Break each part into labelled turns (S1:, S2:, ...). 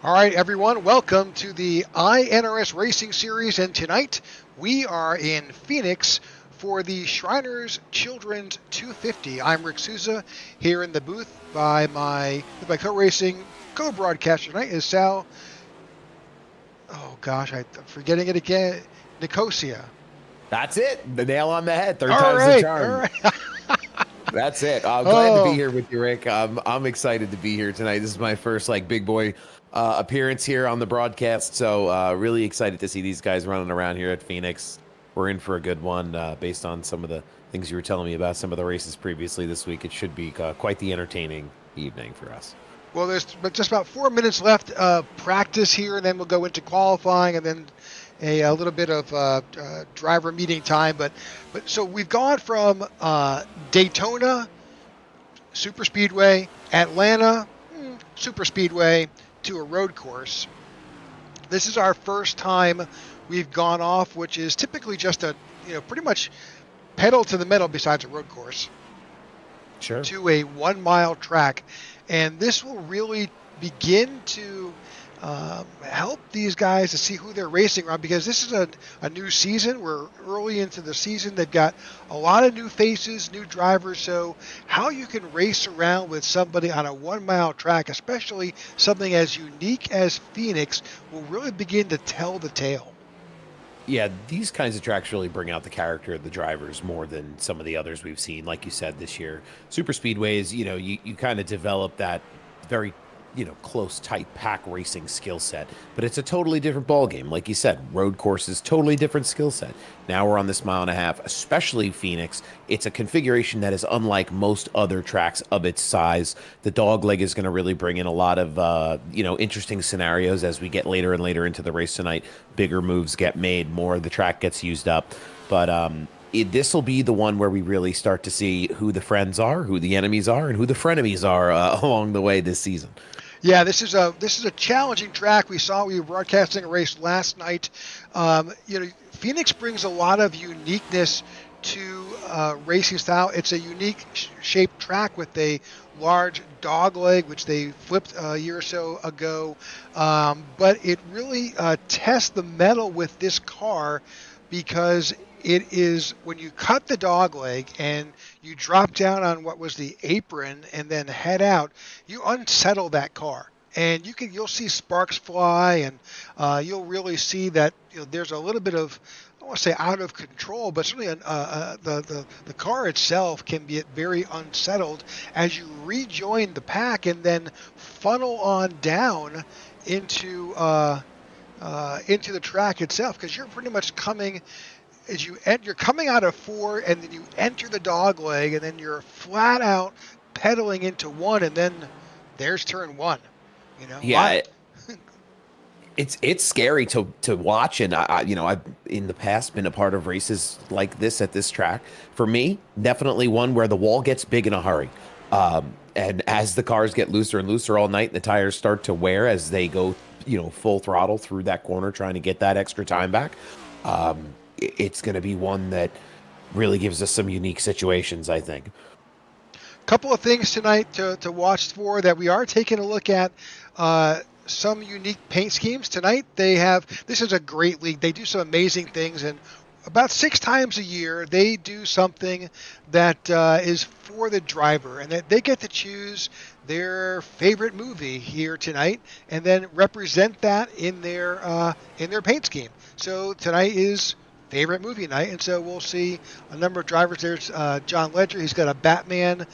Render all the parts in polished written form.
S1: All right, everyone, welcome to the iNRS Racing Series, and tonight we are in Phoenix for the Shriners Children's 250. I'm Rick Souza here in the booth with my co-racing co-broadcaster tonight is Sal. Oh gosh, I'm forgetting it again. Nicosia.
S2: That's it. The nail on the head. Third
S1: All
S2: time's the
S1: right, all
S2: charm.
S1: right.
S2: That's it. I'm glad to be
S1: Oh,
S2: here with you, Rick. I'm excited to be here tonight. This is my first big boy appearance here on the broadcast. So really excited to see these guys running around here at Phoenix. We're in for a good one based on some of the things you were telling me about some of the races previously this week. It should be quite the entertaining evening for us.
S1: well, there's just about 4 minutes left practice here, and then we'll go into qualifying, and then a little bit of driver meeting time. But so we've gone from Daytona Super Speedway, Atlanta Super Speedway to a road course. This is our first time we've gone off, which is typically just a pretty much pedal to the metal besides a road course.
S2: Sure.
S1: To a 1 mile track. And this will really begin to help these guys to see who they're racing around, because this is a new season. We're early into the season. They've got a lot of new faces, new drivers. So how you can race around with somebody on a 1 mile track, especially something as unique as Phoenix, will really begin to tell the tale.
S2: Yeah, these kinds of tracks really bring out the character of the drivers more than some of the others we've seen. Like you said, this year, super speedways, you kind of develop that very, close, tight pack racing skill set. But it's a totally different ball game. Like you said, road courses, totally different skill set. Now we're on this mile and a half, especially Phoenix. It's a configuration that is unlike most other tracks of its size. The dog leg is going to really bring in a lot of, interesting scenarios as we get later and later into the race tonight. Bigger moves get made, more of the track gets used up. But this will be the one where we really start to see who the friends are, who the enemies are, and who the frenemies are along the way this season.
S1: Yeah, this is a challenging track. We were broadcasting a race last night. Phoenix brings a lot of uniqueness to racing style. It's a unique shaped track with a large dog leg, which they flipped a year or so ago. But it really tests the metal with this car, because it is when you cut the dog leg and you drop down on what was the apron and then head out, you unsettle that car, and you'll see sparks fly, and you'll really see that there's a little bit of, I don't want to say out of control, but certainly the car itself can be very unsettled as you rejoin the pack and then funnel on down into the track itself, because you're pretty much coming. You're coming out of 4, and then you enter the dog leg, and then you're flat out pedaling into 1, and then there's turn 1.
S2: Yeah, it's scary to watch, and I've in the past been a part of races like this at this track. For me, definitely one where the wall gets big in a hurry, and as the cars get looser and looser all night, and the tires start to wear as they go full throttle through that corner, trying to get that extra time back. It's going to be one that really gives us some unique situations, I think.
S1: Couple of things tonight to watch for that we are taking a look at. Some unique paint schemes tonight. This is a great league. They do some amazing things, and about 6 times a year they do something that is for the driver, and that they get to choose their favorite movie here tonight and then represent that in their paint scheme. So tonight is favorite movie night, and so we'll see a number of drivers. There's John Ledger. He's got a Batman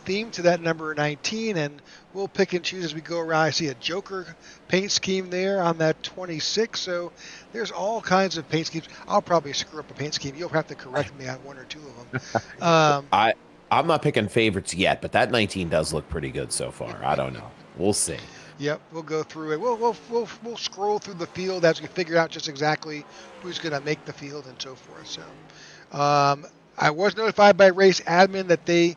S1: theme to that number 19, and we'll pick and choose as we go around. I see a Joker paint scheme there on that 26, so there's all kinds of paint schemes. I'll probably screw up a paint scheme. You'll have to correct me on 1 or 2 of them.
S2: I'm not picking favorites yet, but that 19 does look pretty good so far. I don't know. We'll see.
S1: Yep, we'll go through it. We'll scroll through the field as we figure out just exactly who's going to make the field and so forth. So, I was notified by race admin that they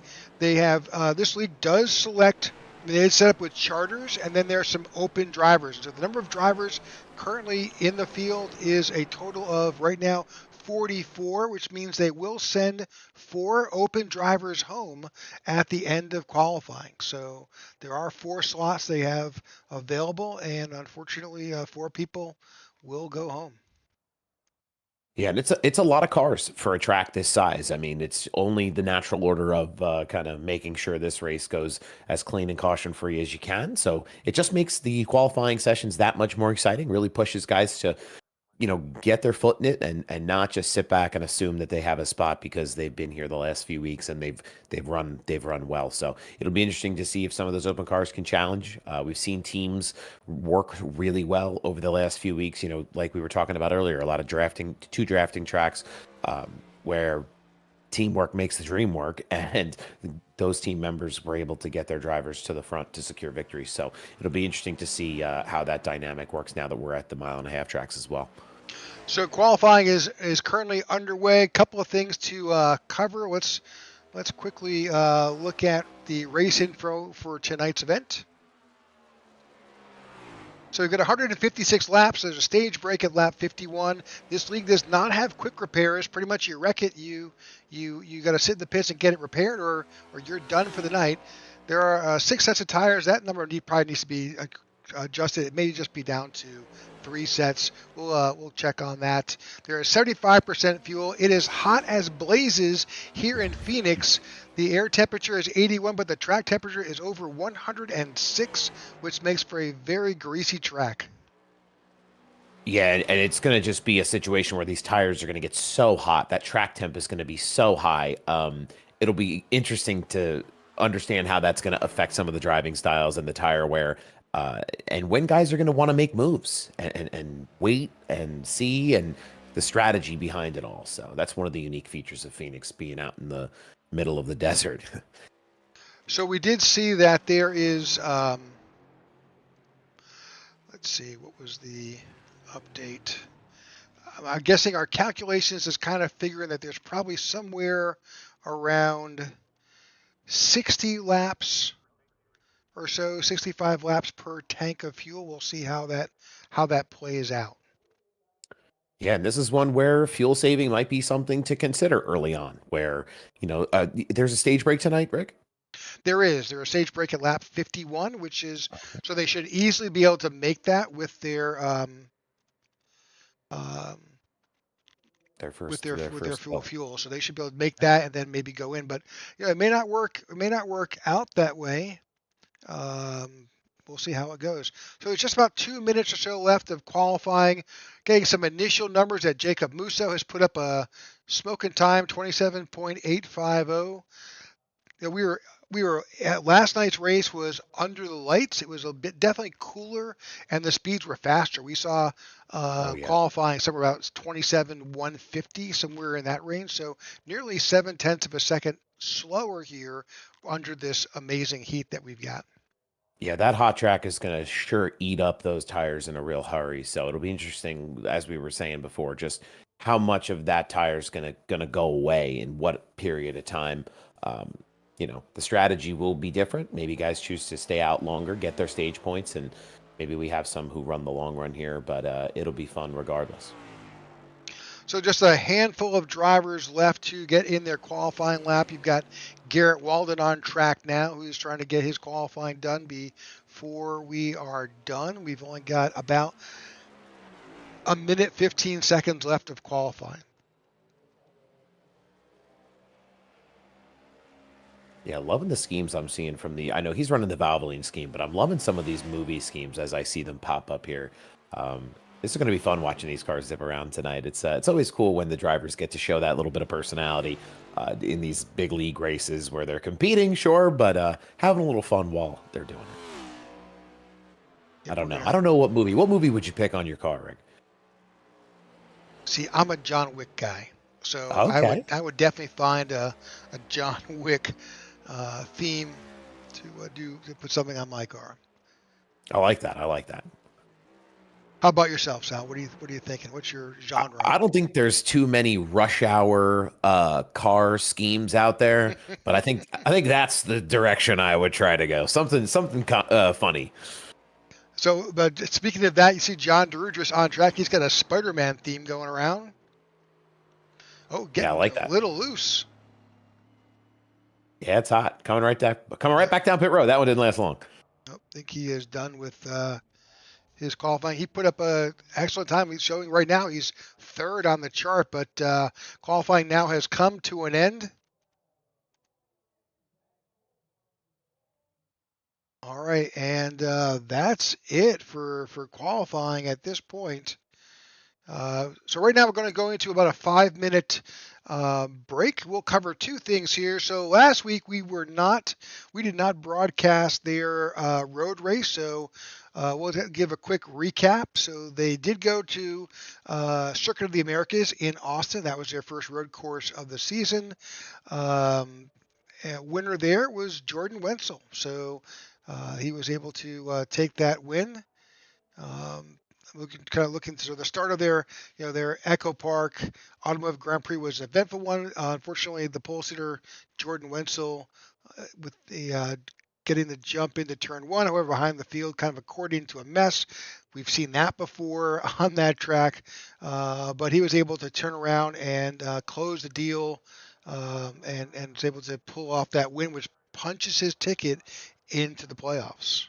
S1: have this league does select. It's set up with charters, and then there are some open drivers. So the number of drivers currently in the field is a total of right now 44, which means they will send 4 open drivers home at the end of qualifying. So there are 4 slots they have available, and unfortunately, 4 people will go home.
S2: Yeah, and it's a lot of cars for a track this size. I mean, it's only the natural order of kind of making sure this race goes as clean and caution free as you can. So it just makes the qualifying sessions that much more exciting. Really pushes guys to get their foot in it and not just sit back and assume that they have a spot because they've been here the last few weeks and they've run well. So it'll be interesting to see if some of those open cars can challenge. We've seen teams work really well over the last few weeks. Like we were talking about earlier, a lot of two drafting tracks where teamwork makes the dream work, and those team members were able to get their drivers to the front to secure victories. So it'll be interesting to see how that dynamic works now that we're at the mile-and-a-half tracks as well.
S1: So qualifying is currently underway. A couple of things to cover. Let's quickly look at the race info for tonight's event. So we've got 156 laps. There's a stage break at lap 51. This league does not have quick repairs. Pretty much you wreck it, you got to sit in the pits and get it repaired, or you're done for the night. There are 6 sets of tires. That number probably needs to be adjusted. It may just be down to 3 sets. We'll check on that. There is 75% fuel. It is hot as blazes here in Phoenix. The air temperature is 81, but the track temperature is over 106, which makes for a very greasy track.
S2: Yeah, and it's going to just be a situation where these tires are going to get so hot. That track temp is going to be so high. It'll be interesting to understand how that's going to affect some of the driving styles and the tire wear. And when guys are going to want to make moves and wait and see, and the strategy behind it all. So that's one of the unique features of Phoenix, being out in the middle of the desert.
S1: So we did see that there is, let's see, what was the update? I'm guessing our calculations is kind of figuring that there's probably somewhere around 60 laps or so, 65 laps per tank of fuel. We'll see how that plays out.
S2: Yeah, and this is one where fuel saving might be something to consider early on, where, there's a stage break tonight, Rick?
S1: There's a stage break at lap 51, which is, so they should easily be able to make that with their fuel. So they should be able to make that and then maybe go in. But it may not work. It may not work out that way. We'll see how it goes. So it's just about 2 minutes or so left of qualifying. Getting some initial numbers that Jacob Musso has put up a smoking time 27.850. We were at last night's race was under the lights. It was a bit definitely cooler, and the speeds were faster. We saw qualifying somewhere about 27.150, somewhere in that range. So nearly 0.7 of a second slower here under this amazing heat that we've got.
S2: Yeah, that hot track is going to sure eat up those tires in a real hurry. So it'll be interesting, as we were saying before, just how much of that tire is going to go away in what period of time. The strategy will be different. Maybe guys choose to stay out longer, get their stage points, and maybe we have some who run the long run here, but it'll be fun regardless.
S1: So just a handful of drivers left to get in their qualifying lap. You've got Garrett Walden on track now, who's trying to get his qualifying done before we are done. We've only got about 1 minute, 15 seconds left of qualifying.
S2: Yeah, loving the schemes I'm seeing I know he's running the Valvoline scheme, but I'm loving some of these movie schemes as I see them pop up here. This is going to be fun watching these cars zip around tonight. It's always cool when the drivers get to show that little bit of personality in these big league races where they're competing, sure, but having a little fun while they're doing it. I don't know. I don't know what movie. What movie would you pick on your car, Rick?
S1: See, I'm a John Wick guy, so
S2: okay.
S1: I would definitely find a John Wick theme to put something on my car.
S2: I like that.
S1: How about yourself, Sal? What are you thinking? What's your genre?
S2: I don't think there's too many rush hour car schemes out there, but I think that's the direction I would try to go. Something funny.
S1: So, but speaking of that, you see John DeRudris on track. He's got a Spider-Man theme going around. Oh,
S2: Yeah, I
S1: getting
S2: like
S1: a
S2: that.
S1: little loose.
S2: Yeah, it's hot. Coming right
S1: Yeah,
S2: back down pit road. That one didn't last long.
S1: I think he is done with his qualifying. He put up a excellent time. He's showing right now he's third on the chart, but qualifying now has come to an end. All right, and that's it for qualifying at this point. So right now we're going to go into about a 5 minute break. We'll cover two things here. So last week we did not broadcast their road race. So we'll give a quick recap. So they did go to Circuit of the Americas in Austin. That was their first road course of the season. Um, and winner there was Jordan Wenzel. So he was able to take that win. Um, looking so the start of their their Echo Park Automotive Grand Prix was an eventful one. Unfortunately, the pole sitter Jordan Wenzel with the getting the jump into turn one, however, behind the field, kind of according to a mess. We've seen that before on that track, but he was able to turn around and close the deal, and was able to pull off that win, which punches his ticket into the playoffs.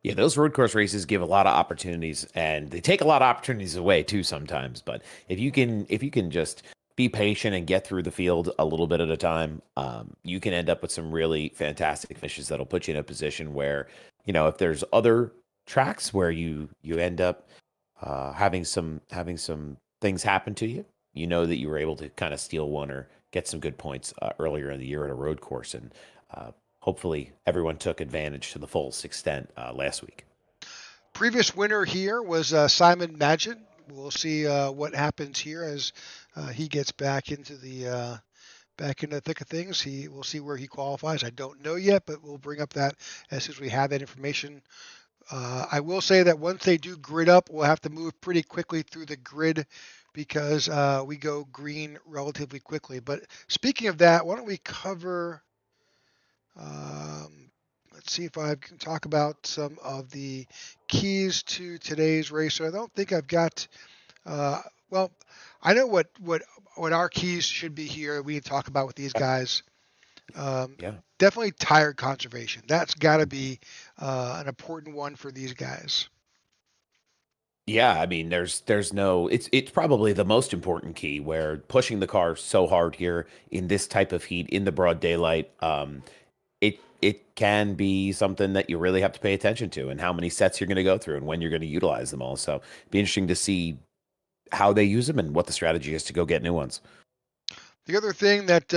S2: Yeah, those road course races give a lot of opportunities, and they take a lot of opportunities away too sometimes. But if you can just be patient and get through the field a little bit at a time, you can end up with some really fantastic finishes that'll put you in a position where, if there's other tracks where you end up having some things happen to you, you know that you were able to kind of steal one or get some good points earlier in the year at a road course, and uh, hopefully everyone took advantage to the fullest extent last week.
S1: Previous winner here was Simon Magid. We'll see what happens here as he gets back into the thick of things. We'll see where he qualifies. I don't know yet, but we'll bring up that as soon as we have that information. I will say that once they do grid up, we'll have to move pretty quickly through the grid because we go green relatively quickly. But speaking of that, why don't we cover? Um, let's see if I can talk about some of the keys to today's race. So I don't think I've got. Uh, well, I know what our keys should be here. We can talk about with these
S2: Okay.
S1: guys. Um,
S2: Yeah.
S1: Definitely tire conservation. That's got to be an important one for these guys.
S2: Yeah, I mean, there's no it's probably the most important key where pushing the car so hard here in this type of heat in the broad daylight, it can be something that you really have to pay attention to and how many sets you're going to go through and when you're going to utilize them all. So, it'd be interesting to see how they use them and what the strategy is to go get new ones.
S1: The other thing that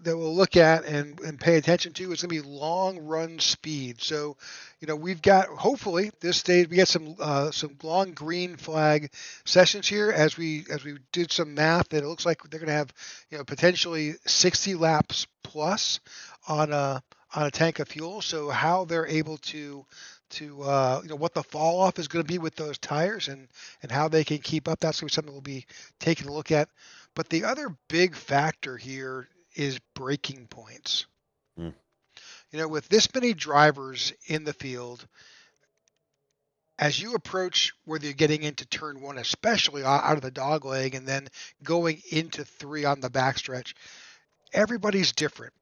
S1: we'll look at and pay attention to is going to be long run speed. So, we've got hopefully this stage we get some long green flag sessions here as we did some math. That it looks like they're going to have potentially 60 laps plus on a tank of fuel. So how they're able to what the fall off is going to be with those tires and how they can keep up. That's going to be something we'll be taking a look at. But the other big factor here is braking points.
S2: Mm.
S1: With this many drivers in the field, as you approach whether you're getting into turn one, especially out of the dog leg, and then going into three on the backstretch, everybody's different.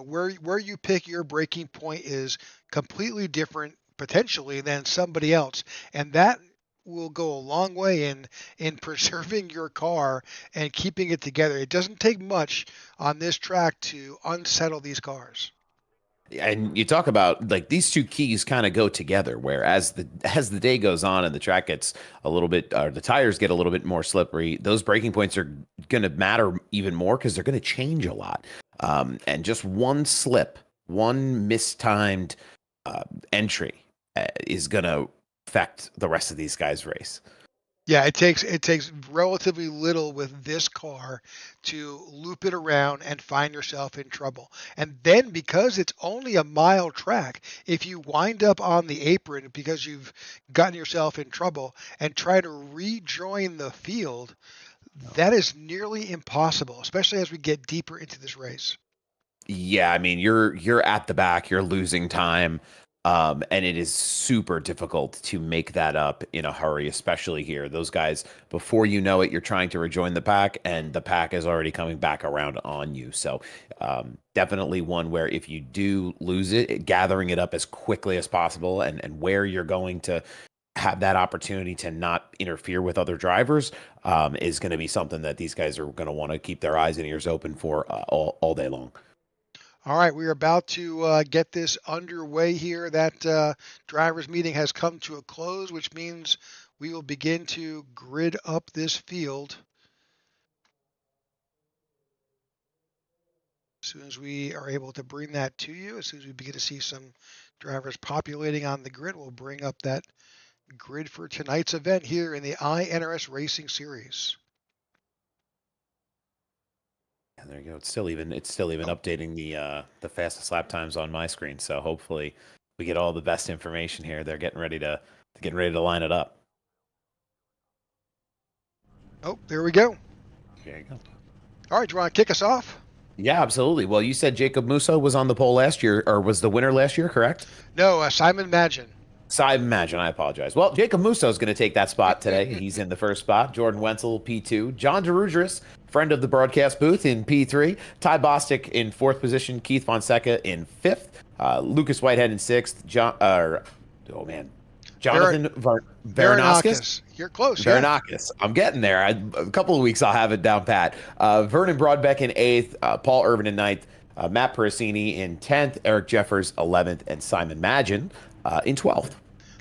S1: Where you pick your breaking point is completely different potentially than somebody else, and that will go a long way in preserving your car and keeping it together. It doesn't take much on this track to unsettle these cars.
S2: And you talk about like these two keys kind of go together, where as the day goes on and the track gets a little bit, or the tires get a little bit more slippery, those breaking points are going to matter even more because they're going to change a lot. And just one slip, one mistimed uh, entry is going to affect the rest of these guys' race.
S1: Yeah, it takes relatively little with this car to loop it around and find yourself in trouble. And then because it's only a mile track, if you wind up on the apron because you've gotten yourself in trouble and try to rejoin the field, that is nearly impossible, especially as we get deeper into this race.
S2: Yeah, I mean you're at the back, you're losing time. And it is super difficult to make that up in a hurry, especially here. Those guys, before you know it, you're trying to rejoin the pack, and the pack is already coming back around on you. So, definitely one where if you do lose it, gathering it up as quickly as possible, and where you're going to have that opportunity to not interfere with other drivers, is going to be something that these guys are going to want to keep their eyes and ears open for all day long.
S1: All right, we're about to get this underway here. That drivers' meeting has come to a close, which means we will begin to grid up this field. As soon as we are able to bring that to you, as soon as we begin to see some drivers populating on the grid, we'll bring up that grid for tonight's event here in the iNRS Racing Series.
S2: And there you go. It's still even updating the fastest lap times on my screen. So hopefully we get all the best information here. They're getting ready to line it up.
S1: Oh, there we go.
S2: There you go.
S1: All right, do you want to kick us off?
S2: Yeah, absolutely. Well, you said Jacob Musso was on the pole last year, or was the winner last year, correct?
S1: No, Simon Magin.
S2: Simon Magin, I apologize. Well, Jacob Musso is going to take that spot today. He's in the first spot. Jordan Wenzel, P2. John DeRudris, friend of the broadcast booth, in P3. Ty Bostic in fourth position. Keith Fonseca in fifth. Lucas Whitehead in sixth. Jonathan Varanakis.
S1: You're close.
S2: Varanakis. Yeah. I'm getting there. A couple of weeks I'll have it down pat. Vernon Broadbeck in eighth. Paul Irvin in ninth. Matt Parasini in 10th. Eric Jeffers 11th. And Simon Magin in 12th.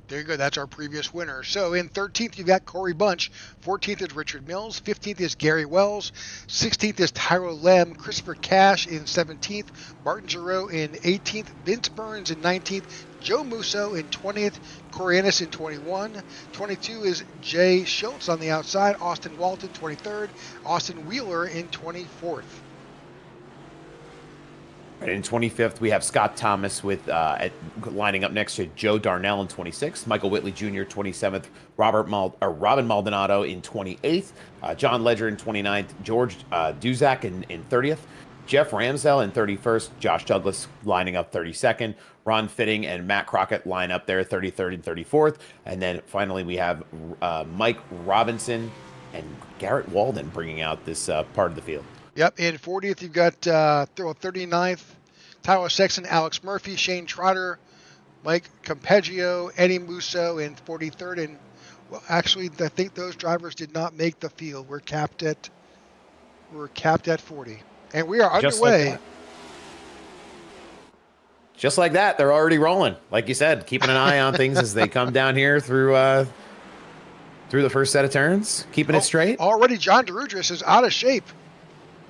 S1: There you go. That's our previous winner. So in 13th, you've got Corey Bunch. 14th is Richard Mills. 15th is Gary Wells. 16th is Tyro Lem. Christopher Cash in 17th. Martin Giroux in 18th. Vince Burns in 19th. Joe Musso in 20th. Corey Ennis in 21. 22 is Jay Schultz on the outside. Austin Walton, 23rd. Austin Wheeler in 24th.
S2: In 25th, we have Scott Thomas with lining up next to Joe Darnell in 26th, Michael Whitley Jr. 27th, Robin Maldonado in 28th, John Ledger in 29th, George Duzak in 30th, Jeff Ramsell in 31st, Josh Douglas lining up 32nd, Ron Fitting and Matt Crockett line up there 33rd and 34th, and then finally we have Mike Robinson and Garrett Walden bringing out this part of the field.
S1: Yep, in 40th, you've got 39th, Tyler Sexton, Alex Murphy, Shane Trotter, Mike Campeggio, Eddie Musso in 43rd. And well, actually, I think those drivers did not make the field. We're capped at 40, and we are underway.
S2: Just like that, they're already rolling. Like you said, keeping an eye on things as they come down here through the first set of turns, keeping it straight.
S1: Already, John DeRudris is out of shape.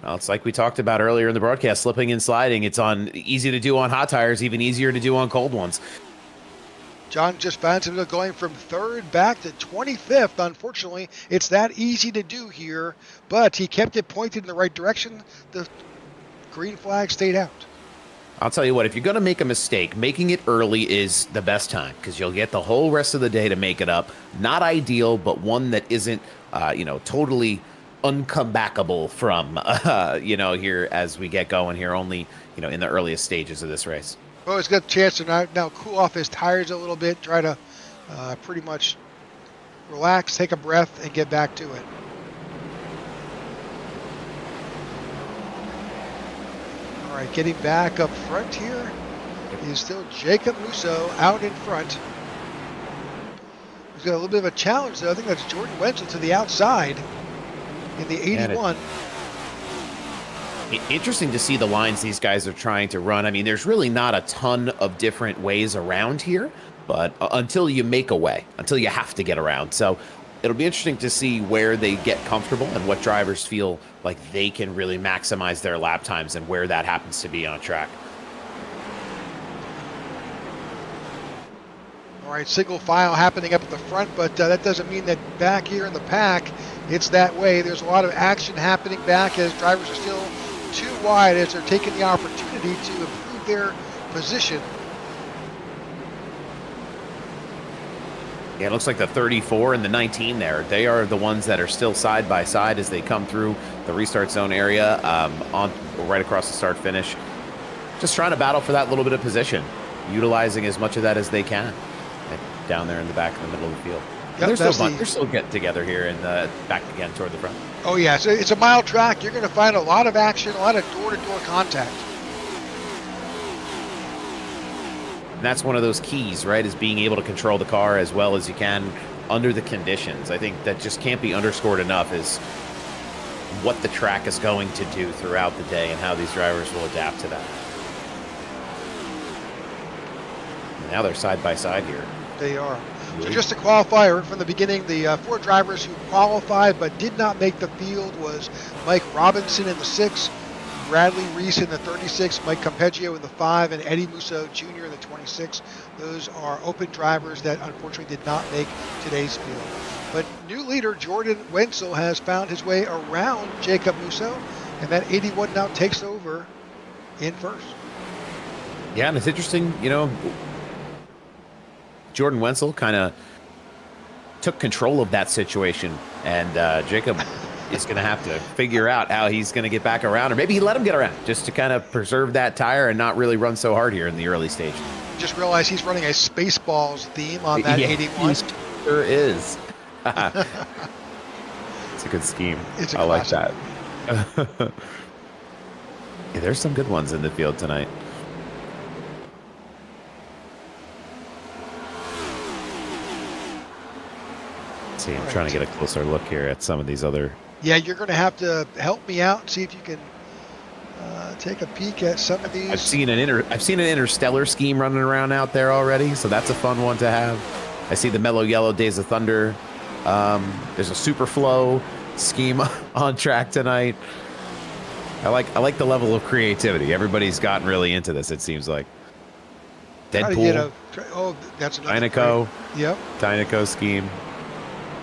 S2: Well, it's like we talked about earlier in the broadcast, slipping and sliding. It's easy to do on hot tires, even easier to do on cold ones.
S1: John just finds himself going from third back to 25th. Unfortunately, it's that easy to do here, but he kept it pointed in the right direction. The green flag stayed out.
S2: I'll tell you what, if you're going to make a mistake, making it early is the best time because you'll get the whole rest of the day to make it up. Not ideal, but one that isn't, totally uncomebackable from, here as we get going here, only, in the earliest stages of this race.
S1: Well, he's got a chance to now cool off his tires a little bit, try to pretty much relax, take a breath, and get back to it. All right, getting back up front here is still Jacob Musso out in front. He's got a little bit of a challenge, though. I think that's Jordan Wenzel to the outside in the 81.
S2: Interesting to see the lines these guys are trying to run. I mean, there's really not a ton of different ways around here, but until you make a way, until you have to get around. So it'll be interesting to see where they get comfortable and what drivers feel like they can really maximize their lap times and where that happens to be on track.
S1: All right, single file happening up at the front, but that doesn't mean that back here in the pack, it's that way. There's a lot of action happening back as drivers are still too wide as they're taking the opportunity to improve their position.
S2: Yeah, it looks like the 34 and the 19 there. They are the ones that are still side by side as they come through the restart zone area on right across the start finish. Just trying to battle for that little bit of position. utilizing as much of that as they can down there in the back in the middle of the field. And
S1: Yep,
S2: they're still getting together here and back again toward the front.
S1: Oh yeah, so it's a mile track. You're going to find a lot of action, a lot of door-to-door contact.
S2: And that's one of those keys, right? Is being able to control the car as well as you can under the conditions. I think that just can't be underscored enough is what the track is going to do throughout the day and how these drivers will adapt to that. And now they're side by side here.
S1: They are. So just to qualify from the beginning, the 4 drivers who qualified but did not make the field was Mike Robinson in the 6, Bradley Reese in the 36, Mike Campeggio in the 5, and Eddie Musso Jr. in the 26. Those are open drivers that unfortunately did not make today's field. But new leader Jordan Wenzel has found his way around Jacob Musso, and that 81 now takes over in first.
S2: Yeah, and it's interesting, Jordan Wenzel kind of took control of that situation, and Jacob is going to have to figure out how he's going to get back around, or maybe he let him get around just to kind of preserve that tire and not really run so hard here in the early stage.
S1: Just realized he's running a Spaceballs theme on that 81.
S2: He sure is. It's a good scheme. I like that. Yeah, there's some good ones in the field tonight. See, I'm trying to get a closer look here at some of these other.
S1: Yeah, you're going to have to help me out and see if you can take a peek at some of these.
S2: I've seen an interstellar scheme running around out there already, so that's a fun one to have. I see the Mellow Yellow Days of Thunder. There's a Superflow scheme on track tonight. I like the level of creativity. Everybody's gotten really into this. It seems like Deadpool.
S1: That's another.
S2: Dynaco.
S1: Yep.
S2: Dynaco scheme.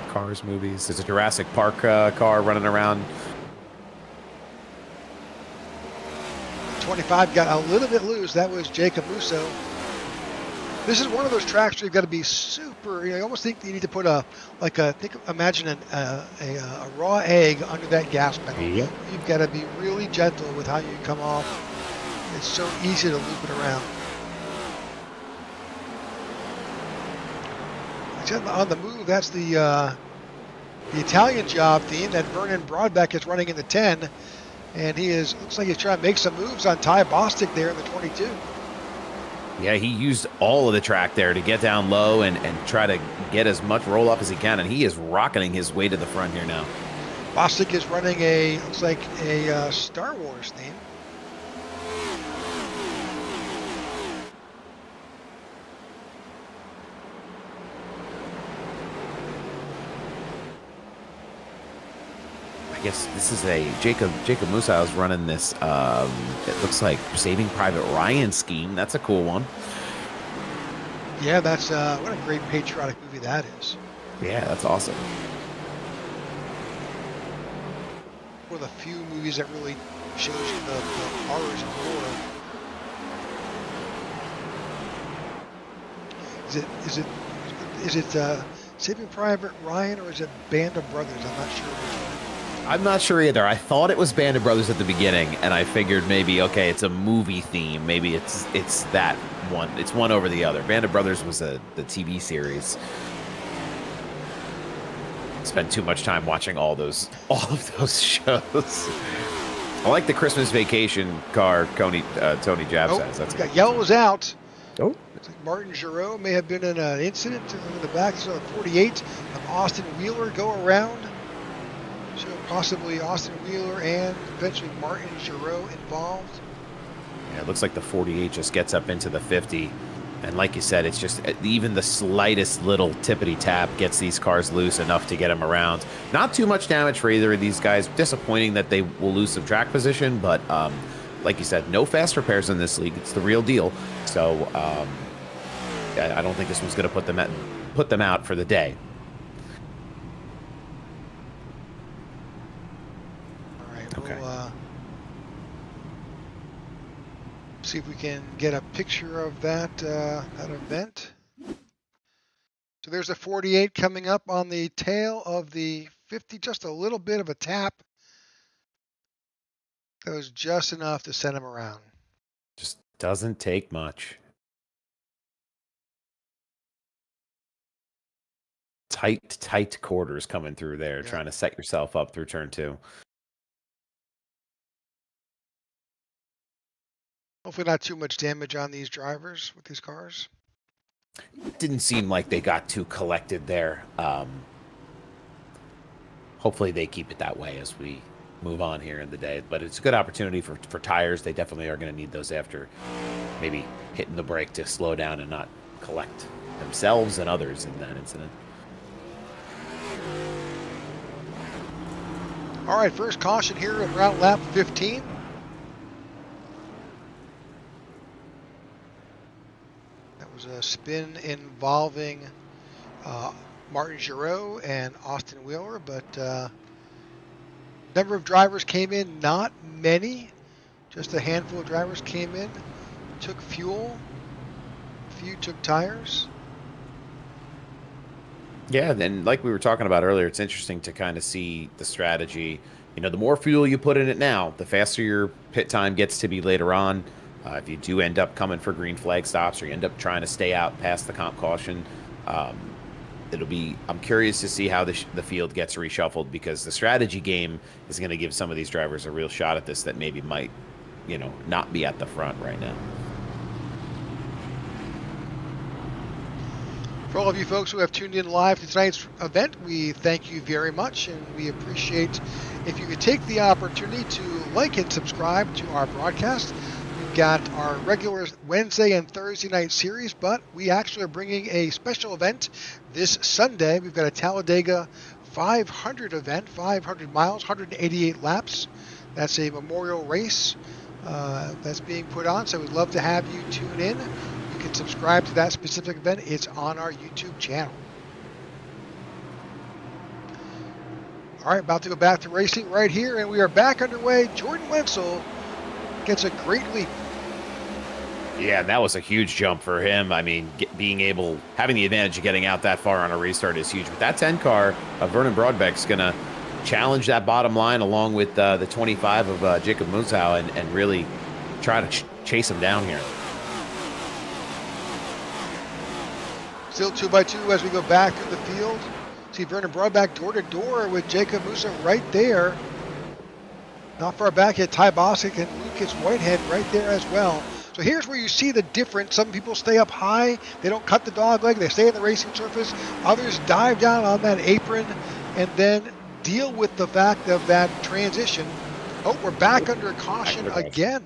S2: Cars movies. There's a Jurassic Park car running around.
S1: 25 got a little bit loose. That was Jacob Musso. This is one of those tracks where you've got to be super. I almost think you need to put imagine a raw egg under that gas pedal.
S2: Yep.
S1: You've got to be really gentle with how you come off. It's so easy to loop it around. On the move, that's the Italian job theme that Vernon Broadbeck is running in the 10, and looks like he's trying to make some moves on Ty Bostic there in the 22.
S2: Yeah, he used all of the track there to get down low and try to get as much roll up as he can, and he is rocketing his way to the front here now.
S1: Bostic is running looks like a Star Wars theme.
S2: I guess this is a Jacob Musa is running this. It looks like Saving Private Ryan scheme. That's a cool one.
S1: Yeah, that's what a great patriotic movie that is.
S2: Yeah, that's awesome.
S1: One of the few movies that really shows you the horrors of war. Is it Saving Private Ryan or is it Band of Brothers? I'm not sure which one.
S2: I'm not sure either. I thought it was Band of Brothers at the beginning, and I figured maybe, okay, it's a movie theme. Maybe it's that one. It's one over the other. Band of Brothers was the TV series. Spent too much time watching all of those shows. I like the Christmas Vacation car Tony Jabs has. That's
S1: got yellows out.
S2: Oh.
S1: Looks like Martin Giroux may have been in an incident in the back. So the 48 of Austin Wheeler go around. So possibly Austin Wheeler and eventually Martin Giroux involved.
S2: Yeah, it looks like the 48 just gets up into the 50. And like you said, it's just even the slightest little tippity tap gets these cars loose enough to get them around. Not too much damage for either of these guys. Disappointing that they will lose some track position, but like you said, no fast repairs in this league. It's the real deal. So I don't think this one's going to put them out for the day.
S1: All right.
S2: Okay.
S1: We'll see if we can get a picture of that event. So there's a 48 coming up on the tail of the 50. Just a little bit of a tap. That was just enough to send him around.
S2: Just doesn't take much. tight quarters coming through there, trying to set yourself up through turn 2.
S1: Hopefully not too much damage on these drivers with these cars.
S2: Didn't seem like they got too collected there. Hopefully they keep it that way as we move on here in the day. But it's a good opportunity for tires. They definitely are going to need those after maybe hitting the brake to slow down and not collect themselves and others in that incident.
S1: All right, first caution here around lap 15. That was a spin involving Martin Giraud and Austin Wheeler, but number of drivers came in, not many. Just a handful of drivers came in, took fuel, a few took tires.
S2: Yeah, and like we were talking about earlier, it's interesting to kind of see the strategy. You know, the more fuel you put in it now, the faster your pit time gets to be later on. If you do end up coming for green flag stops or you end up trying to stay out past the comp caution, I'm curious to see how the field gets reshuffled, because the strategy game is going to give some of these drivers a real shot at this that maybe might, not be at the front right now.
S1: For all of you folks who have tuned in live to tonight's event, we thank you very much, and we appreciate if you could take the opportunity to like and subscribe to our broadcast. We've got our regular Wednesday and Thursday night series, but we actually are bringing a special event this Sunday. We've got a Talladega 500 event, 500 miles, 188 laps. That's a memorial race that's being put on, so we'd love to have you tune in. You can subscribe to that specific event. It's on our YouTube channel. All right, about to go back to racing right here, and we are back underway. Jordan Wenzel gets a great leap.
S2: Yeah, that was a huge jump for him. I mean, having the advantage of getting out that far on a restart is huge. But that 10 car of Vernon Broadbeck's going to challenge that bottom line along with the 25 of Jacob Musau and really try to chase him down here.
S1: Still 2x2 as we go back through the field. See Vernon Broadbeck door to door with Jacob Musau right there. Not far back at Ty Bosick and Lucas Whitehead right there as well. So here's where you see the difference. Some people stay up high. They don't cut the dog leg. They stay on the racing surface. Others dive down on that apron and then deal with the fact of that transition. Oh, we're back under caution again.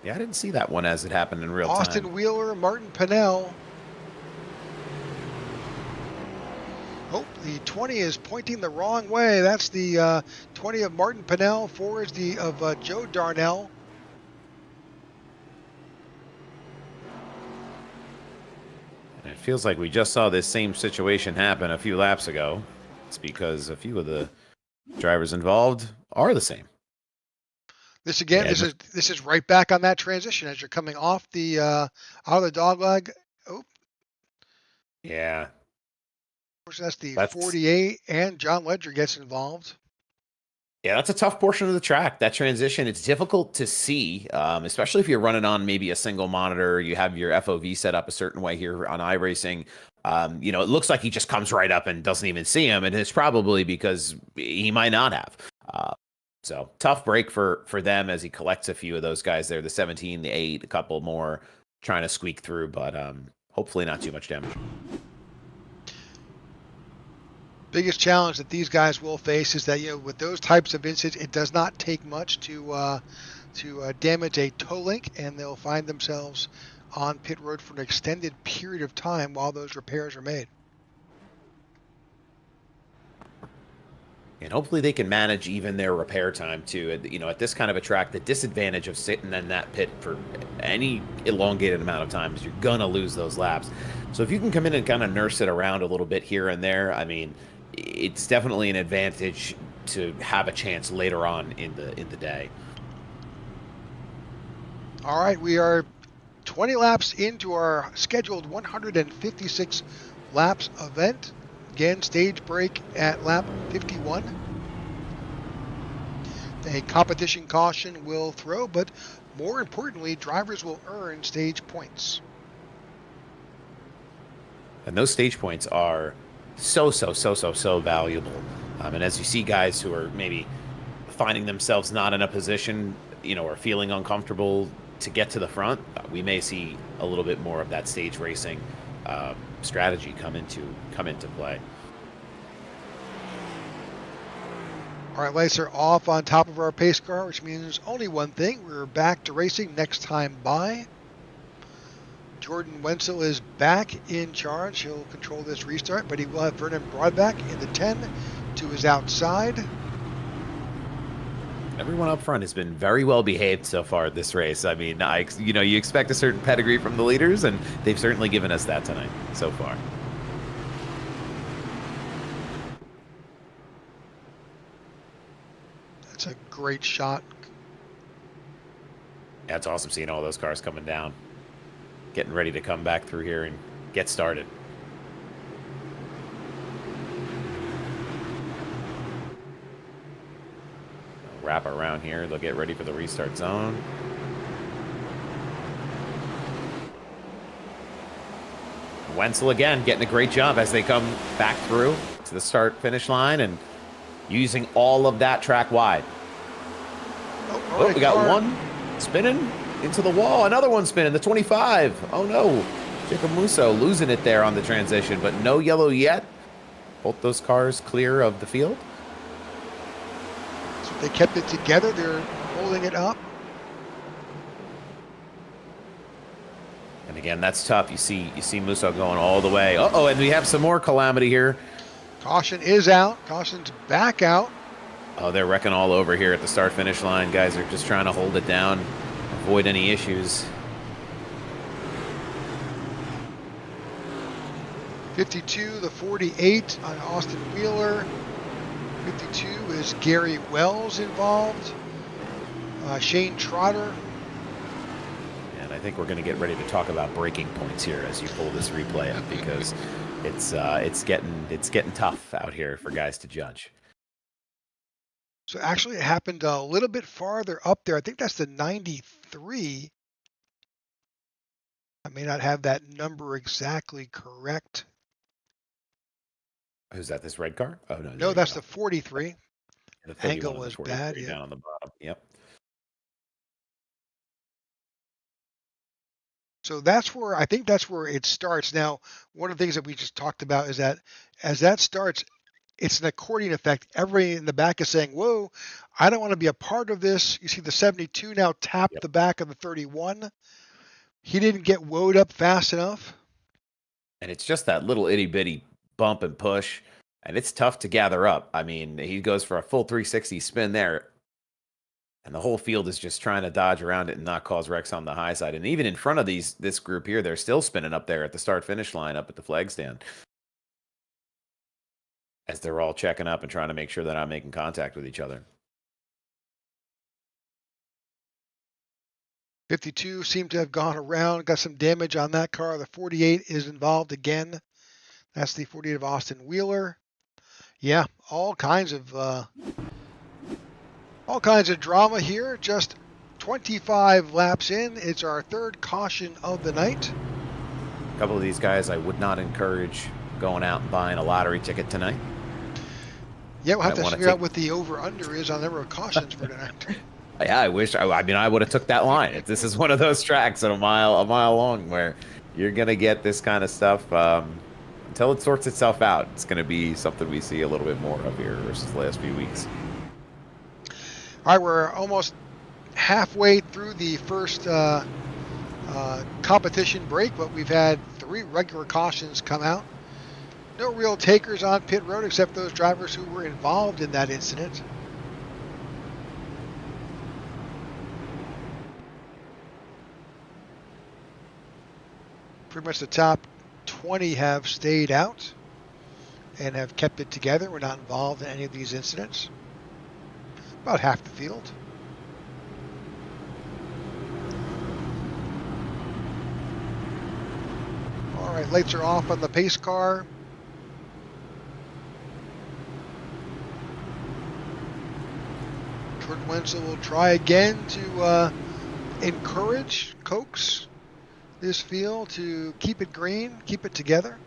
S2: Yeah, I didn't see that one as it happened in real time.
S1: Austin Wheeler, Martin Pennell. Oh, the 20 is pointing the wrong way. That's the 20 of Martin Pennell. 4 is the of Joe Darnell.
S2: And it feels like we just saw this same situation happen a few laps ago. It's because a few of the drivers involved are the same.
S1: This again, yeah, this is right back on that transition as you're coming off the out of the dog leg. Oh,
S2: yeah.
S1: That's the 48, and John Ledger gets involved.
S2: Yeah, that's a tough portion of the track, that transition. It's difficult to see, especially if you're running on maybe a single monitor. You have your FOV set up a certain way here on iRacing. It looks like he just comes right up and doesn't even see him, and it's probably because he might not have. So tough break for them as he collects a few of those guys there, the 17, the 8, a couple more trying to squeak through, but hopefully not too much damage.
S1: Biggest challenge that these guys will face is that, with those types of incidents, it does not take much to damage a toe link, and they'll find themselves on pit road for an extended period of time while those repairs are made.
S2: And hopefully they can manage even their repair time too. At this kind of a track, the disadvantage of sitting in that pit for any elongated amount of time is you're gonna lose those laps. So if you can come in and kind of nurse it around a little bit here and there, I mean, it's definitely an advantage to have a chance later on in the day.
S1: All right, we are 20 laps into our scheduled 156 laps event. Again, stage break at lap 51. A competition caution will throw, but more importantly, drivers will earn stage points.
S2: And those stage points are so valuable. And as you see guys who are maybe finding themselves not in a position, or feeling uncomfortable to get to the front, we may see a little bit more of that stage racing strategy come into play.
S1: All right, lights are off on top of our pace car, which means only one thing. We're back to racing next time by. Jordan Wenzel is back in charge. He'll control this restart, but he will have Vernon Broadback in the 10 to his outside.
S2: Everyone up front has been very well behaved so far this race. I mean, you expect a certain pedigree from the leaders, and they've certainly given us that tonight so far.
S1: That's a great shot.
S2: Yeah, it's awesome seeing all those cars coming down, getting ready to come back through here and get started. Wrap around here. They'll get ready for the restart zone. Wenzel again getting a great job as they come back through to the start-finish line and using all of that track wide. Oh, we got one spinning into the wall. Another one spinning, the 25. Oh, no. Jacob Musso losing it there on the transition, but no yellow yet. Both those cars clear of the field.
S1: So they kept it together. They're holding it up.
S2: And again, that's tough. You see Musso going all the way. Uh-oh, and we have some more calamity here.
S1: Caution is out. Caution's back out.
S2: Oh, they're wrecking all over here at the start-finish line. Guys are just trying to hold it down, avoid any issues.
S1: 52, the 48 on Austin Wheeler. 52 is Gary Wells involved. Shane Trotter.
S2: And I think we're going to get ready to talk about breaking points here as you pull this replay up, because it's getting tough out here for guys to judge.
S1: So actually, it happened a little bit farther up there. I think that's the 93. I may not have that number exactly correct.
S2: Who's that? This red car? Oh, no.
S1: No, that's the 43.
S2: The
S1: angle was bad.
S2: Down on the bottom. Yep.
S1: So I think that's where it starts. Now, one of the things that we just talked about is that as that starts, it's an accordion effect. Everybody in the back is saying, whoa, I don't want to be a part of this. You see the 72 now tap the back of the 31. He didn't get woed up fast enough.
S2: And it's just that little itty bitty bump and push, and it's tough to gather up. I mean, he goes for a full 360 spin there, and the whole field is just trying to dodge around it and not cause wrecks on the high side. And even in front of this group here, they're still spinning up there at the start-finish line up at the flag stand, as they're all checking up and trying to make sure they're not making contact with each other.
S1: 52 seemed to have gone around, got some damage on that car. The 48 is involved again. That's the 48 of Austin Wheeler. Yeah, all kinds of drama here. Just 25 laps in. It's our third caution of the night.
S2: A couple of these guys I would not encourage going out and buying a lottery ticket tonight.
S1: Yeah, we'll have to figure out what the over-under is on the number of cautions for tonight.
S2: Yeah, I wish. I would have took that line. This is one of those tracks at a mile long where you're gonna get this kind of stuff. Until it sorts itself out, it's going to be something we see a little bit more of here versus the last few weeks.
S1: All right, we're almost halfway through the first competition break, but we've had 3 regular cautions come out. No real takers on pit road except those drivers who were involved in that incident. Pretty much the top 20 have stayed out and have kept it together. We're not involved in any of these incidents. About half the field. All right, lights are off on the pace car. Jordan Wenzel will try again to encourage, coax this field to keep it green, keep it together.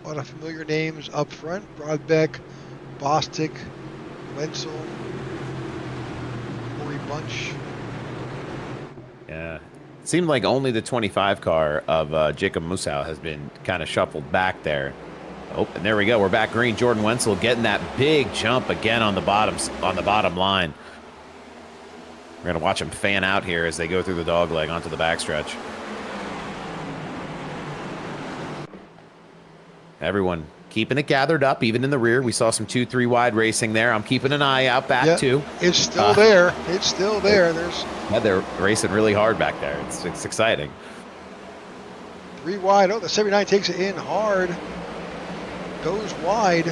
S1: A lot of familiar names up front. Broadbeck, Bostic, Wenzel, Corey Bunch.
S2: Yeah. It seemed like only the 25 car of Jacob Musau has been kind of shuffled back there. Oh, and there we go. We're back green. Jordan Wenzel getting that big jump again on the bottom line. We're going to watch him fan out here as they go through the dogleg onto the backstretch. Everyone keeping it gathered up, even in the rear. We saw some 2-3 wide racing there. I'm keeping an eye out back, too.
S1: It's still there. It's still there.
S2: They're racing really hard back there. It's exciting.
S1: 3 wide. Oh, the 79 takes it in hard. Goes wide.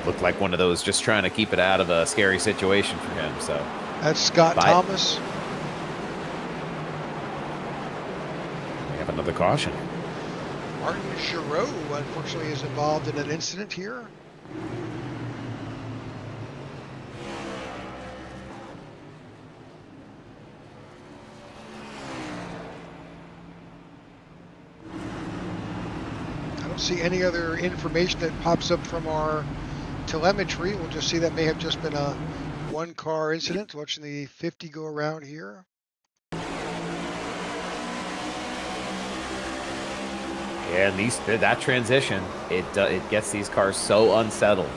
S2: Looked like one of those just trying to keep it out of a scary situation for him. So
S1: that's Scott Thomas.
S2: We have another caution.
S1: Martin Giroux, unfortunately, is involved in an incident here. I don't see any other information that pops up from our telemetry. We'll just see that may have just been a 1-car incident. Watching the 50 go around here.
S2: Yeah, and that transition, it gets these cars so unsettled.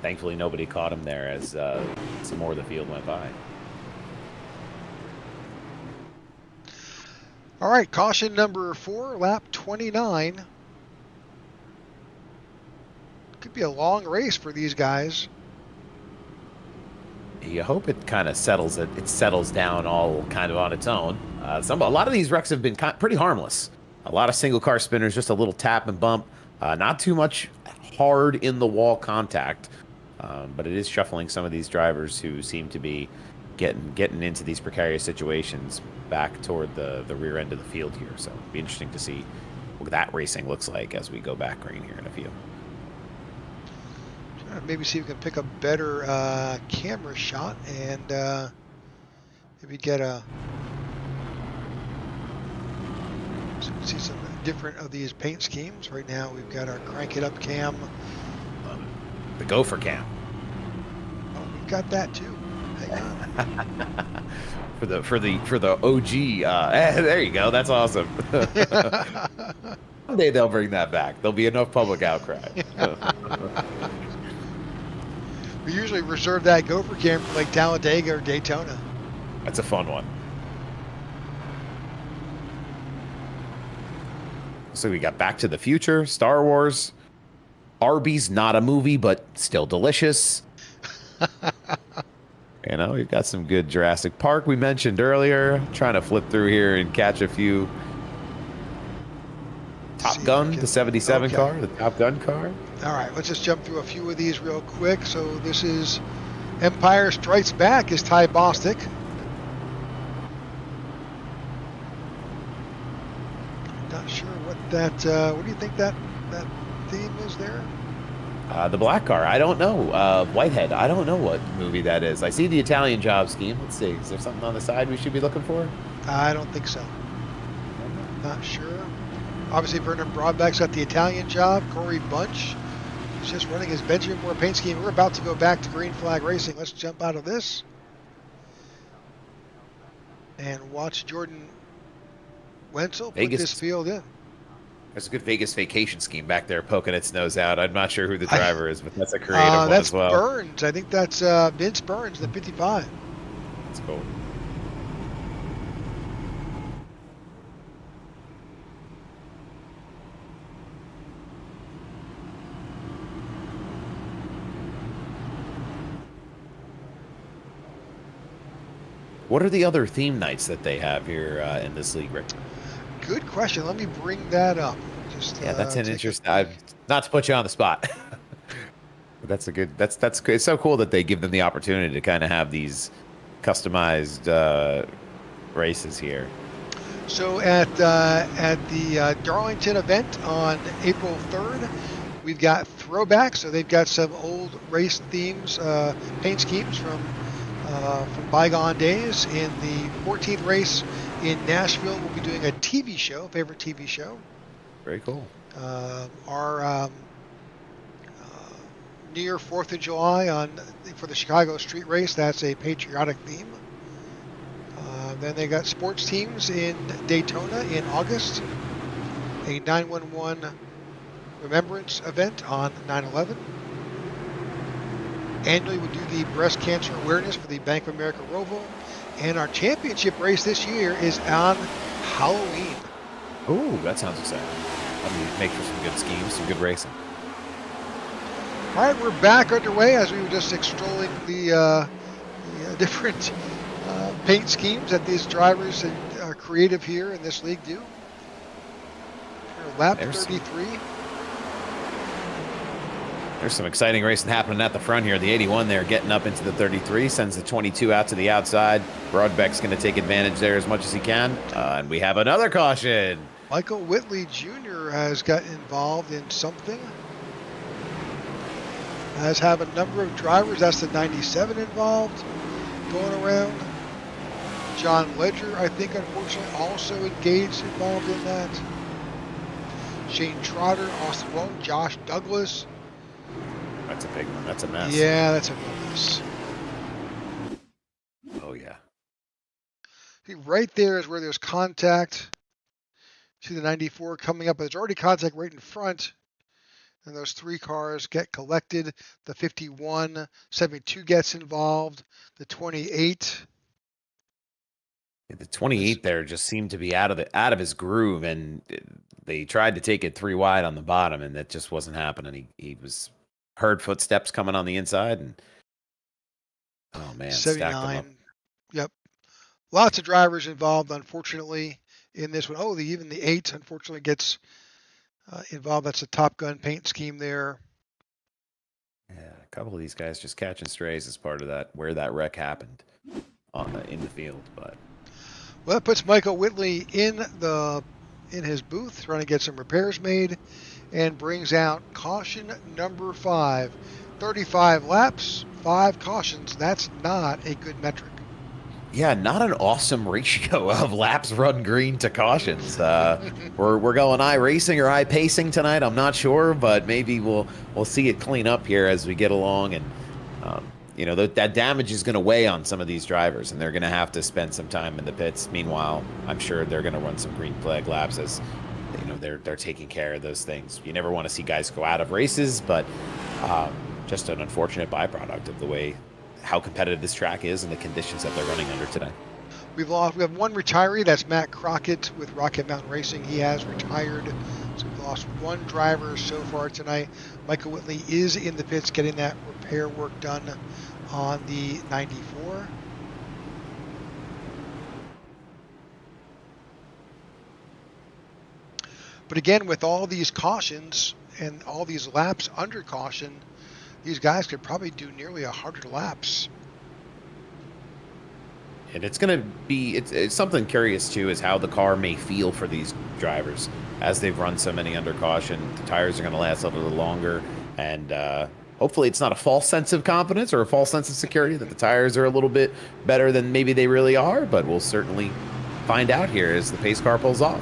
S2: Thankfully, nobody caught him there as some more of the field went by.
S1: All right, caution number 4, lap 29. Could be a long race for these guys.
S2: You hope it kind of settles down all kind of on its own. A lot of these wrecks have been pretty harmless. A lot of single car spinners, just a little tap and bump, not too much hard in the wall contact, but it is shuffling some of these drivers who seem to be getting into these precarious situations back toward the rear end of the field here. So it'll be interesting to see what that racing looks like as we go back green here in a few.
S1: Maybe see if we can pick a better camera shot and maybe get see some different of these paint schemes. Right now we've got our crank it up cam.
S2: The gopher cam.
S1: Oh, we've got that too. Hang on.
S2: for the OG. There you go. That's awesome. Someday they'll bring that back. There'll be enough public outcry.
S1: We usually reserve that gopher cam for like Talladega or Daytona.
S2: That's a fun one. So we got Back to the Future, Star Wars, Arby's, not a movie, but still delicious. You know, we've got some good Jurassic Park we mentioned earlier. Trying to flip through here and catch a few. Top Gun, the 77 car, the Top Gun car.
S1: All right, let's just jump through a few of these real quick. So this is Empire Strikes Back is Ty Bostic. Not sure what that, what do you think that theme is there?
S2: The black car, I don't know. Whitehead, I don't know what movie that is. I see the Italian Job scheme. Let's see, is there something on the side we should be looking for?
S1: I don't think so. Not sure. Obviously, Vernon Broadbeck's got the Italian Job. Corey Bunch is just running his Benjamin Moore paint scheme. We're about to go back to green flag racing. Let's jump out of this and watch Jordan Wenzel put this field in.
S2: There's a good Vegas vacation scheme back there poking its nose out. I'm not sure who the driver is, but that's a creative one as well.
S1: That's Burns. I think that's Vince Burns, the 55.
S2: That's cool. What are the other theme nights that they have here in this league, Rick?
S1: Good question. Let me bring that up. Just,
S2: yeah, that's an interesting. Not to put you on the spot, but that's a good. That's it's so cool that they give them the opportunity to kind of have these customized races here.
S1: So at the Darlington event on April 3rd, we've got throwbacks. So they've got some old race themes, paint schemes from bygone days. In the 14th race In Nashville, we'll be doing a TV show, favorite TV show.
S2: Very cool.
S1: Our near 4th of July for the Chicago Street Race, that's a patriotic theme. Then they got sports teams in Daytona in August, a 911 remembrance event on 9/11. Annually, we do the breast cancer awareness for the Bank of America Roval, and our championship race this year is on Halloween.
S2: Ooh, that sounds exciting. That'll make for some good schemes, some good racing.
S1: All right, we're back underway as we were just extolling the different paint schemes that these drivers that are creative here in this league do. Lap 33.
S2: There's some exciting racing happening at the front here. The 81 there getting up into the 33, sends the 22 out to the outside. Broadbeck's going to take advantage there as much as he can. And we have another caution.
S1: Michael Whitley Jr. has gotten involved in something. As have a number of drivers. That's the 97 involved going around. John Ledger, I think, unfortunately, also involved in that. Shane Trotter, Austin Wong, Josh Douglas.
S2: That's a big one. That's a mess.
S1: Yeah, that's a mess.
S2: Oh, yeah.
S1: See, right there is where there's contact. See the 94 coming up, but there's already contact right in front. And those three cars get collected. The 51, 72 gets involved. The 28.
S2: The 28 there just seemed to be out of his groove, and they tried to take it 3 wide on the bottom, and that just wasn't happening. He heard footsteps coming on the inside, and oh man,
S1: 79. Yep, lots of drivers involved, unfortunately, in this one. Oh, even the 8, unfortunately, gets involved. That's a Top Gun paint scheme there.
S2: Yeah, a couple of these guys just catching strays as part of that, where that wreck happened in the field, but.
S1: Well, that puts Michael Whitley in his booth trying to get some repairs made, and brings out caution number 5. 35 laps, 5 cautions. That's not a good metric.
S2: Yeah, not an awesome ratio of laps run green to cautions. We're going iRacing or iPacing tonight. I'm not sure, but maybe we'll see it clean up here as we get along, and that damage is going to weigh on some of these drivers, and they're going to have to spend some time in the pits. Meanwhile, I'm sure they're going to run some green flag laps as they're taking care of those things. You never want to see guys go out of races, but just an unfortunate byproduct of the way how competitive this track is and the conditions that they're running under today.
S1: We have one retiree. That's Matt Crockett with Rocket Mountain Racing. He has retired. So we've lost one driver so far tonight. Michael Whitley is in the pits getting that repair work done on the 94. But again, with all these cautions and all these laps under caution, these guys could probably do nearly 100 laps.
S2: And it's going to be, it's something curious too, is how the car may feel for these drivers as they've run so many under caution. The tires are going to last a little longer, and hopefully it's not a false sense of confidence or a false sense of security that the tires are a little bit better than maybe they really are, but we'll certainly find out here as the pace car pulls off.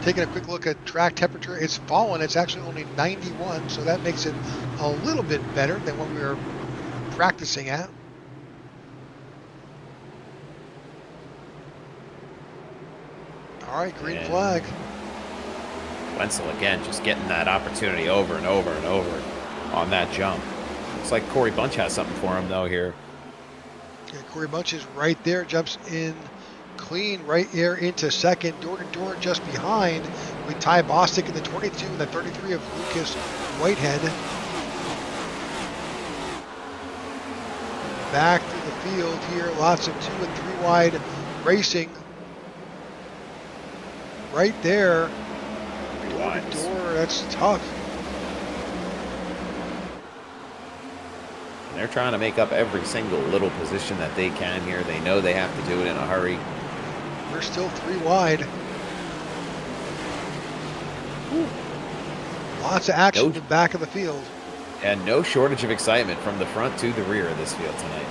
S1: Taking a quick look at track temperature, it's fallen. It's actually only 91, so that makes it a little bit better than what we were practicing at. All right, green flag.
S2: Wenzel again, just getting that opportunity over and over and over on that jump. Looks like Corey Bunch has something for him though here.
S1: Yeah, Corey Bunch is right there, jumps in clean right there into second. Dorn just behind with Ty Bostic in the 22 and the 33 of Lucas Whitehead. Back through the field here, lots of 2 and 3 wide racing. Right there, door to door, that's tough.
S2: And they're trying to make up every single little position that they can here. They know they have to do it in a hurry.
S1: We're still 3 wide. Ooh. Lots of action in the back of the field.
S2: And no shortage of excitement from the front to the rear of this field tonight.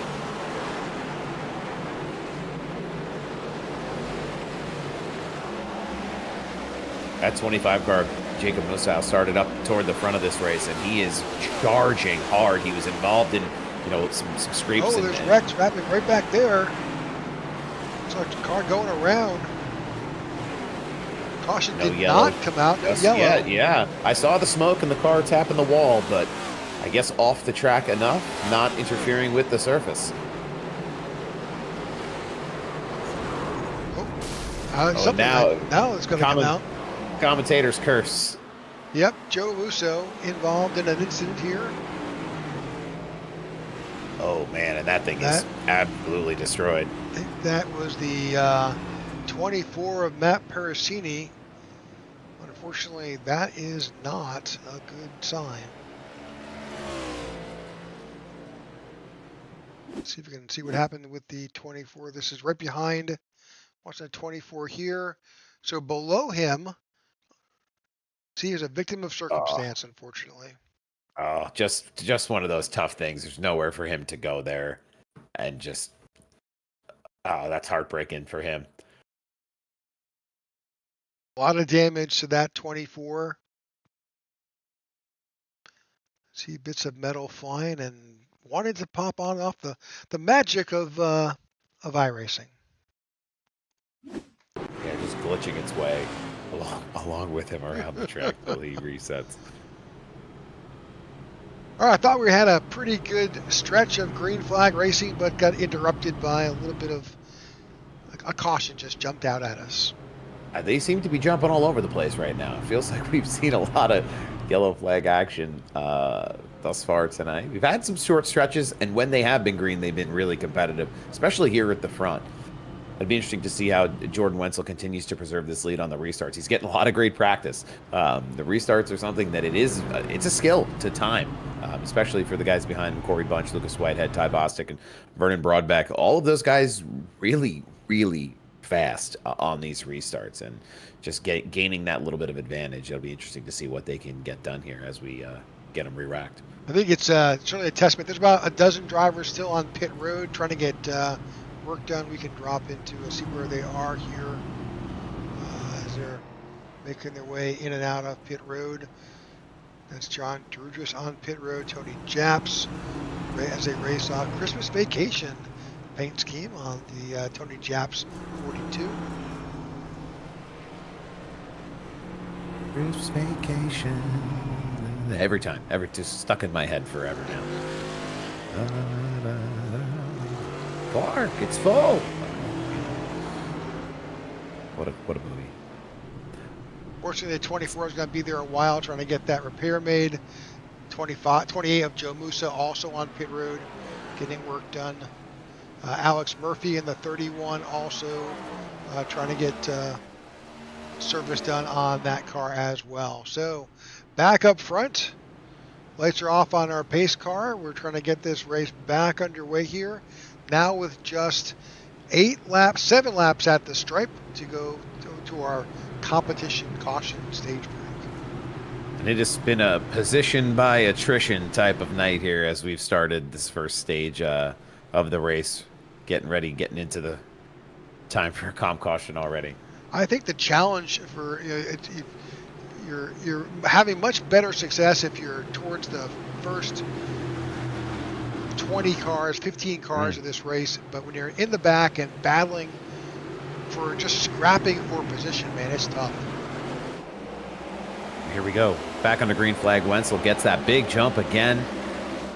S2: That 25 car, Jacob Musow, started up toward the front of this race, and he is charging hard. He was involved in, some scrapes.
S1: Oh, there's Rex happening right back there. It's like the car going around. Caution did not come out. No yellow.
S2: Yeah. I saw the smoke and the car tapping the wall, but I guess off the track enough, not interfering with the surface.
S1: Now it's going to come out.
S2: Commentator's curse.
S1: Yep, Joe Musso involved in an incident here.
S2: Oh man, and that thing is absolutely destroyed.
S1: I think that was the 24 of Matt Parasini. Unfortunately, that is not a good sign. Let's see if we can see what happened with the 24. This is right behind. Watch that 24 here. So below him, see, he's a victim of circumstance, unfortunately.
S2: Oh, just one of those tough things. There's nowhere for him to go there. And that's heartbreaking for him.
S1: A lot of damage to that 24. See bits of metal flying and wanted to pop on off the magic of iRacing.
S2: Yeah, just glitching its way along with him around the track till he resets.
S1: All right, I thought we had a pretty good stretch of green flag racing, but got interrupted by a little bit of a caution just jumped out at us.
S2: They seem to be jumping all over the place right now. It feels like we've seen a lot of yellow flag action thus far tonight. We've had some short stretches, and when they have been green, they've been really competitive, especially here at the front. It'd be interesting to see how Jordan Wenzel continues to preserve this lead on the restarts. He's getting a lot of great practice. The restarts are something that it's a skill to time, especially for the guys behind him, Corey Bunch, Lucas Whitehead, Ty Bostic, and Vernon Broadbeck. All of those guys really, really fast on these restarts, and just gaining that little bit of advantage. It'll be interesting to see what they can get done here as we get them re-racked.
S1: I think it's certainly a testament. There's about a dozen drivers still on pit road trying to get work done. We can drop into see where they are here as they're making their way in and out of pit road. That's John Drudris on pit road, Tony Japs as they race off Christmas Vacation paint scheme on the Tony Japs 42.
S2: Christmas Vacation. Every time, just stuck in my head forever now. Park, it's full. What a movie.
S1: Fortunately, the 24 is going to be there a while trying to get that repair made. 28 of Joe Musa also on pit road getting work done. Alex Murphy in the 31 also trying to get service done on that car as well. So back up front, lights are off on our pace car. We're trying to get this race back underway here. Now with just 7 laps at the stripe to go to our competition caution stage break.
S2: And it has been a position by attrition type of night here as we've started this first stage of the race. Getting into the time for a comp caution already.
S1: I think the challenge for you're having much better success if you're towards the first 20 cars, 15 cars of this race, but when you're in the back and battling for just scrapping for position, man, it's tough.
S2: Here we go. Back on the green flag. Wenzel gets that big jump again.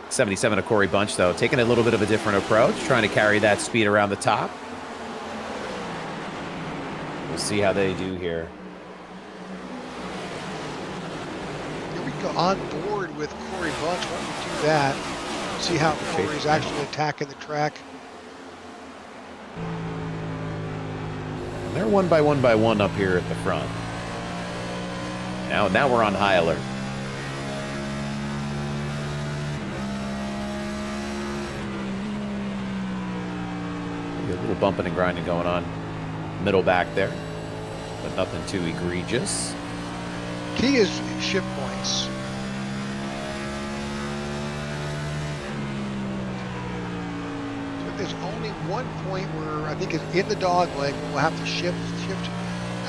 S2: 77 of Corey Bunch, though, taking a little bit of a different approach, trying to carry that speed around the top. We'll see how they do here.
S1: Here we go on board with Corey Bunch. Why don't we do that? See how Corey's actually attacking the track.
S2: And they're one by one up here at the front. Now we're on high alert. A little bumping and grinding going on middle back there, but nothing too egregious.
S1: Key is ship points. So there's only one point where I think is in the dog leg. We'll have to shift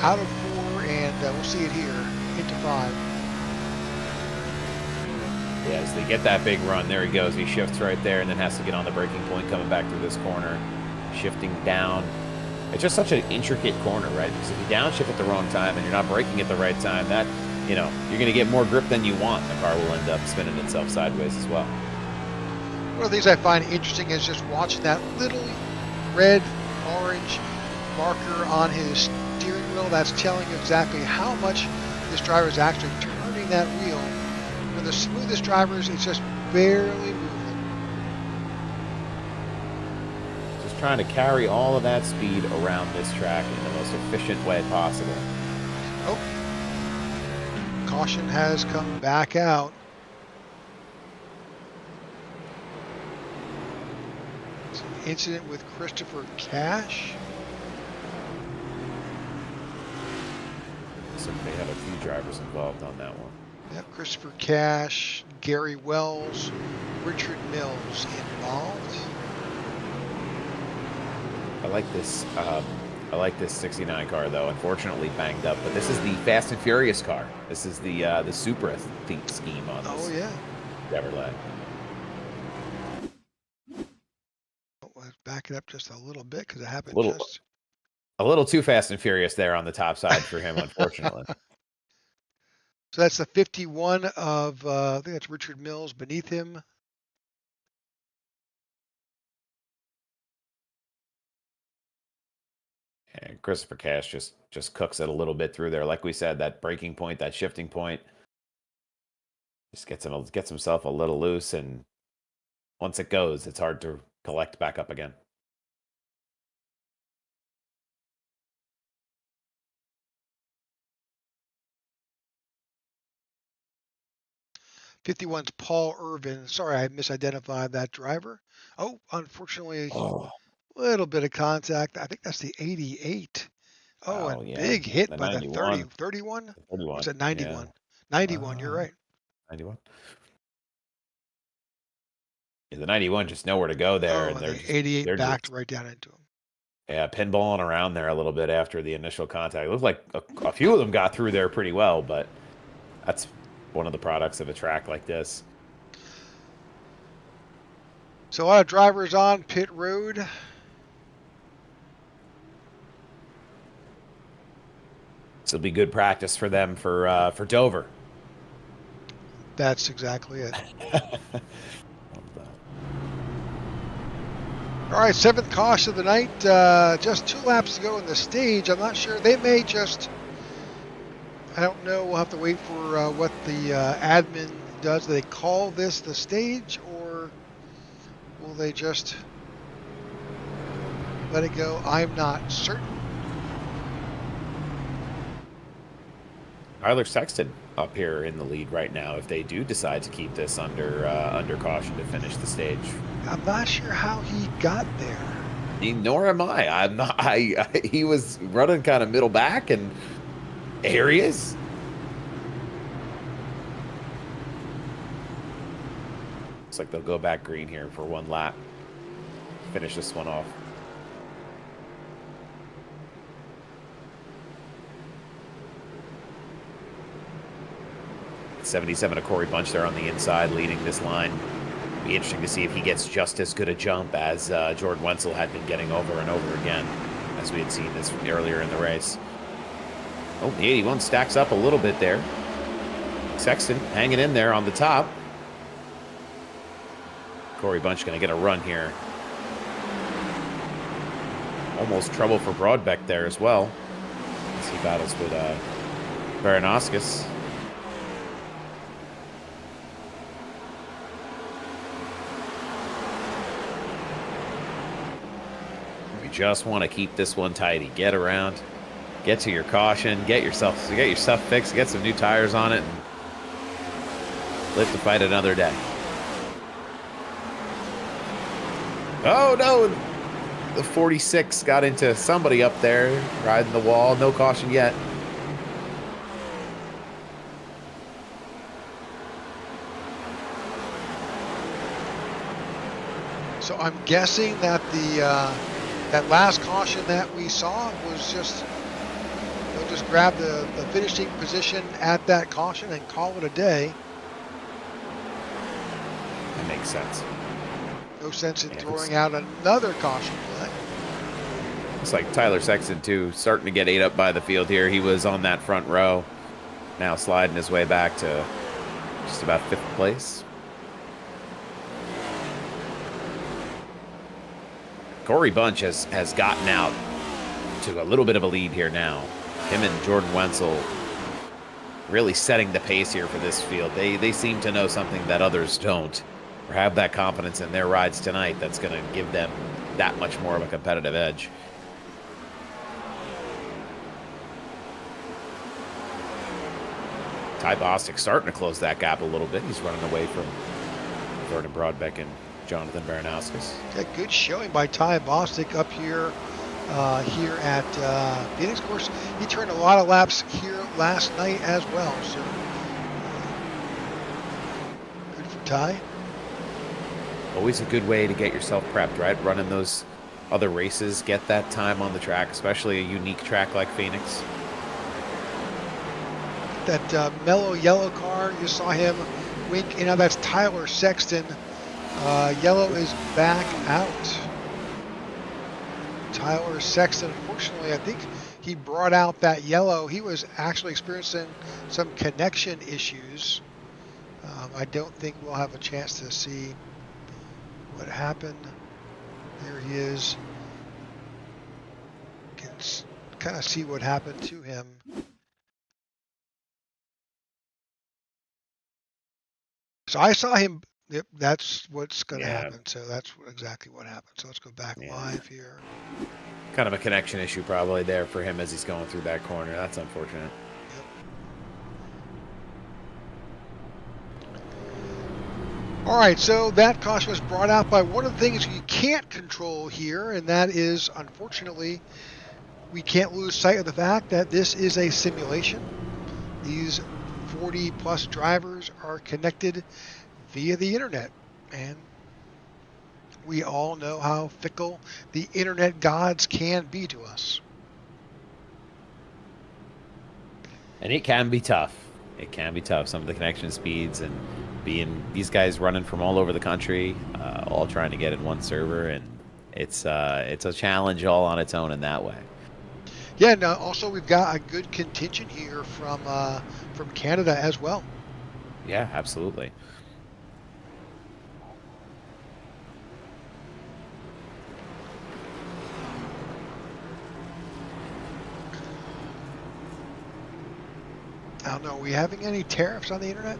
S1: out of 4, and we'll see it here into 5.
S2: Yeah, as they get that big run, there he goes. He shifts right there and then has to get on the braking point coming back through this corner, shifting down. It's just such an intricate corner, right? Because if you downshift at the wrong time and you're not braking at the right time, that, you know, you're going to get more grip than you want. The car will end up spinning itself sideways as well.
S1: One of the things I find interesting is just watching that little red, orange marker on his steering wheel. That's telling you exactly how much this driver is actually turning that wheel. For the smoothest drivers, it's just barely moving.
S2: Just trying to carry all of that speed around this track in the most efficient way possible.
S1: Oh, caution has come back out. It's an incident with Christopher Cash.
S2: So they had a few drivers involved on that one.
S1: Yep, Christopher Cash, Gary Wells, Richard Mills involved.
S2: I like this 69 car though. Unfortunately banged up, but this is the Fast and Furious car. This is the Supra scheme on this.
S1: Oh yeah.
S2: Chevrolet.
S1: Let's back it up just a little bit because it happened
S2: a little too Fast and Furious there on the top side for him, unfortunately.
S1: So that's the 51 of, I think that's Richard Mills beneath him.
S2: And Christopher Cash just cooks it a little bit through there. Like we said, that braking point, that shifting point, just gets himself a little loose, and once it goes, it's hard to collect back up again.
S1: '51's Paul Irvin. Sorry, I misidentified that driver. Oh, unfortunately, a little bit of contact. I think that's the 88. Oh, and
S2: yeah.
S1: big hit
S2: The
S1: by
S2: 91.
S1: the 31?
S2: 31.
S1: What's it, 91?
S2: Yeah.
S1: 91, you're right.
S2: 91. Yeah, the 91 just nowhere to go there.
S1: Oh,
S2: and
S1: the 88 backed right down into him.
S2: Yeah, pinballing around there a little bit after the initial contact. It looked like a few of them got through there pretty well, but that's one of the products of a track like this.
S1: So a lot of drivers on pit road.
S2: This will be good practice for them for Dover.
S1: That's exactly it. All right, 7th caution of the night. Just 2 laps to go in the stage. I'm not sure. They may just, I don't know. We'll have to wait for what the admin does. Do they call this the stage, or will they just let it go? I'm not certain.
S2: Tyler Sexton up here in the lead right now if they do decide to keep this under caution to finish the stage.
S1: I'm not sure how he got there.
S2: Nor am I. I'm not. He was running kind of middle back, and here he is. Looks like they'll go back green here for 1 lap. Finish this one off. 77 of Corey Bunch there on the inside, leading this line. Be interesting to see if he gets just as good a jump as Jordan Wenzel had been getting over and over again, as we had seen this earlier in the race. Oh, the 81 stacks up a little bit there. Sexton hanging in there on the top. Corey Bunch going to get a run here. Almost trouble for Broadbeck there as well, as he battles with Baranowskis. Just want to keep this one tidy. Get around, get to your caution, get yourself fixed, get some new tires on it, and live to fight another day. Oh no, the 46 got into somebody up there riding the wall. No caution yet.
S1: So I'm guessing that the that last caution that we saw was just just grab the finishing position at that caution and call it a day.
S2: That makes sense.
S1: No sense in throwing out another caution play.
S2: It's like Tyler Sexton, too, starting to get ate up by the field here. He was on that front row, now sliding his way back to just about 5th place. Corey Bunch has gotten out to a little bit of a lead here now. Him and Jordan Wenzel really setting the pace here for this field. They seem to know something that others don't, or have that confidence in their rides tonight that's going to give them that much more of a competitive edge. Ty Bostic starting to close that gap a little bit. He's running away from Vernon Broadbeck and Jonathan Baranauskas.
S1: Yeah, good showing by Ty Bostic up here at Phoenix. Of course, he turned a lot of laps here last night as well. So good for Ty.
S2: Always a good way to get yourself prepped, right? Running those other races, get that time on the track, especially a unique track like Phoenix.
S1: That mellow yellow car, you saw him wink. You know, that's Tyler Sexton. Yellow is back out. Tyler Sexton, unfortunately, I think he brought out that yellow. He was actually experiencing some connection issues. I don't think we'll have a chance to see what happened. There he is. Can kind of see what happened to him. So I saw him. Yep, that's what's going to happen. So that's exactly what happened. So let's go back live here.
S2: Kind of a connection issue probably there for him as he's going through that corner. That's unfortunate.
S1: Yep. All right, so that caution was brought out by one of the things you can't control here, and that is, unfortunately, we can't lose sight of the fact that this is a simulation. These 40-plus drivers are connected via the internet, and we all know how fickle the internet gods can be to us.
S2: And it can be tough. It can be tough. Some of the connection speeds and being these guys running from all over the country, all trying to get in one server, and it's a challenge all on its own in that way.
S1: Yeah, and also we've got a good contingent here from Canada as well.
S2: Yeah, absolutely.
S1: I don't know. Are we having any tariffs on the internet?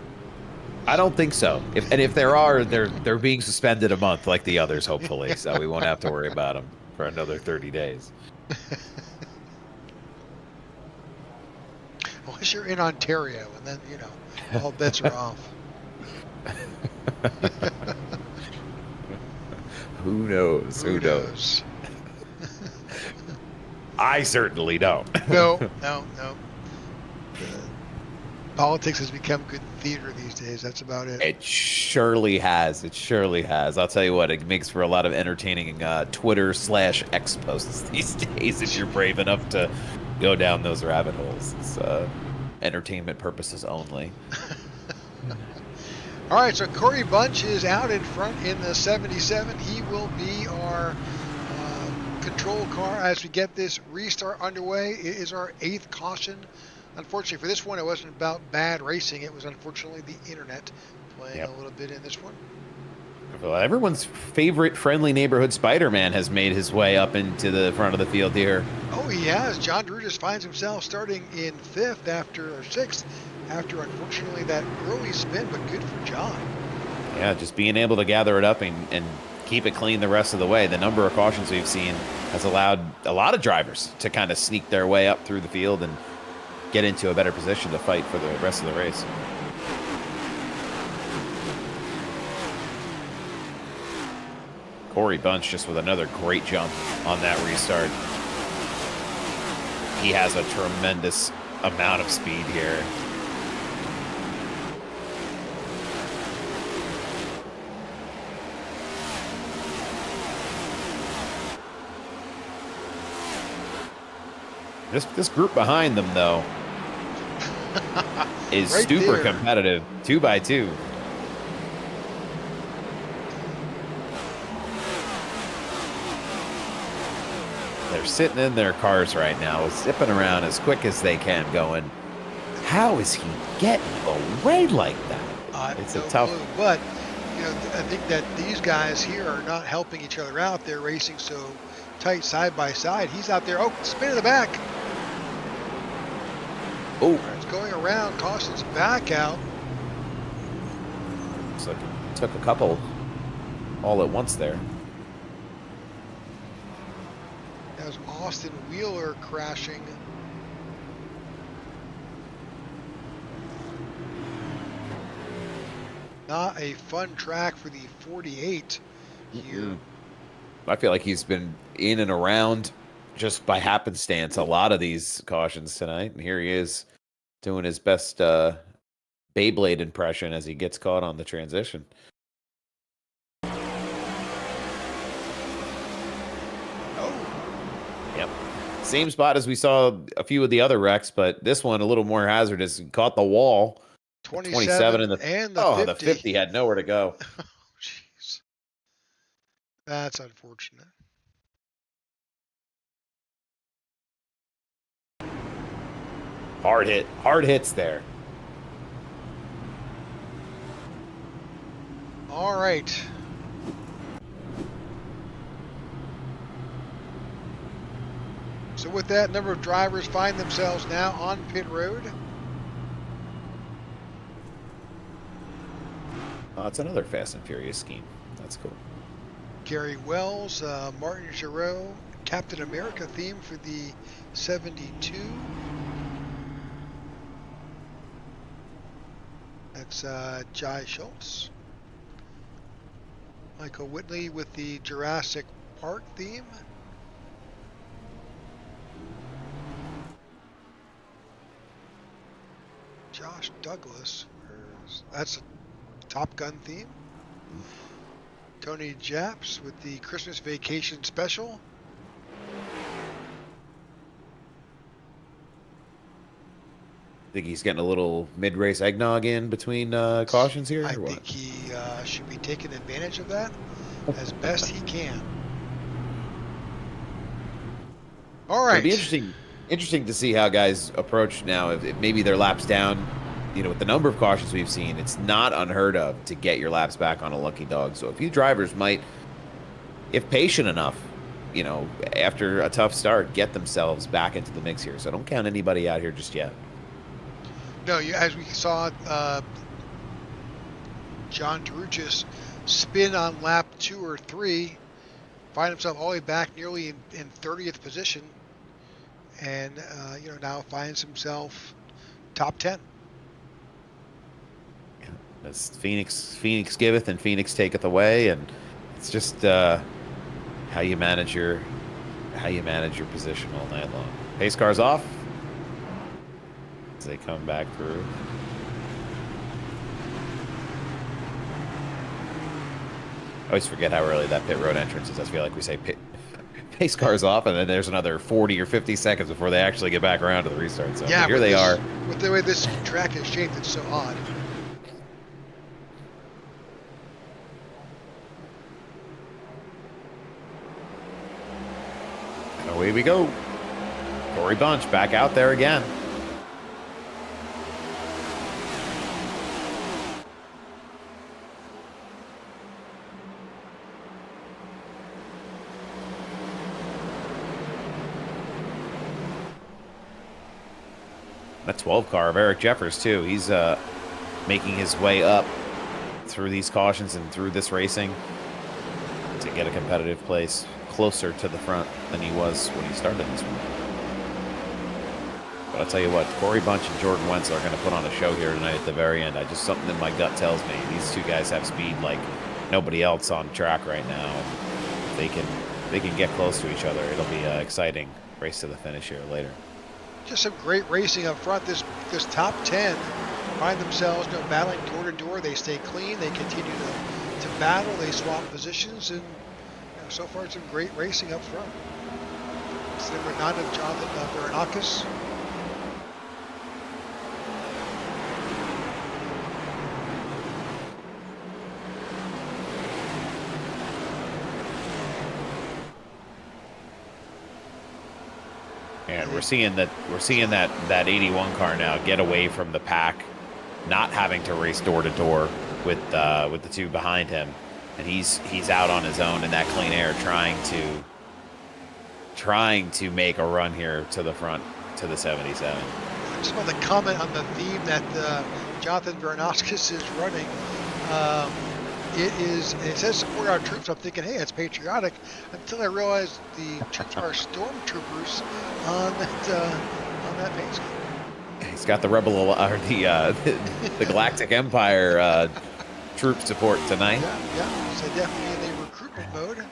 S2: I don't think so. If there are, they're being suspended a month like the others, hopefully. So we won't have to worry about them for another 30 days.
S1: Unless you're in Ontario, and then, you know, all bets are off.
S2: Who knows? Who knows? I certainly don't.
S1: No. Politics has become good theater these days. That's about it.
S2: It surely has. It surely has. I'll tell you what, it makes for a lot of entertaining Twitter/X posts these days if you're brave enough to go down those rabbit holes. It's entertainment purposes only.
S1: All right, so Corey Bunch is out in front in the 77. He will be our control car as we get this restart underway. It is our 8th caution. Unfortunately for this one, it wasn't about bad racing. It was unfortunately the internet playing a little bit in this one.
S2: Well, everyone's favorite friendly neighborhood Spider-Man has made his way up into the front of the field here.
S1: Oh, he has. John Drew just finds himself starting in 6th after unfortunately that early spin, but good for John.
S2: Yeah, just being able to gather it up and keep it clean the rest of the way. The number of cautions we've seen has allowed a lot of drivers to kind of sneak their way up through the field and get into a better position to fight for the rest of the race. Corey Bunch just with another great jump on that restart. He has a tremendous amount of speed here. This group behind them, though, is
S1: Right
S2: super
S1: there.
S2: competitive, 2x2. They're sitting in their cars right now, zipping around as quick as they can, going, how is he getting away like that? It's
S1: No
S2: a tough...
S1: clue. But, you know, I think that these guys here are not helping each other out. They're racing so tight side by side. He's out there. Oh, spin in the back.
S2: Oh,
S1: It's going around. Caution's back out.
S2: looks like it took a couple all at once there.
S1: That was Austin Wheeler crashing. Not a fun track for the 48 here.
S2: I feel like he's been in and around just by happenstance a lot of these cautions tonight. And here he is doing his best Beyblade impression as he gets caught on the transition.
S1: Oh,
S2: Yep. Same spot as we saw a few of the other wrecks, but this one a little more hazardous. He caught the wall.
S1: 27
S2: and the
S1: 50.
S2: The 50 had nowhere to go.
S1: Oh, jeez. That's unfortunate.
S2: Hard hits there.
S1: All right. So with that, number of drivers find themselves now on pit road.
S2: Oh, it's another Fast and Furious scheme. That's cool.
S1: Gary Wells, Martin Giroux, Captain America theme for the 72. That's Jai Schultz. Michael Whitley with the Jurassic Park theme. Josh Douglas, that's a Top Gun theme. Tony Japs with the Christmas Vacation Special.
S2: Think he's getting a little mid-race eggnog in between cautions here?
S1: I think he should be taking advantage of that as best he can. All right.
S2: It'll be interesting to see how guys approach now. If maybe their laps down, you know, with the number of cautions we've seen, it's not unheard of to get your laps back on a lucky dog. So a few drivers might, if patient enough, you know, after a tough start, get themselves back into the mix here. So don't count anybody out here just yet.
S1: No, as we saw, John Deruchis spin on lap 2 or 3, find himself all the way back nearly in 30th position, and you know, now finds himself top 10.
S2: Yeah, as Phoenix giveth and Phoenix taketh away, and it's just how you manage your position all night long. Pace car's off. As they come back through. I always forget how early that pit road entrance is. I feel like we say pace cars off, and then there's another 40 or 50 seconds before they actually get back around to the restart. So
S1: yeah,
S2: here they are.
S1: With the way this track is shaped, it's so odd.
S2: And away we go. Corey Bunch back out there again. A 12 car of Eric Jeffers too. He's making his way up through these cautions and through this racing to get a competitive place closer to the front than he was when he started this one. But I'll tell you what, Corey Bunch and Jordan Wentz are going to put on a show here tonight at the very end. Something in my gut tells me these two guys have speed like nobody else on track right now. And they can get close to each other. It'll be an exciting race to the finish here later.
S1: Just some great racing up front. This top 10 find themselves, you know, battling door to door. They stay clean. They continue to battle. They swap positions, and you know, so far some great racing up front. It's number 9 of Jonathan Varanakis.
S2: And we're seeing that 81 car now get away from the pack, not having to race door to door with the two behind him, and he's out on his own in that clean air, trying to make a run here to the front to the 77.
S1: I just want to comment on the theme that Jonathan Varanakis is running. It says support our troops. I'm thinking, hey, it's patriotic, until I realized the troops are stormtroopers on that paint scheme.
S2: He's got the Rebel or the Galactic Empire troop support tonight.
S1: Yeah. So definitely in a recruitment mode.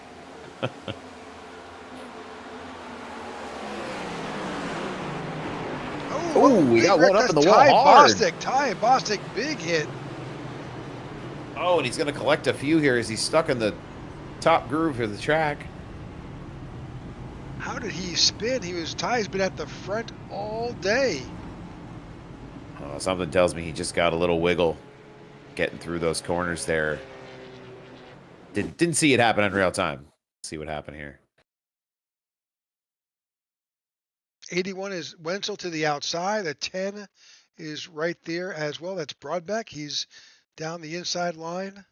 S2: Oh, we got one up in the wall hard.
S1: Ty Bostic, big hit.
S2: Oh, and he's going to collect a few here as he's stuck in the top groove of the track.
S1: How did he spin? Ty's been at the front all day.
S2: Oh, something tells me he just got a little wiggle getting through those corners there. Didn't see it happen in real time. Let's see what happened here.
S1: 81 is Wenzel to the outside. The 10 is right there as well. That's Broadbeck. He's down the inside line.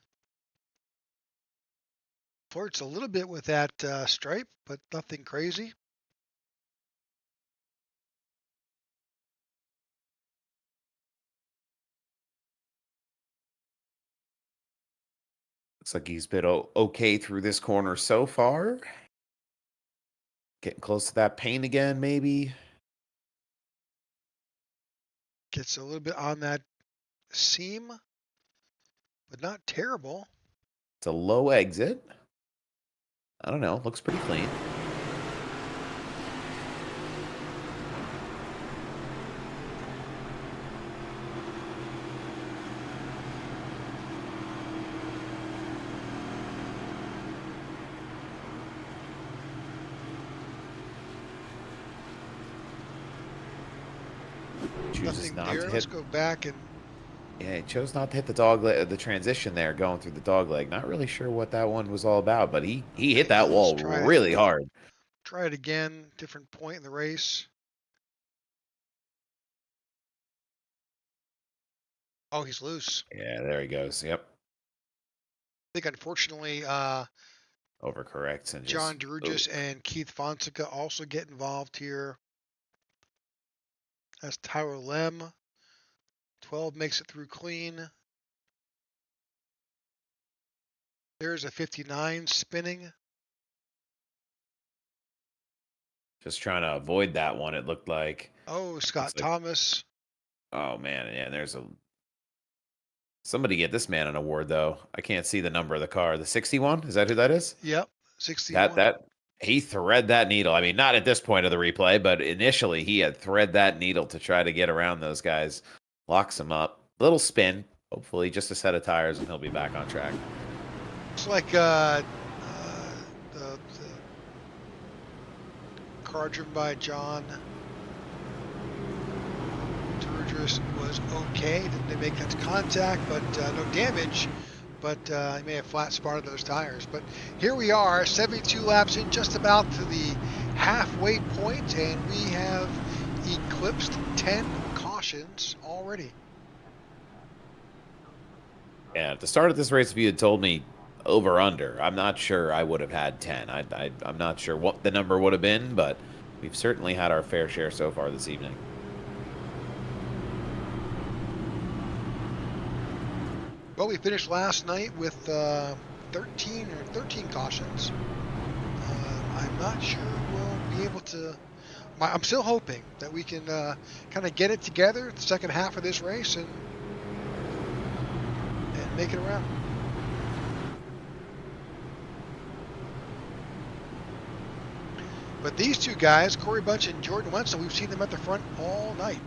S1: Flirts a little bit with that stripe, but nothing crazy.
S2: Looks like he's been okay through this corner so far. Getting close to that paint again, maybe.
S1: Gets a little bit on that seam, but not terrible.
S2: It's a low exit. I don't know. Looks pretty clean.
S1: Nothing there. Let's go back and.
S2: Yeah, he chose not to hit the transition there, going through the dog leg. Not really sure what that one was all about, but he hit that wall really hard.
S1: Try it again, different point in the race. Oh, he's loose.
S2: Yeah, there he goes. Yep.
S1: I think unfortunately,
S2: overcorrects and
S1: John Derugis and Keith Fonseca also get involved here. That's Tyler Lem. 12 makes it through clean. There's a 59 spinning.
S2: Just trying to avoid that one, it looked like.
S1: Oh, Scott Thomas.
S2: Oh, man. Yeah, there's somebody get this man an award, though. I can't see the number of the car. The 61? Is that who that is?
S1: Yep, 61.
S2: He thread that needle. I mean, not at this point of the replay, but initially he had thread that needle to try to get around those guys. Locks him up. Little spin. Hopefully just a set of tires and he'll be back on track.
S1: Looks like the car driven by John Derugis was okay. Didn't make that contact, but no damage. But he may have flat spotted those tires. But here we are, 72 laps in, just about to the halfway point, and we have eclipsed 10 cautions already.
S2: Yeah, at the start of this race, if you had told me over under, I'm not sure I would have had 10. I'm not sure what the number would have been, but we've certainly had our fair share so far this evening.
S1: Well, we finished last night with 13 cautions. I'm not sure we'll be able to. I'm still hoping that we can kind of get it together the second half of this race and make it around. But these two guys, Corey Bunch and Jordan Wenzel, we've seen them at the front all night.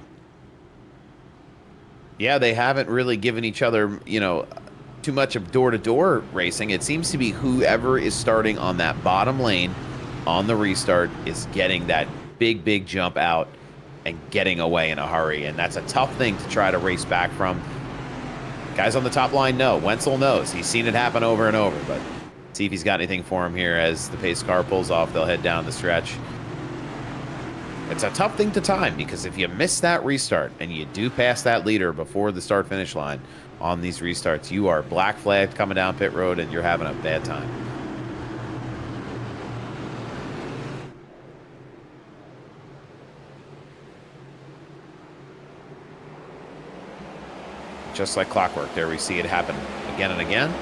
S2: Yeah, they haven't really given each other, too much of door-to-door racing. It seems to be whoever is starting on that bottom lane on the restart is getting that big jump out and getting away in a hurry. And that's a tough thing to try to race back from. Guys on the top line know. Wenzel knows. He's seen it happen over and over. But see if he's got anything for him here as the pace car pulls off. They'll head down the stretch. It's a tough thing to time because if you miss that restart and you do pass that leader before the start-finish line on these restarts, you are black flagged coming down pit road and you're having a bad time. Just like clockwork, there we see it happen again and again.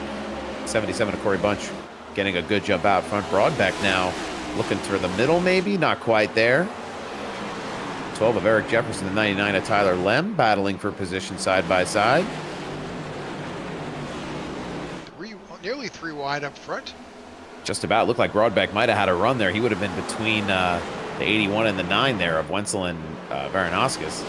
S2: 77 to Corey Bunch getting a good jump out front. Broadbeck now looking through the middle, maybe not quite there. 12 of Eric Jefferson, the 99 of Tyler Lem, battling for position side by side.
S1: Nearly 3 wide up front.
S2: Just about. Looked like Broadbeck might have had a run there. He would have been between the 81 and the 9 there of Wenzel and Varanauskis.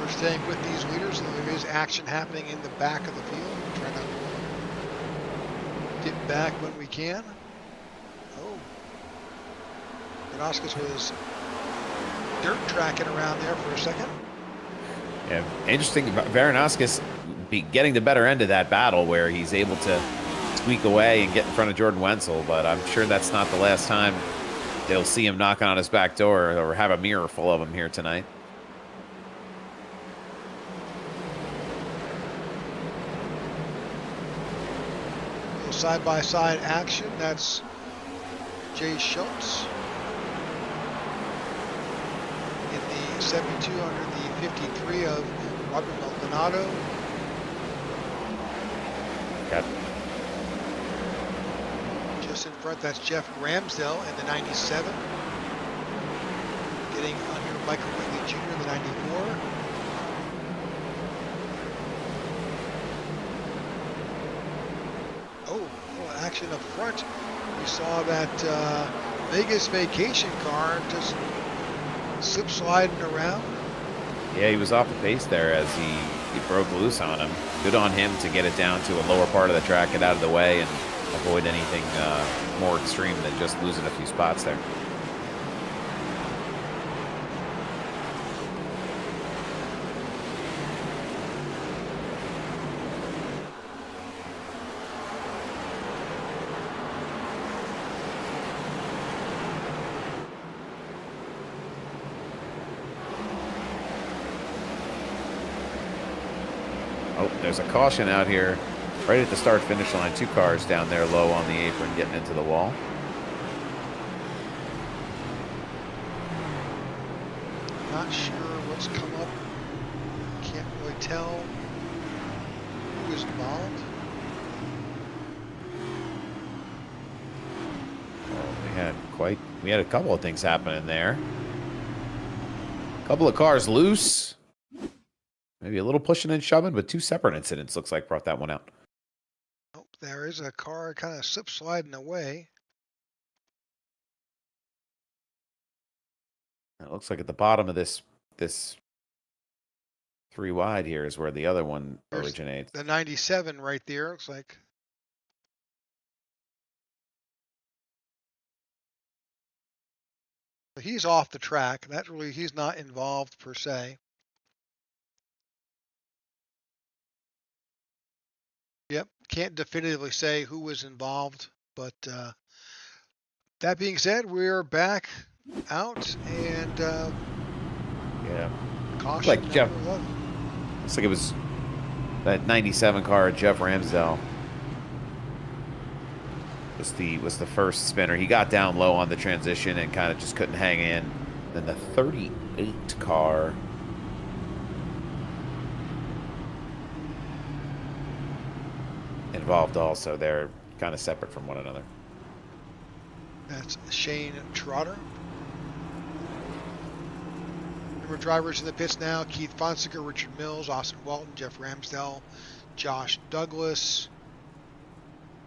S1: Staying with these leaders, and there is action happening in the back of the field. We're trying to get back when we can. Oh, Varanauskis was dirt tracking around there for a second.
S2: Yeah, interesting. Varanauskis be getting the better end of that battle where he's able to squeak away and get in front of Jordan Wenzel, but I'm sure that's not the last time they'll see him knocking on his back door or have a mirror full of him here tonight.
S1: Side-by-side action. That's Jay Schultz in the 72 under the 53 of Robert Maldonado.
S2: Got
S1: just in front, that's Jeff Ramsdell in the 97. Getting under Michael Whitley Jr. in the 94. Action up front. We saw that Vegas vacation car just slip sliding around.
S2: Yeah, he was off the pace there as he broke loose on him. Good on him to get it down to a lower part of the track, get out of the way, and avoid anything more extreme than just losing a few spots there. There's a caution out here right at the start-finish line. 2 cars down there low on the apron getting into the wall.
S1: Not sure what's come up. Can't really tell who is involved.
S2: Well, we had a couple of things happening there. A couple of cars loose. Maybe a little pushing and shoving, but 2 separate incidents looks like brought that one out.
S1: Oh, there is a car kind of slip sliding away.
S2: It looks like at the bottom of this 3 wide here is where the other one originates.
S1: The 97 right there, looks like. He's off the track. He's not involved per se. Yep, can't definitively say who was involved, but that being said, we're back out and
S2: yeah,
S1: caution.
S2: Like Jeff, looks like it was that 97 car, Jeff Ramsdell. Was the first spinner. He got down low on the transition and kind of just couldn't hang in. Then the 38 car. Involved also. They're kind of separate from one another.
S1: That's Shane Trotter. Number drivers in the pits now: Keith Fonseca, Richard Mills, Austin Walton, Jeff Ramsdell, Josh Douglas,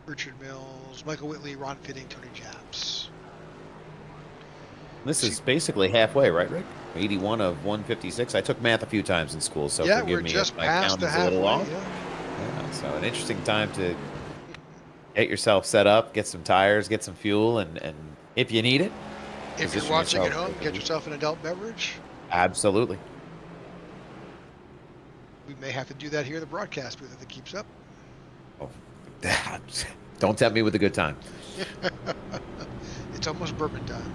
S1: Richard Mills, Michael Whitley, Ron Fitting, Tony Japs.
S2: This is basically halfway, right, Rick? 81 of 156. I took math a few times in school, so
S1: Yeah,
S2: forgive
S1: we're
S2: me if
S1: just
S2: my
S1: past
S2: count
S1: the
S2: is a little
S1: halfway.
S2: off.
S1: Yeah.
S2: Yeah, so an interesting time to get yourself set up, get some tires, get some fuel, and if you need it,
S1: If you're
S2: position
S1: watching at
S2: yourself
S1: home,
S2: for the
S1: get
S2: week.
S1: yourself an adult beverage.
S2: Absolutely.
S1: We may have to do that here in the broadcast booth if it keeps up.
S2: Oh, don't tempt me with a good time.
S1: It's almost bourbon time.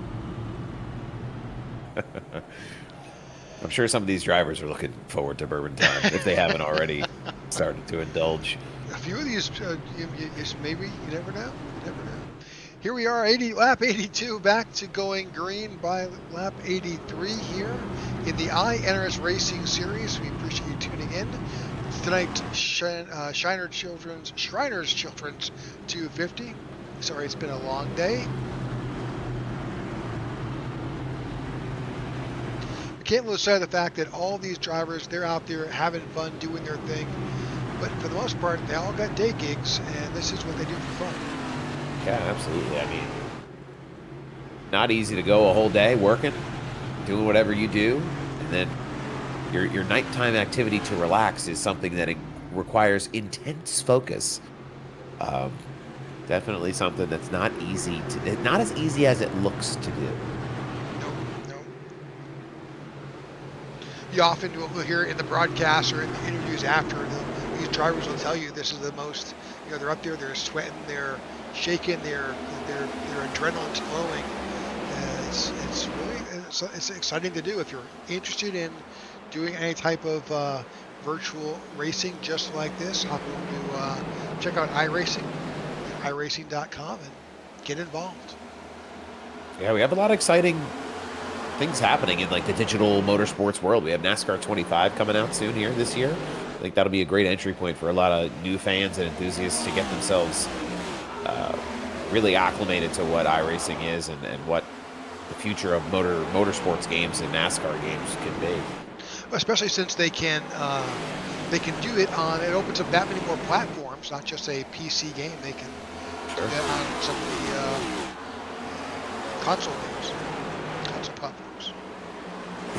S2: I'm sure some of these drivers are looking forward to bourbon time if they haven't already started to indulge.
S1: A few of these, maybe you never know. You never know. Here we are, lap 82, back to going green by lap 83 here in the iNRS Racing Series. We appreciate you tuning in. Tonight, Shriners Children's 250. Sorry, it's been a long day. We can't lose sight of the fact that all these drivers, they're out there having fun, doing their thing. But for the most part, they all got day gigs, and this is what they do for fun.
S2: Yeah, absolutely. I mean, not easy to go a whole day working, doing whatever you do, and then your nighttime activity to relax is something that it requires intense focus. Um, Definitely something that's not as easy as it looks to do.
S1: No, no. You often will hear in the broadcast or in the interviews after, these drivers will tell you this is the most, they're up there, they're sweating, they're shaking, their adrenaline's flowing. It's really it's exciting to do if you're interested in doing any type of virtual racing just like this. Hop on to check out iRacing, iRacing.com, and get involved.
S2: Yeah, we have a lot of exciting things happening in like the digital motorsports world. We have NASCAR 25 coming out soon here this year. I think that'll be a great entry point for a lot of new fans and enthusiasts to get themselves really acclimated to what iRacing is and what the future of motorsports games and NASCAR games can be.
S1: Especially since they can do it on. It opens up that many more platforms, not just a PC game. They can do that on some of the console games, console platforms.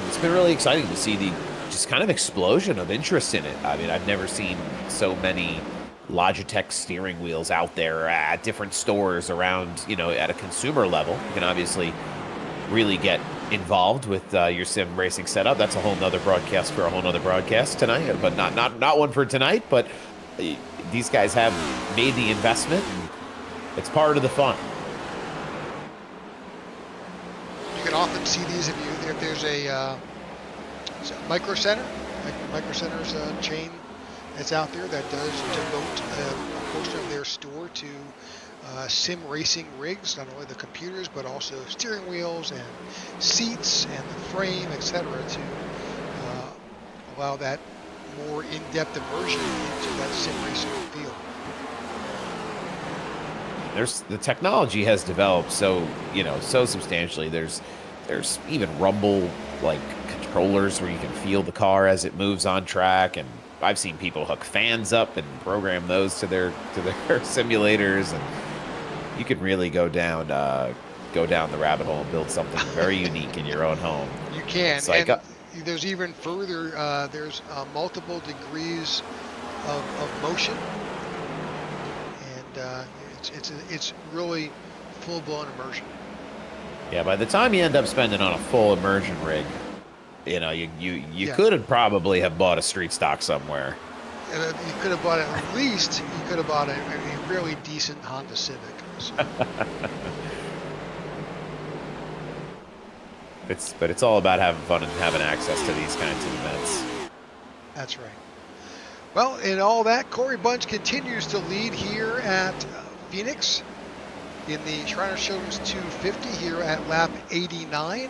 S2: It's been really exciting to see the just kind of explosion of interest in it. I mean, I've never seen so many Logitech steering wheels out there at different stores around, at a consumer level. You can obviously really get involved with your sim racing setup. That's a whole nother broadcast for a whole nother broadcast tonight, but not one for tonight. But these guys have made the investment, and it's part of the fun.
S1: You can often see these if there's a Micro Center. Micro Center's a chain that's out there that does devote a portion of their store to sim racing rigs, not only the computers but also steering wheels and seats and the frame, etc., to allow that more in-depth immersion into that sim racing field.
S2: The technology has developed so substantially. There's even rumble like controllers where you can feel the car as it moves on track, and I've seen people hook fans up and program those to their simulators, and you can really go down the rabbit hole and build something very unique in your own home.
S1: You can.
S2: It's like
S1: and there's even further. There's multiple degrees of motion, and it's really full-blown immersion.
S2: Yeah, by the time you end up spending on a full immersion rig, you could have probably have bought a street stock somewhere.
S1: You could have bought at least. You could have bought a really decent Honda Civic. So.
S2: It's all about having fun and having access to these kinds of events.
S1: That's right. Well, in all that, Corey Bunch continues to lead here at Phoenix in the Shriners Children's 250 here at lap 89.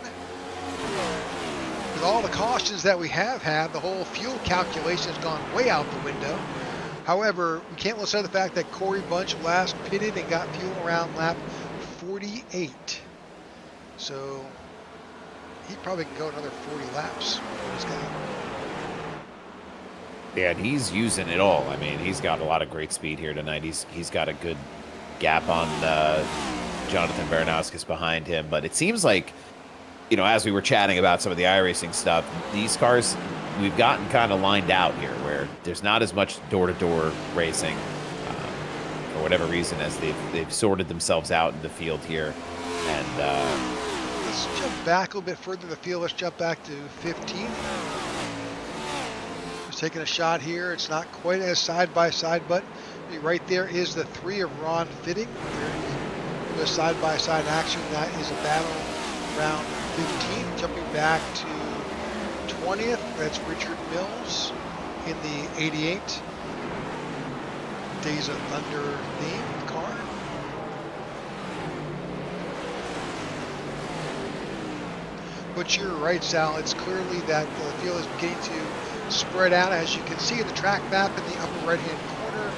S1: With all the cautions that we have had, the whole fuel calculation has gone way out the window. However, we can't lose sight of the fact that Corey Bunch last pitted and got fuel around lap 48. So he probably can go another 40 laps.
S2: Yeah, and he's using it all. I mean, he's got a lot of great speed here tonight. He's got a good gap on Jonathan Baranowskis behind him, but it seems like as we were chatting about some of the iRacing stuff, these cars we've gotten kind of lined out here, where there's not as much door-to-door racing for whatever reason, as they've sorted themselves out in the field here, and.
S1: Let's jump back a little bit further in the field. Let's jump back to 15. Just taking a shot here. It's not quite as side by side, but right there is the 3 of Ron Fitting. There's the side by side action. That is a battle round 15. Jumping back to 20th. That's Richard Mills in the 88 Days of Thunder themed car. But you're right, Sal. It's clearly that the field is beginning to spread out. As you can see in the track map in the upper right-hand corner,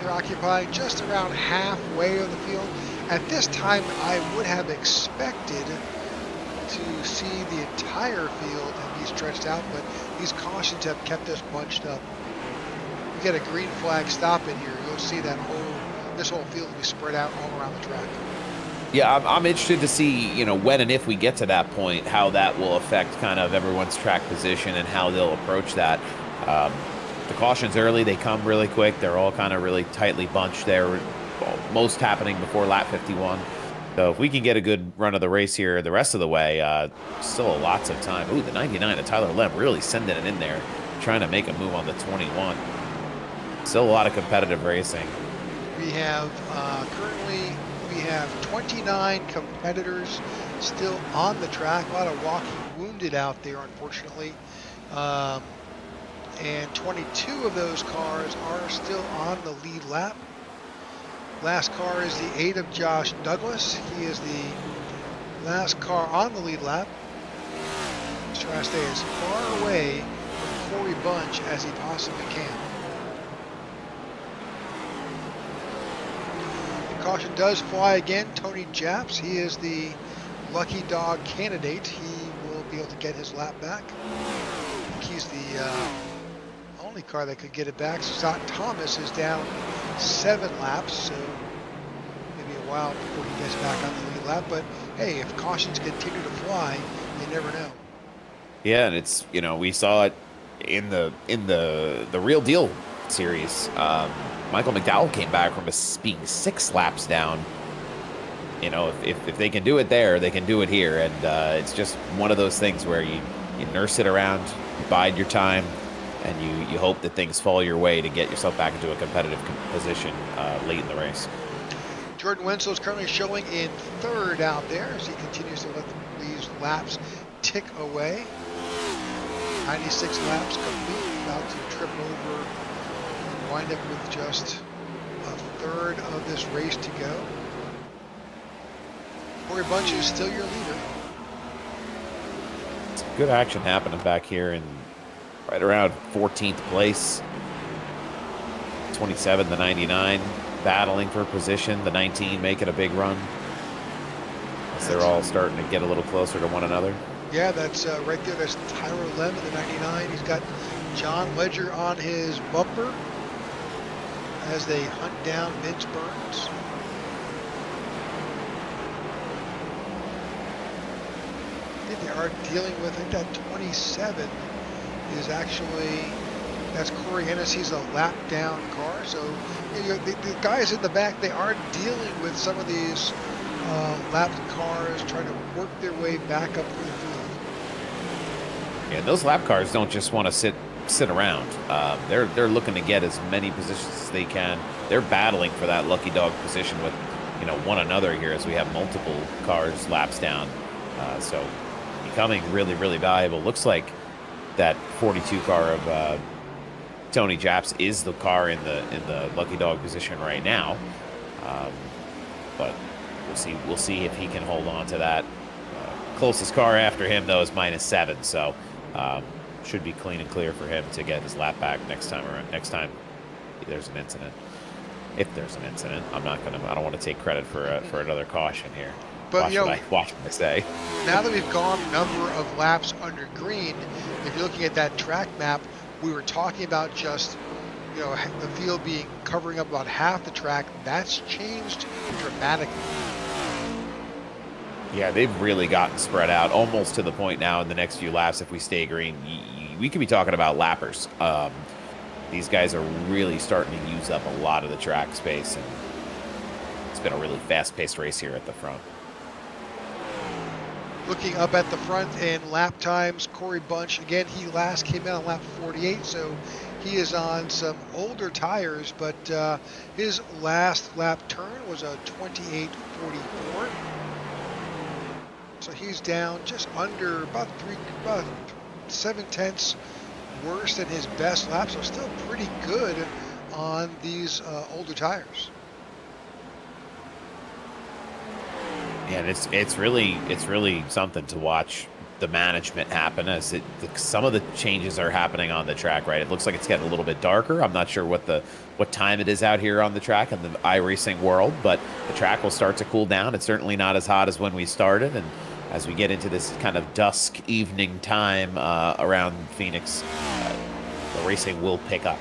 S1: they're occupying just around halfway of the field. At this time, I would have expected to see the entire field be stretched out, but these cautions have kept us bunched up. We get a green flag stop in here, you'll see that this whole field will be spread out all around the track.
S2: Yeah, I'm interested to see, when and if we get to that point, how that will affect kind of everyone's track position and how they'll approach that. The cautions early, they come really quick. They're all kind of really tightly bunched there, most happening before lap 51. So if we can get a good run of the race here the rest of the way, still lots of time. Ooh, the 99 of Tyler Lem really sending it in there, trying to make a move on the 21. Still a lot of competitive racing.
S1: We have currently... We have 29 competitors still on the track. A lot of walking wounded out there, unfortunately. And 22 of those cars are still on the lead lap. Last car is the 8 of Josh Douglas. He is the last car on the lead lap. He's trying to stay as far away from Corey Bunch as he possibly can. Caution does fly again. Tony Japs, he is the lucky dog candidate. He will be able to get his lap back. I think he's the only car that could get it back. Scott Thomas is down 7 laps, so maybe a while before he gets back on the lead lap. But hey, if cautions continue to fly, you never know.
S2: Yeah, and it's we saw it in the Real Deal series. Michael McDowell came back from being 6 laps down. If they can do it there, they can do it here. And it's just one of those things where you nurse it around, you bide your time, and you hope that things fall your way to get yourself back into a competitive position late in the race.
S1: Jordan Winslow is currently showing in 3rd out there as he continues to let these laps tick away. 96 laps complete, about to trip over. Wind up with just a 1/3 of this race to go. Corey Bunch is still your leader.
S2: It's good action happening back here in right around 14th place. 27, the 99, battling for position. The 19 making a big run. As they're all starting to get a little closer to one another.
S1: Yeah, that's right there. That's Tyler Lem in the 99. He's got John Ledger on his bumper as they hunt down Vince Burns. I think they are dealing with, I think that 27 is actually, that's Corey Ennis. He's a lap down car. So the guys in the back, they are dealing with some of these lapped cars, trying to work their way back up through the field.
S2: Yeah, those lap cars don't just want to sit around. They're looking to get as many positions as they can. They're battling for that lucky dog position with one another here, as we have multiple cars laps down. So becoming really, really valuable. Looks like that 42 car of Tony Japs is the car in the lucky dog position right now. But we'll see if he can hold on to that. Closest car after him though is -7. So should be clean and clear for him to get his lap back next time there's an incident. If there's an incident, I don't want to take credit for another caution here.
S1: But
S2: watch what I say.
S1: Now that we've gone a number of laps under green, if you're looking at that track map, we were talking about just the field covering up about half the track. That's changed dramatically.
S2: Yeah, they've really gotten spread out almost to the point now in the next few laps. If we stay green, we could be talking about lappers. These guys are really starting to use up a lot of the track space, and it's been a really fast-paced race here at the front.
S1: Looking up at the front in lap times, Corey Bunch, again, he last came out on lap 48, so he is on some older tires, but his last lap turn was a 28.44. So he's down just under about 7/10 worse than his best lap, so still pretty good on these older tires.
S2: And it's really something to watch the management happen as some of the changes are happening on the track, right? It looks like it's getting a little bit darker. I'm not sure what time it is out here on the track in the iRacing world, but the track will start to cool down. It's certainly not as hot as when we started, and as we get into this kind of dusk evening time around Phoenix, the racing will pick up.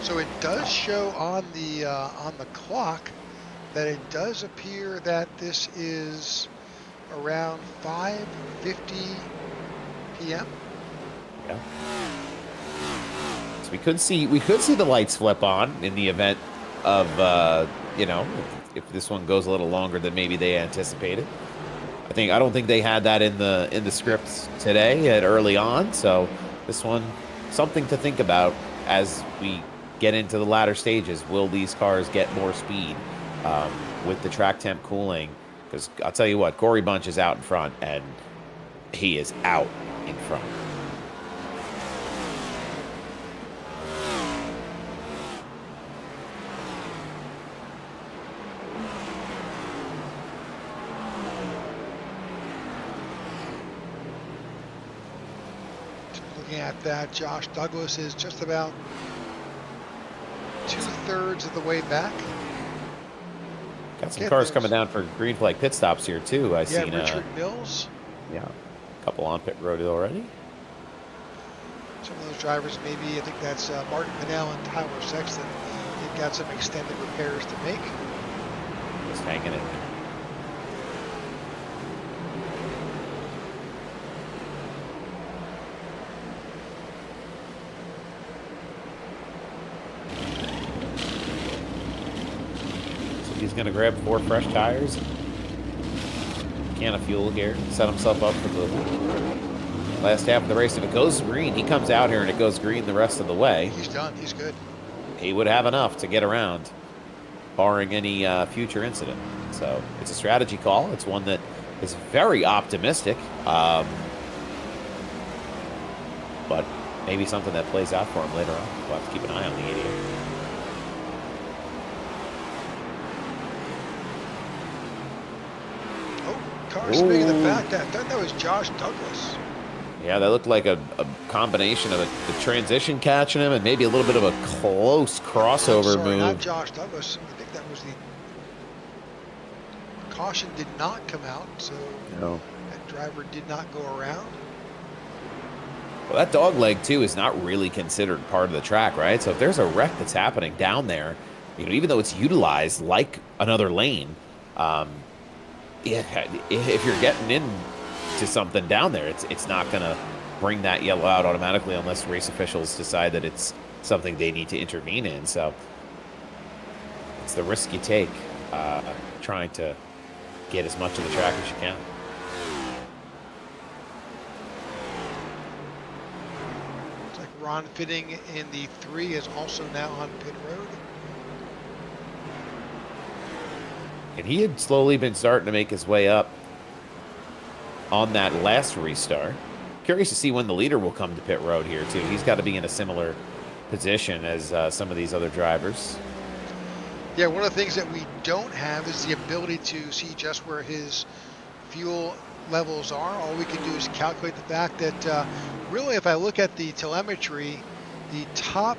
S1: So it does show on the clock that it does appear that this is around 5:50 p.m.
S2: Yeah. So we could see the lights flip on in the event of if this one goes a little longer than maybe they anticipated. I don't think they had that in the scripts today at early on. So this one, something to think about as we get into the latter stages. Will these cars get more speed with the track temp cooling? Because I'll tell you what, Corey Bunch is out in front, and he is out in front.
S1: Looking at that, Josh Douglas is just about 2/3 of the way back.
S2: Got some cars coming down for green flag pit stops here too. I seen
S1: Richard Mills.
S2: Yeah, a couple on pit road already.
S1: Some of those drivers, maybe I think that's Martin Pinnell and Tyler Sexton. They've got some extended repairs to make.
S2: Just hanging in. He's going to grab 4 fresh tires, can of fuel here, set himself up for the last half of the race. If it goes green, he comes out here and it goes green the rest of the way.
S1: He's done. He's good.
S2: He would have enough to get around, barring any future incident. So it's a strategy call. It's one that is very optimistic, but maybe something that plays out for him later on. We'll have to keep an eye on the 88.
S1: Cars making the back. I thought that was Josh Douglas.
S2: Yeah, that looked like a combination of the transition catching him and maybe a little bit of a close crossover move.
S1: Not Josh Douglas. I think that was the caution did not come out, so that driver did not go around.
S2: Well, that dog leg too is not really considered part of the track, right? So if there's a wreck that's happening down there, even though it's utilized like another lane, if you're getting into something down there, it's not going to bring that yellow out automatically unless race officials decide that it's something they need to intervene in. So it's the risk you take trying to get as much of the track as you can.
S1: It's like Ron Fitting in the 3 is also now on pit road.
S2: And he had slowly been starting to make his way up on that last restart. Curious to see when the leader will come to pit road here, too. He's got to be in a similar position as some of these other drivers.
S1: Yeah, one of the things that we don't have is the ability to see just where his fuel levels are. All we can do is calculate the fact that really, if I look at the telemetry, the top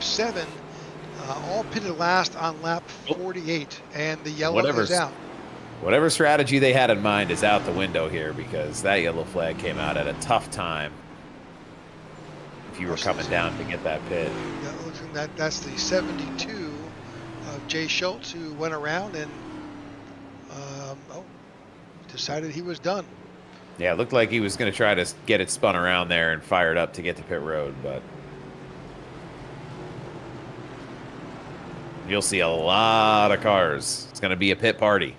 S1: 7 all pitted last on lap 48, and the yellow is out.
S2: Whatever strategy they had in mind is out the window here, because that yellow flag came out at a tough time if you were coming down to get that pit.
S1: Yeah, that's the 72 of Jay Schultz, who went around and decided he was done.
S2: Yeah, it looked like he was going to try to get it spun around there and fired up to get to pit road, but you'll see a lot of cars. It's going to be a pit party.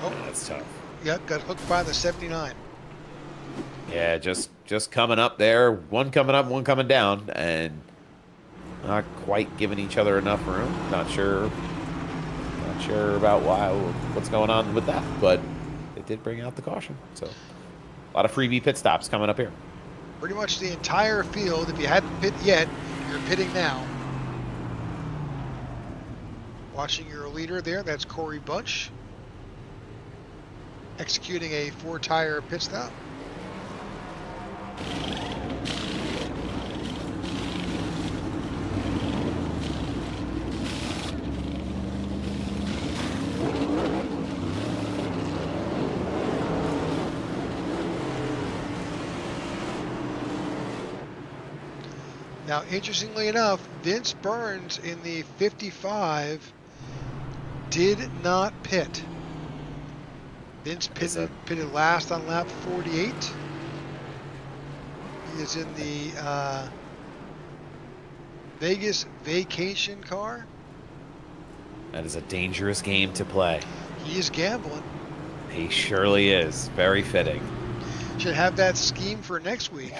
S1: Oh,
S2: that's tough.
S1: Yep, got hooked by the 79.
S2: Yeah, just coming up there. One coming up, one coming down, and not quite giving each other enough room. Not sure about what's going on with that, but it did bring out the caution. So a lot of freebie pit stops coming up here.
S1: Pretty much the entire field. If you hadn't pit yet, you're pitting now. Watching your leader there, that's Corey Bunch, executing a 4-tire pit stop. Now, interestingly enough, Vince Burns in the 55 did not pit. Vince pitted last on lap 48. He is in the Vegas vacation car.
S2: That is a dangerous game to play.
S1: He is gambling.
S2: He surely is. Very fitting.
S1: Should have that scheme for next week.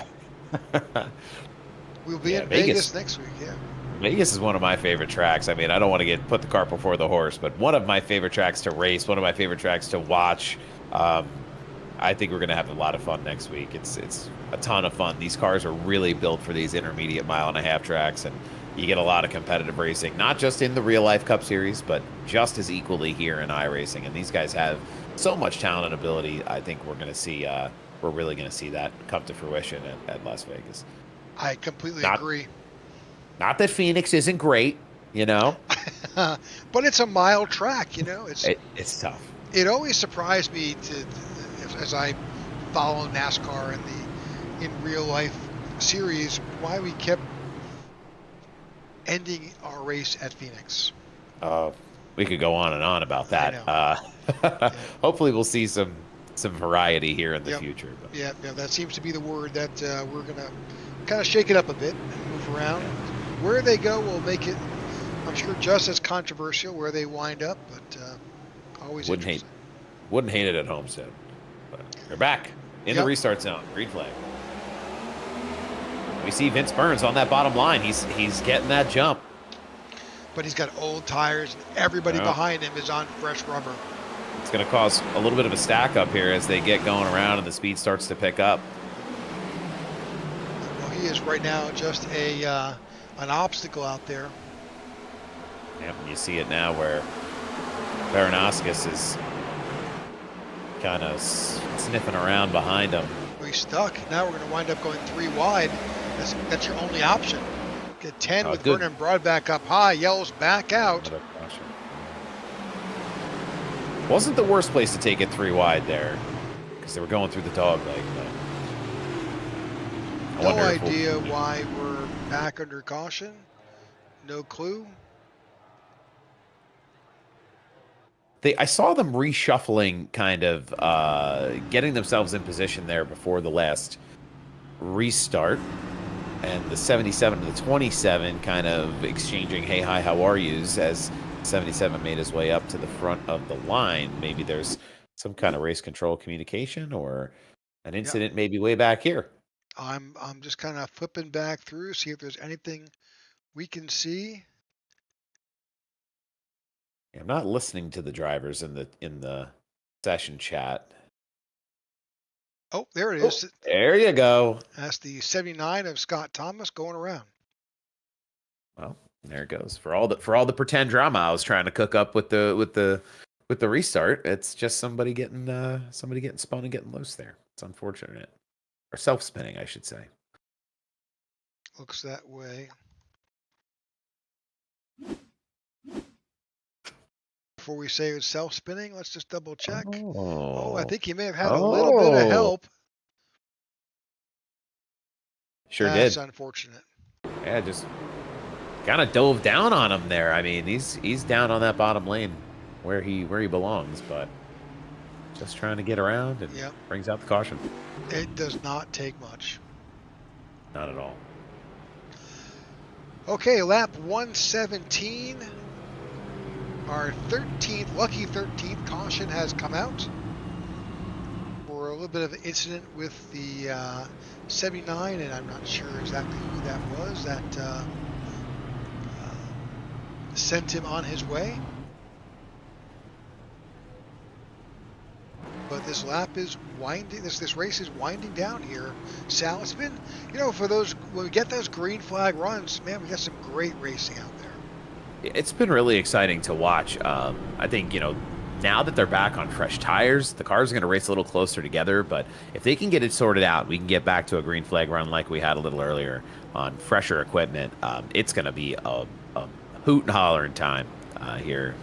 S1: We'll be in Vegas next week, yeah.
S2: Vegas is one of my favorite tracks. I mean, I don't want to put the cart before the horse, but one of my favorite tracks to race, one of my favorite tracks to watch. I think we're going to have a lot of fun next week. It's a ton of fun. These cars are really built for these intermediate mile-and-a-half tracks, and you get a lot of competitive racing, not just in the real-life Cup Series, but just as equally here in iRacing. And these guys have so much talent and ability. I think we're going to see, we're really going to see that come to fruition at Las Vegas.
S1: I completely agree.
S2: Not that Phoenix isn't great, you know,
S1: but it's a mile track. You know,
S2: it's tough.
S1: It always surprised me as I follow NASCAR and in real life series, why we kept ending our race at Phoenix.
S2: We could go on and on about that.
S1: Yeah.
S2: Hopefully, we'll see some variety here in the future. But.
S1: Yeah, that seems to be the word that we're gonna kind of shake it up a bit and move around. Where they go will make it, I'm sure, just as controversial where they wind up, but always interesting.
S2: Wouldn't hate it at Homestead. But they're back in the restart zone. Green flag. We see Vince Burns on that bottom line. He's getting that jump.
S1: But he's got old tires, and everybody behind him is on fresh rubber.
S2: It's going to cause a little bit of a stack up here as they get going around and the speed starts to pick up.
S1: Well, he is right now just an obstacle out there.
S2: Yep, you see it now where Baranowskis is kind of sniffing around behind him.
S1: He's stuck. Now we're going to wind up going 3 wide. That's your only option. Get 10 with Vernon Broadback up high. Yellows back out.
S2: Wasn't the worst place to take it 3 wide there because they were going through the dog leg.
S1: No idea why we're back under caution. No clue.
S2: I saw them reshuffling, kind of getting themselves in position there before the last restart. And the 77 to the 27 kind of exchanging, hey, hi, how are yous, as 77 made his way up to the front of the line. Maybe there's some kind of race control communication or an incident maybe way back here.
S1: I'm just kind of flipping back through, see if there's anything we can see.
S2: I'm not listening to the drivers in the session chat.
S1: Oh, there it is.
S2: There you go.
S1: That's the 79 of Scott Thomas going around.
S2: Well, there it goes. For all the pretend drama I was trying to cook up with the restart, it's just somebody getting spun and getting loose there. It's unfortunate. Or self-spinning, I should say.
S1: Looks that way. Before we say it's self-spinning, let's just double check. Oh, I
S2: Oh.
S1: think he may have had a little bit of
S2: Oh.
S1: help.
S2: Sure
S1: That's
S2: did.
S1: unfortunate.
S2: Yeah, just kind of dove down on him there. I mean, he's down on that bottom lane where he belongs, but just trying to get around and
S1: Yep.
S2: brings out the caution.
S1: It does not take much.
S2: Not at all.
S1: Okay, lap 117. Our 13th, lucky 13th caution has come out for a little bit of an incident with the 79, and I'm not sure exactly who that was that sent him on his way. But this lap is winding. This race is winding down here. Sal, it's been, for those when we get those green flag runs, man, we got some great racing out there.
S2: It's been really exciting to watch. I think now that they're back on fresh tires, the cars are going to race a little closer together. But if they can get it sorted out, we can get back to a green flag run like we had a little earlier on fresher equipment. It's going to be a hoot and hollering time here.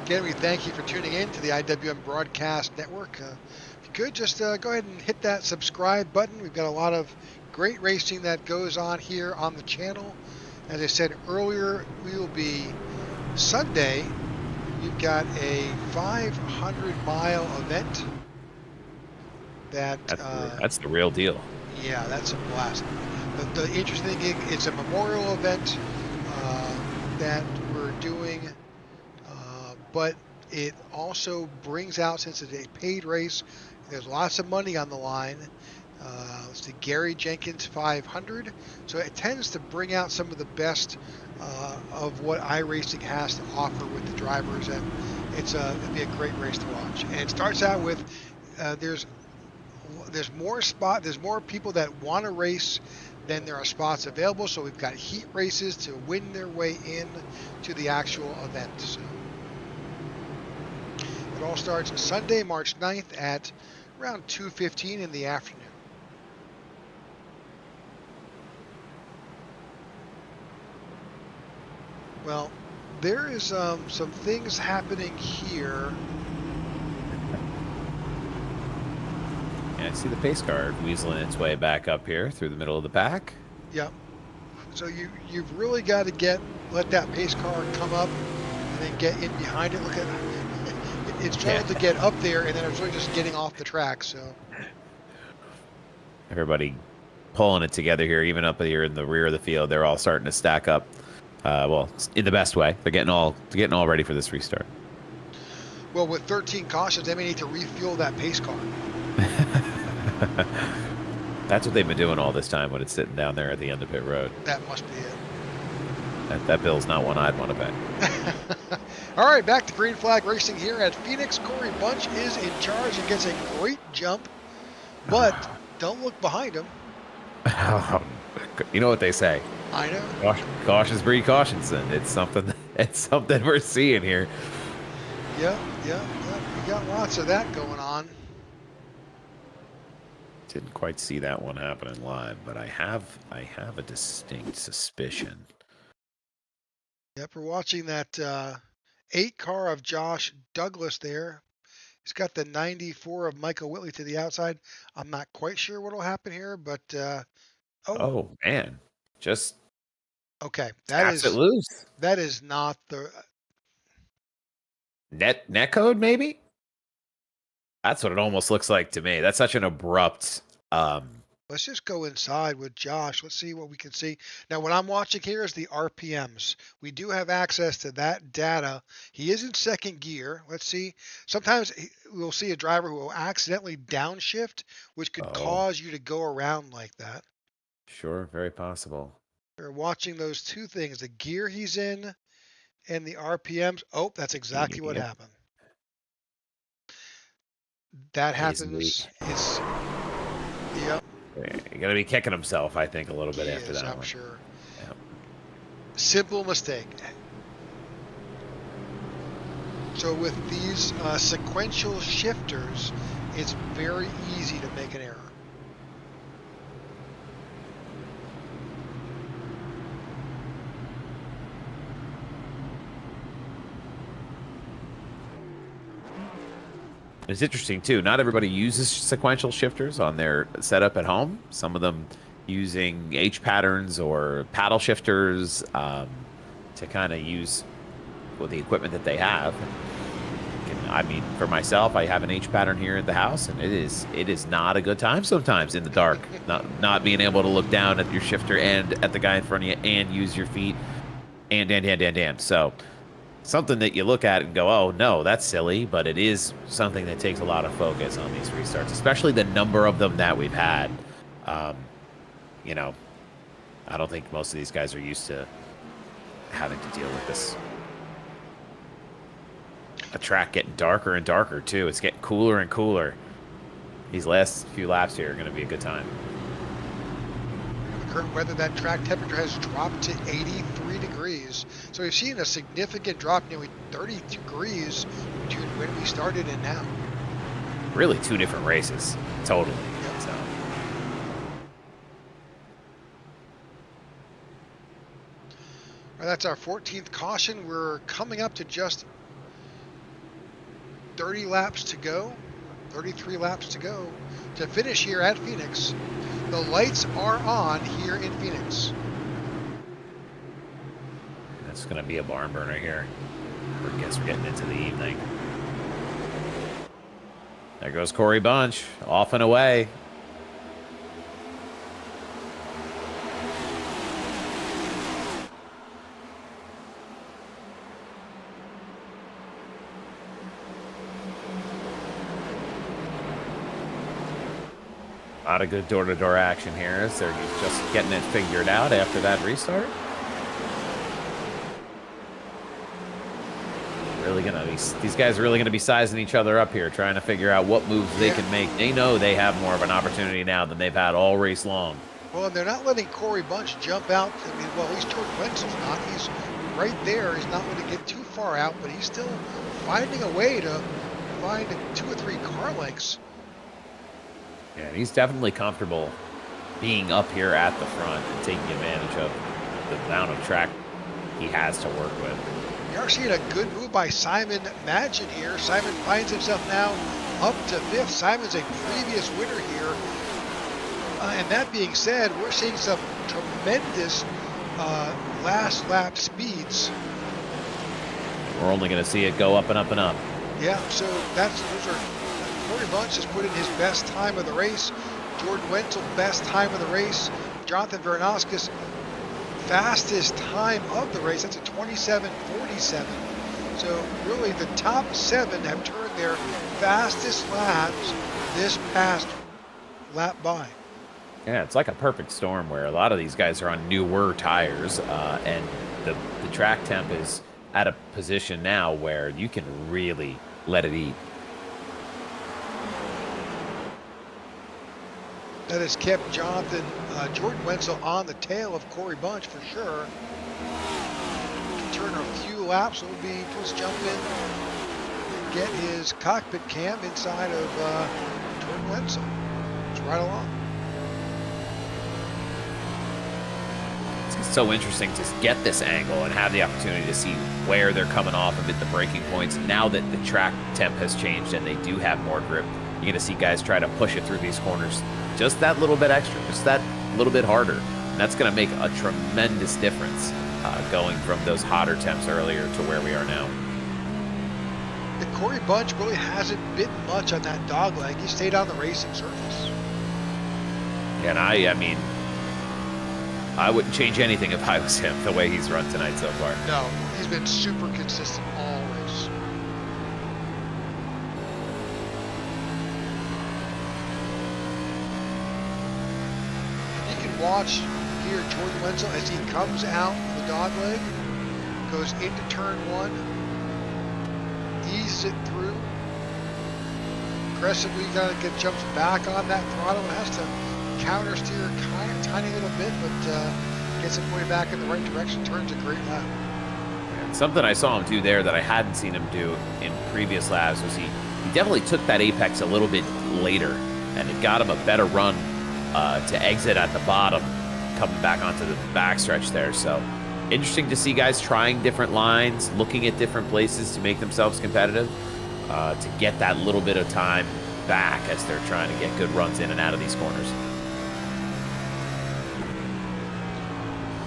S1: Again, we thank you for tuning in to the IWM Broadcast Network. If you could, just go ahead and hit that subscribe button. We've got a lot of great racing that goes on here on the channel. As I said earlier, we will be Sunday. We've got a 500-mile event.
S2: That's the real deal.
S1: Yeah, that's a blast. But the interesting thing, it's a memorial event that we're doing. But it also brings out, since it's a paid race, there's lots of money on the line. It's the Gary Jenkins 500. So it tends to bring out some of the best of what iRacing has to offer with the drivers. And it'll be a great race to watch. And it starts out with, there's more people that want to race than there are spots available. So we've got heat races to win their way in to the actual event. So it all starts Sunday, March 9th at around 2:15 in the afternoon. Well, there is some things happening here.
S2: Yeah, I see the pace car weaseling its way back up here through the middle of the pack.
S1: Yep. So you've really got to let that pace car come up and then get in behind it. Look at it's trying to get up there, and then it's really just getting off the track. So
S2: everybody pulling it together here, even up here in the rear of the field. They're all starting to stack up. Well, in the best way. They're getting all ready for this restart.
S1: Well, with 13 cautions, they may need to refuel that pace car.
S2: That's what they've been doing all this time when it's sitting down there at the end of pit road.
S1: That must be it.
S2: That bill's not one I'd want to pay.
S1: All right, back to green flag racing here at Phoenix. Corey Bunch is in charge and gets a great jump, but don't look behind him.
S2: You know what they say.
S1: I know.
S2: Cautions breed cautions, and it's something we're seeing here.
S1: Yeah. We got lots of that going on.
S2: Didn't quite see that one happening live, but I have a distinct suspicion.
S1: Yep, we're watching that 8 car of Josh Douglas there. He's got the 94 of Michael Whitley to the outside. I'm not quite sure what will happen here, but
S2: oh man, just
S1: okay.
S2: Taps it loose.
S1: That is not the
S2: net code, maybe. That's what it almost looks like to me. That's such an abrupt.
S1: Let's just go inside with Josh. Let's see what we can see. Now, what I'm watching here is the RPMs. We do have access to that data. He is in second gear. Let's see. Sometimes we'll see a driver who will accidentally downshift, which could cause you to go around like that.
S2: Sure, very possible.
S1: We're watching those two things, the gear he's in and the RPMs. Oh, that's exactly what happened. That happens. Yep.
S2: He's going to be kicking himself, I think, a little bit after that.
S1: I'm sure. Yep. Simple mistake. So with these sequential shifters, it's very easy to make an error.
S2: It's interesting too. Not everybody uses sequential shifters on their setup at home. Some of them using H patterns or paddle shifters to kind of use with the equipment that they have. I mean, for myself, I have an H pattern here at the house, and it is not a good time sometimes in the dark. Not being able to look down at your shifter and at the guy in front of you and use your feet and. So something that you look at and go, oh no, that's silly, but it is something that takes a lot of focus on these restarts, especially the number of them that we've had. You know, I don't think most of these guys are used to having to deal with this. A track getting darker and darker too. It's getting cooler and cooler. These last few laps here are going to be a good time.
S1: The current weather, that track temperature has dropped to 83 degrees. So we've seen a significant drop, nearly 30 degrees between when we started and now.
S2: Really two different races, totally.
S1: Yep.
S2: So.
S1: Well, that's our 14th caution. We're coming up to just 30 laps to go, 33 laps to go to finish here at Phoenix. The lights are on here in Phoenix.
S2: That's going to be a barn burner here. I guess we're getting into the evening. There goes Corey Bunch, off and away. A lot of good door-to-door action here as they're just getting it figured out after that restart. Really gonna be, these guys are really gonna be sizing each other up here, trying to figure out what moves they can make. They know they have more of an opportunity now than they've had all race long.
S1: Well, and they're not letting Corey Bunch jump out. I mean, well, at least George Wenzel's not. He's right there. He's not going to get too far out, but he's still finding a way to find 2 or 3 car lengths.
S2: Yeah, and he's definitely comfortable being up here at the front and taking advantage of the amount of track he has to work with.
S1: We are seeing a good move by Simon Magin here. Simon finds himself now up to 5th. Simon's a previous winner here. And that being said, we're seeing some tremendous last lap speeds.
S2: We're only going to see it go up and up and up.
S1: Yeah, so Corey Bunch has put in his best time of the race. Jordan Wenzel, best time of the race. Jonathan Vernoskis, fastest time of the race. That's a 27:47. So really the top 7 have turned their fastest laps this past lap by.
S2: Yeah, it's like a perfect storm where a lot of these guys are on newer tires, and the track temp is at a position now where you can really let it eat.
S1: That has kept Jordan Wenzel on the tail of Corey Bunch for sure. Turn a few laps, let's jump in and get his cockpit cam inside of Jordan Wenzel. It's right along.
S2: It's so interesting to get this angle and have the opportunity to see where they're coming off of at the braking points. Now that the track temp has changed and they do have more grip, you're going to see guys try to push it through these corners just that little bit extra, just that little bit harder. And that's going to make a tremendous difference going from those hotter temps earlier to where we are now.
S1: The Corey Bunch really hasn't bitten much on that dog leg. He stayed on the racing surface.
S2: And I mean, I wouldn't change anything if I was him, the way he's run tonight so far.
S1: No, he's been super consistent all race. You can watch here Jordan Wenzel as he comes out the dog leg, goes into turn 1, eases it through, aggressively jumps back on that throttle and has to counter steer tiny little bit, but gets it way back in the right direction, turns a great lap.
S2: And something I saw him do there that I hadn't seen him do in previous laps was he definitely took that apex a little bit later, and it got him a better run to exit at the bottom, coming back onto the backstretch there. So interesting to see guys trying different lines, looking at different places to make themselves competitive. to get that little bit of time back as they're trying to get good runs in and out of these corners.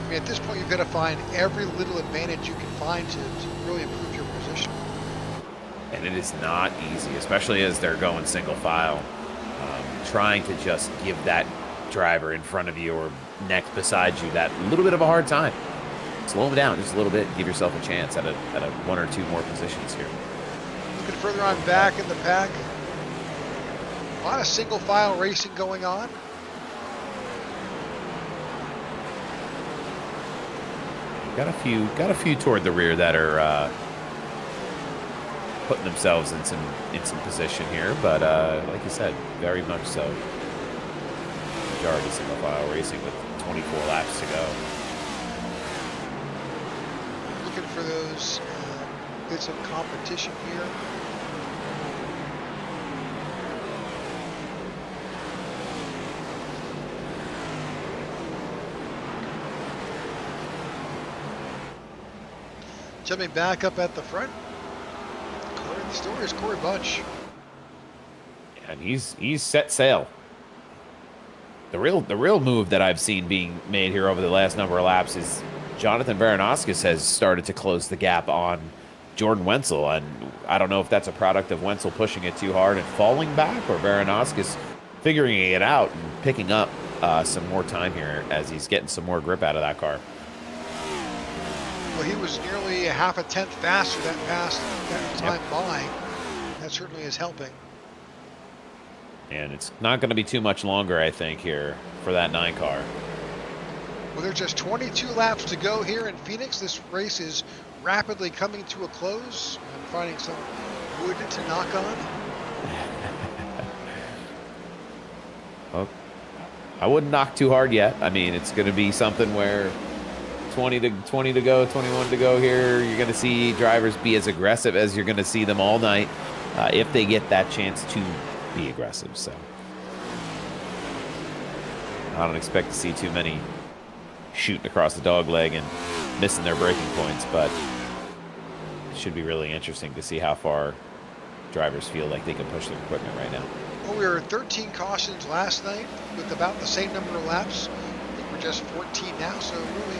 S1: I mean, at this point, you've got to find every little advantage you can find to really improve your position.
S2: And it is not easy, especially as they're going single file. Trying to just give that driver in front of you or next beside you that little bit of a hard time. Slow them down just a little bit. Give yourself a chance at a one or two more positions here.
S1: Looking further on back in the pack. A lot of single file racing going on.
S2: Got a few toward the rear that are putting themselves in some position here, but like you said, very much so. Majority single file racing with 24 laps to go.
S1: Looking for those bits of competition here. Jumping back up at the front. The story is Corey Bunch.
S2: And he's set sail. The real move that I've seen being made here over the last number of laps is Jonathan Varanauskis has started to close the gap on Jordan Wenzel, and I don't know if that's a product of Wenzel pushing it too hard and falling back, or Varanauskis figuring it out and picking up some more time here as he's getting some more grip out of that car.
S1: Well, he was nearly a half a tenth faster that time by. That certainly is helping.
S2: And it's not going to be too much longer, I think, here for that 9 car.
S1: Well, there's just 22 laps to go here in Phoenix. This race is rapidly coming to a close. I'm finding some wood to knock on.
S2: Well, I wouldn't knock too hard yet. I mean, it's going to be something where 20 to go, 21 to go here. You're going to see drivers be as aggressive as you're going to see them all night if they get that chance to be aggressive. So I don't expect to see too many shooting across the dog leg and missing their braking points, but it should be really interesting to see how far drivers feel like they can push their equipment right now.
S1: Well, we were 13 cautions last night with about the same number of laps. I think we're just 14 now, so really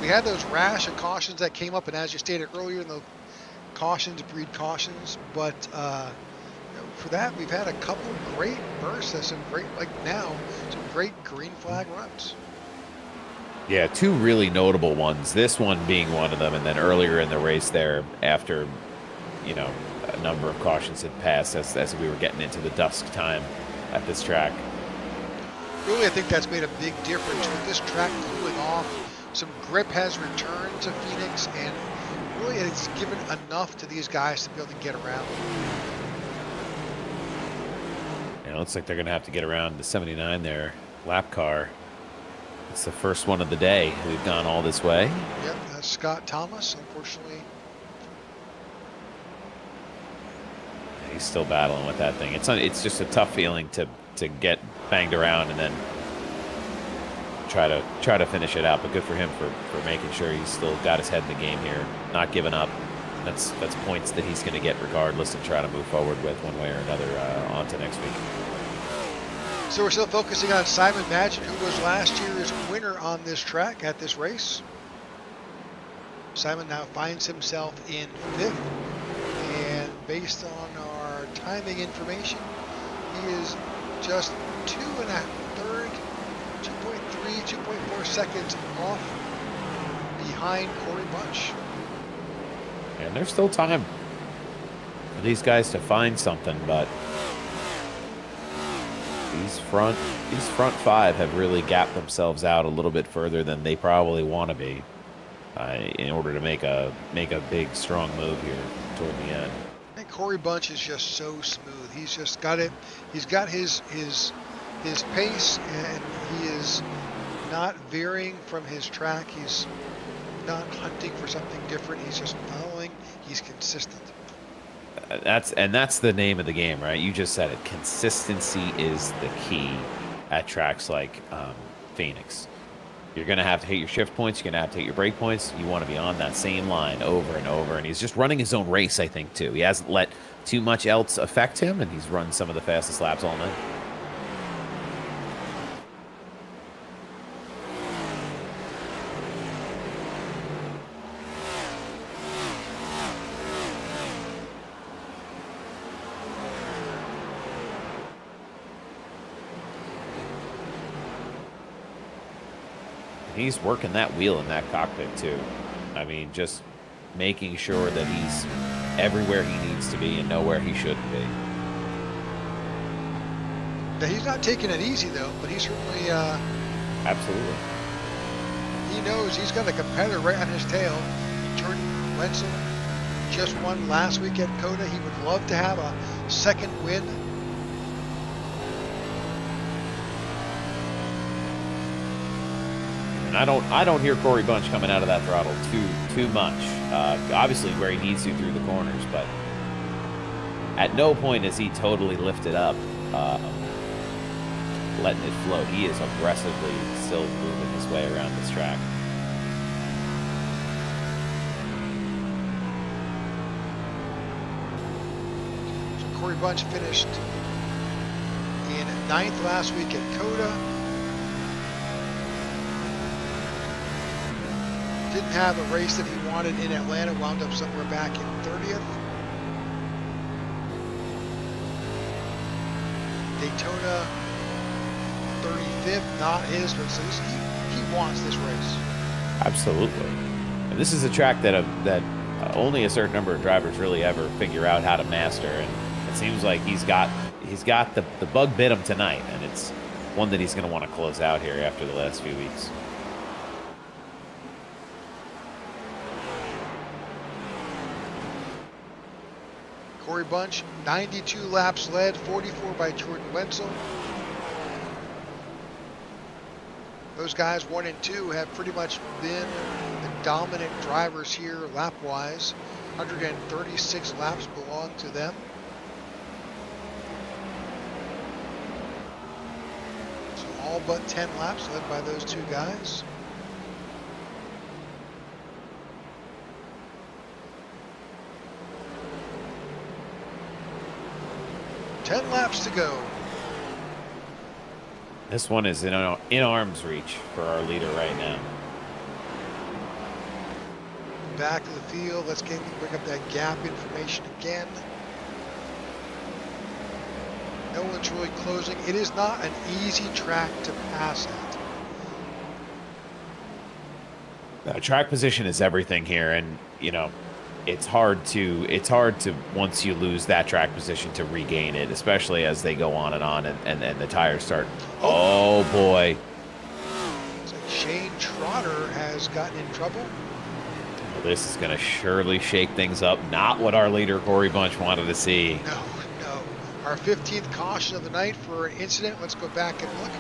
S1: we had those rash of cautions that came up, and as you stated earlier, the cautions breed cautions, but for that, we've had a couple great bursts and some great, like now, some great green flag runs.
S2: Yeah, 2 really notable ones. This one being one of them, and then earlier in the race there, after, a number of cautions had passed as we were getting into the dusk time at this track.
S1: Really, I think that's made a big difference with this track cooling off. Some grip has returned to Phoenix, and really it's given enough to these guys to be able to get around.
S2: It looks like they're going to have to get around the 79 there, lap car. It's the first one of the day. We've gone all this way.
S1: Yep, that's Scott Thomas, unfortunately.
S2: He's still battling with that thing. It's just a tough feeling to get banged around and then try to finish it out. But good for him for making sure he's still got his head in the game here, not giving up. That's points that he's going to get regardless and try to move forward with one way or another on to next week.
S1: So we're still focusing on Simon Madgen, who was last year's winner on this track at this race. Simon now finds himself in 5th, and based on our timing information, he is just 2.3, 2.4 seconds off behind Corey Bunch.
S2: And there's still time for these guys to find something, but these front 5 have really gapped themselves out a little bit further than they probably want to be in order to make a big strong move here toward the end.
S1: I think Corey Bunch is just so smooth. He's just got it. He's got his pace, and he is not veering from his track. He's not hunting for something different. He's just following. He's consistent.
S2: That's the name of the game, right? You just said it. Consistency is the key at tracks like Phoenix. You're going to have to hit your shift points. You're going to have to hit your brake points. You want to be on that same line over and over. And he's just running his own race, I think, too. He hasn't let too much else affect him, and he's run some of the fastest laps all night. He's working that wheel in that cockpit too. I mean, just making sure that he's everywhere he needs to be and nowhere he shouldn't be.
S1: Now, he's not taking it easy though, but he's certainly
S2: absolutely.
S1: He knows he's got a competitor right on his tail. Jordan Wenzel just won last week at Coda. He would love to have a second win.
S2: And I don't hear Corey Bunch coming out of that throttle too much. Obviously where he needs to through the corners, but at no point is he totally lifted up, letting it float. He is aggressively still moving his way around this track.
S1: So Corey Bunch finished in 9th last week at Coda. Didn't have a race that he wanted in Atlanta, wound up somewhere back in 30th. Daytona, 35th, not his, but so he wants this race.
S2: Absolutely. And this is a track that only a certain number of drivers really ever figure out how to master, and it seems like he's got the bug bit him tonight, and it's one that he's going to want to close out here after the last few weeks.
S1: Corey Bunch, 92 laps led, 44 by Jordan Wenzel. Those guys 1 and 2 have pretty much been the dominant drivers here lap-wise. 136 laps belong to them. So all but 10 laps led by those two guys. Ten laps to go.
S2: This one is in arm's reach for our leader right now.
S1: Back of the field. Let's bring up that gap information again. No one's really closing. It is not an easy track to pass at.
S2: Track position is everything here, and it's hard to once you lose that track position to regain it, especially as they go on and the tires start. Oh boy.
S1: It's like Shane Trotter has gotten in trouble.
S2: Well, this is going to surely shake things up. Not what our leader Corey Bunch wanted to see.
S1: No. Our 15th caution of the night for an incident. Let's go back and look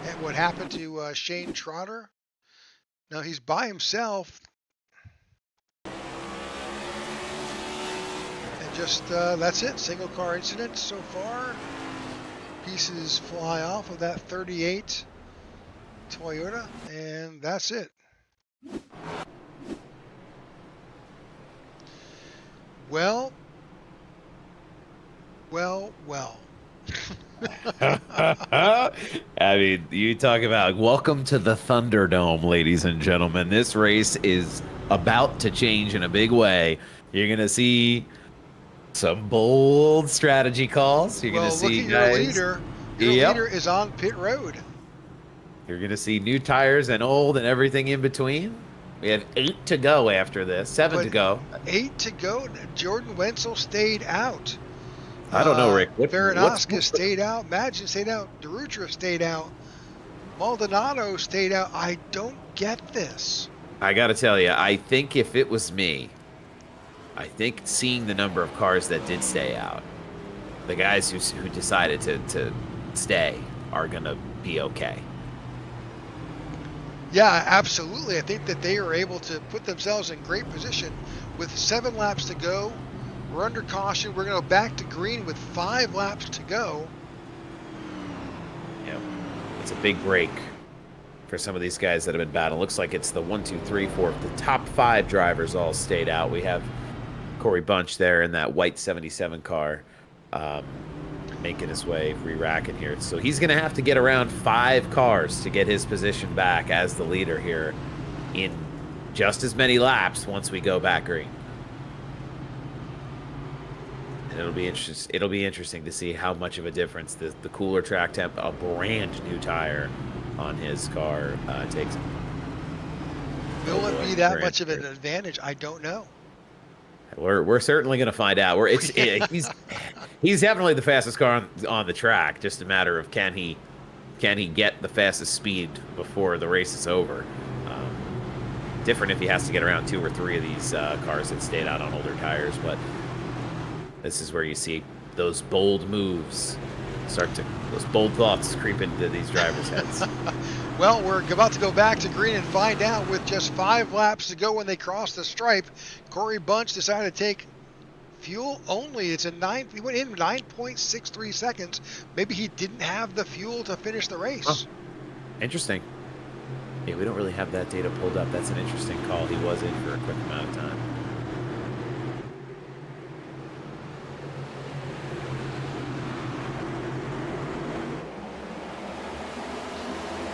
S1: at what happened to Shane Trotter. Now he's by himself. Just that's it, single car incident so far. Pieces fly off of that 38 Toyota, and that's it. Well.
S2: I mean, you talk about welcome to the Thunderdome, ladies and gentlemen. This race is about to change in a big way. You're going to see some bold strategy calls. You're going to see
S1: your leader. Your leader is on pit road.
S2: You're going to see new tires and old and everything in between. We have 8 to go after this. 7 to go.
S1: 8 to go. Jordan Wenzel stayed out.
S2: I don't know, Rick.
S1: Veranoska stayed out. Magin stayed out. DeRutra stayed out. Maldonado stayed out. I don't get this.
S2: I got to tell you, I think if it was me, I think seeing the number of cars that did stay out, the guys who decided to stay are going to be okay.
S1: Yeah, absolutely. I think that they are able to put themselves in great position with 7 laps to go. We're under caution. We're going to go back to green with 5 laps to go.
S2: Yeah, it's a big break for some of these guys that have been battling. Looks like it's the 1, 2, 3, 4. The top 5 drivers all stayed out. We have Corey Bunch there in that white 77 car, making his way re-racking here. So he's going to have to get around 5 cars to get his position back as the leader here in just as many laps once we go back green. And it'll be interesting to see how much of a difference the cooler track temp, a brand new tire on his car, takes.
S1: Will it be that much of an advantage? I don't know.
S2: We're certainly going to find out. He's definitely the fastest car on the track. Just a matter of can he get the fastest speed before the race is over. Different if he has to get around 2 or 3 of these cars that stayed out on older tires, but this is where you see those bold moves those bold thoughts creep into these drivers' heads.
S1: Well, we're about to go back to green and find out. With just 5 laps to go when they cross the stripe, Corey Bunch decided to take fuel only. He went in 9.63 seconds. Maybe he didn't have the fuel to finish the race.
S2: Oh, interesting. Yeah, we don't really have that data pulled up. That's an interesting call. He was in for a quick amount of time.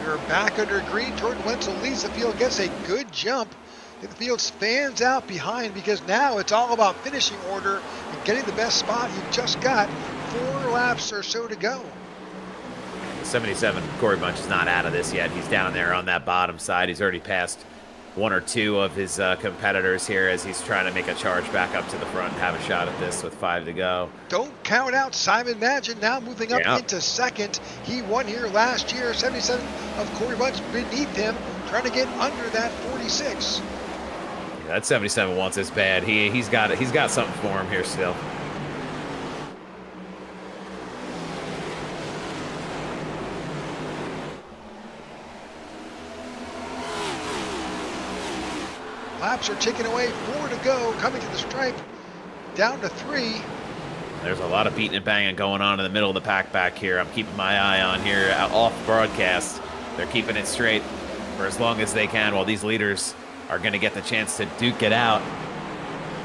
S1: We're back under green. Jordan Wenzel leads the field, gets a good jump. The field fans out behind because now it's all about finishing order and getting the best spot. You've just got 4 laps or so to go.
S2: 77, Corey Bunch is not out of this yet. He's down there on that bottom side. He's already passed 1 or 2 of his competitors here as he's trying to make a charge back up to the front and have a shot at this with 5 to go.
S1: Don't count out Simon Magin, now moving up into second. He won here last year. 77 of Corey Bunch beneath him, trying to get under that 46.
S2: Yeah, that 77 wants this bad. He's got something for him here still.
S1: Laps are ticking away, 4 to go, coming to the stripe, down to 3.
S2: There's a lot of beating and banging going on in the middle of the pack back here. I'm keeping my eye on here off broadcast. They're keeping it straight for as long as they can while these leaders are going to get the chance to duke it out.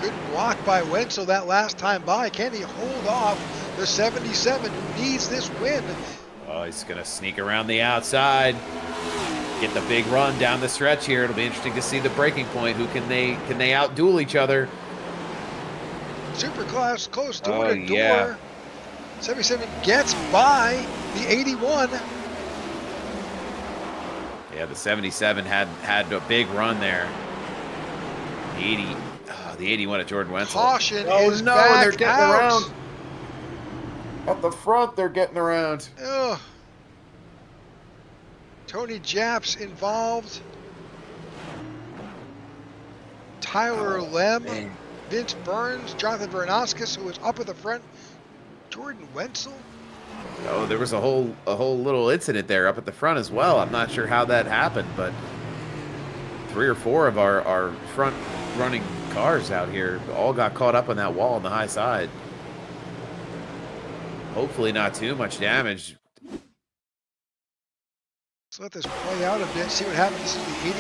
S1: Good block by Wenzel that last time by. Can he hold off the 77 who needs this win?
S2: Oh, he's going to sneak around the outside. Get the big run down the stretch here. It'll be interesting to see the breaking point. Who can they outduel each other?
S1: Super close door to door. Yeah. 77 gets by the 81.
S2: Yeah, the 77 had a big run there. The 81 at Jordan Wenzel.
S1: Caution is back
S2: they're getting
S1: out.
S2: Around. At the front, they're getting around.
S1: Ugh. Tony Japs involved. Tyler Lem, man. Vince Burns, Jonathan Vernaskis, who was up at the front. Jordan Wenzel.
S2: Oh, there was a whole little incident there up at the front as well. I'm not sure how that happened, but 3 or 4 of our front running cars out here all got caught up on that wall on the high side. Hopefully not too much damage.
S1: Let's let this play out a bit, see what happens. This is the 81.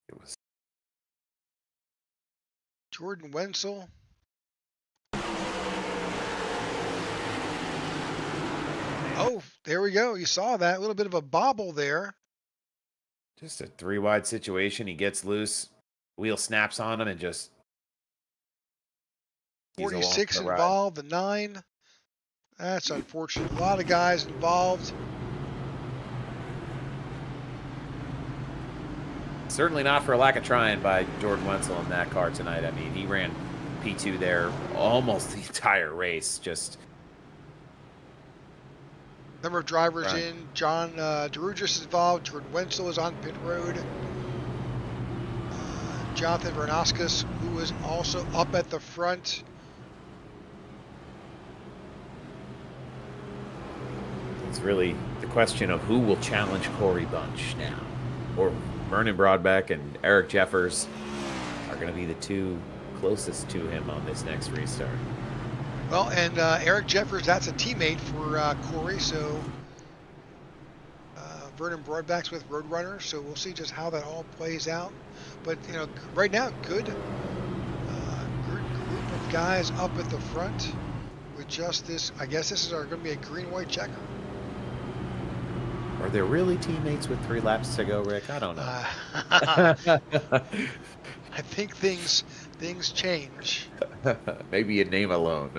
S2: It was
S1: Jordan Wenzel. Oh, there we go. You saw that. A little bit of a bobble there.
S2: Just a 3-wide situation. He gets loose. Wheel snaps on him and just...
S1: 46 involved, the 9. That's unfortunate. A lot of guys involved.
S2: Certainly not for a lack of trying by Jordan Wenzel in that car tonight. I mean, he ran P2 there almost the entire race. Just
S1: number of drivers in. John DeRugis is involved. Jordan Wenzel is on pit road. Jonathan Vernaskis, who is also up at the front.
S2: It's really the question of who will challenge Corey Bunch now. Or Vernon Broadbeck and Eric Jeffers are going to be the 2 closest to him on this next restart.
S1: Well, and Eric Jeffers, that's a teammate for Corey, so Vernon Broadbeck's with Roadrunner, so we'll see just how that all plays out. But, you know, right now, good guys up at the front with just this. I guess this is going to be a green-white checker.
S2: Are there really teammates with 3 laps to go, Rick? I don't know.
S1: I think things change.
S2: Maybe a name alone.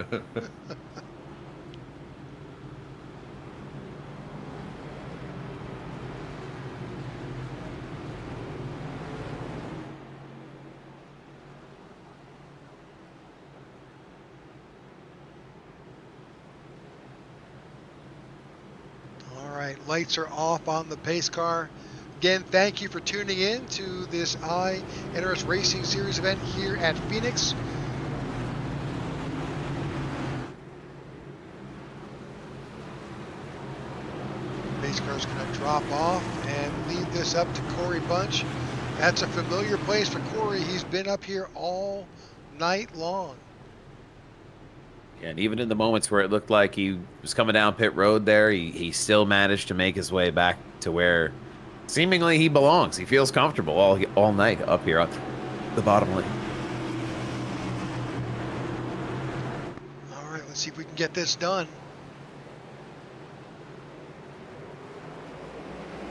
S1: Lights are off on the pace car. Again, thank you for tuning in to this iNRS Racing Series event here at Phoenix. Pace car is going to drop off and lead this up to Corey Bunch. That's a familiar place for Corey. He's been up here all night long.
S2: And even in the moments where it looked like he was coming down pit road there, he still managed to make his way back to where seemingly he belongs. He feels comfortable all night up here on the bottom lane.
S1: All right, let's see if we can get this done.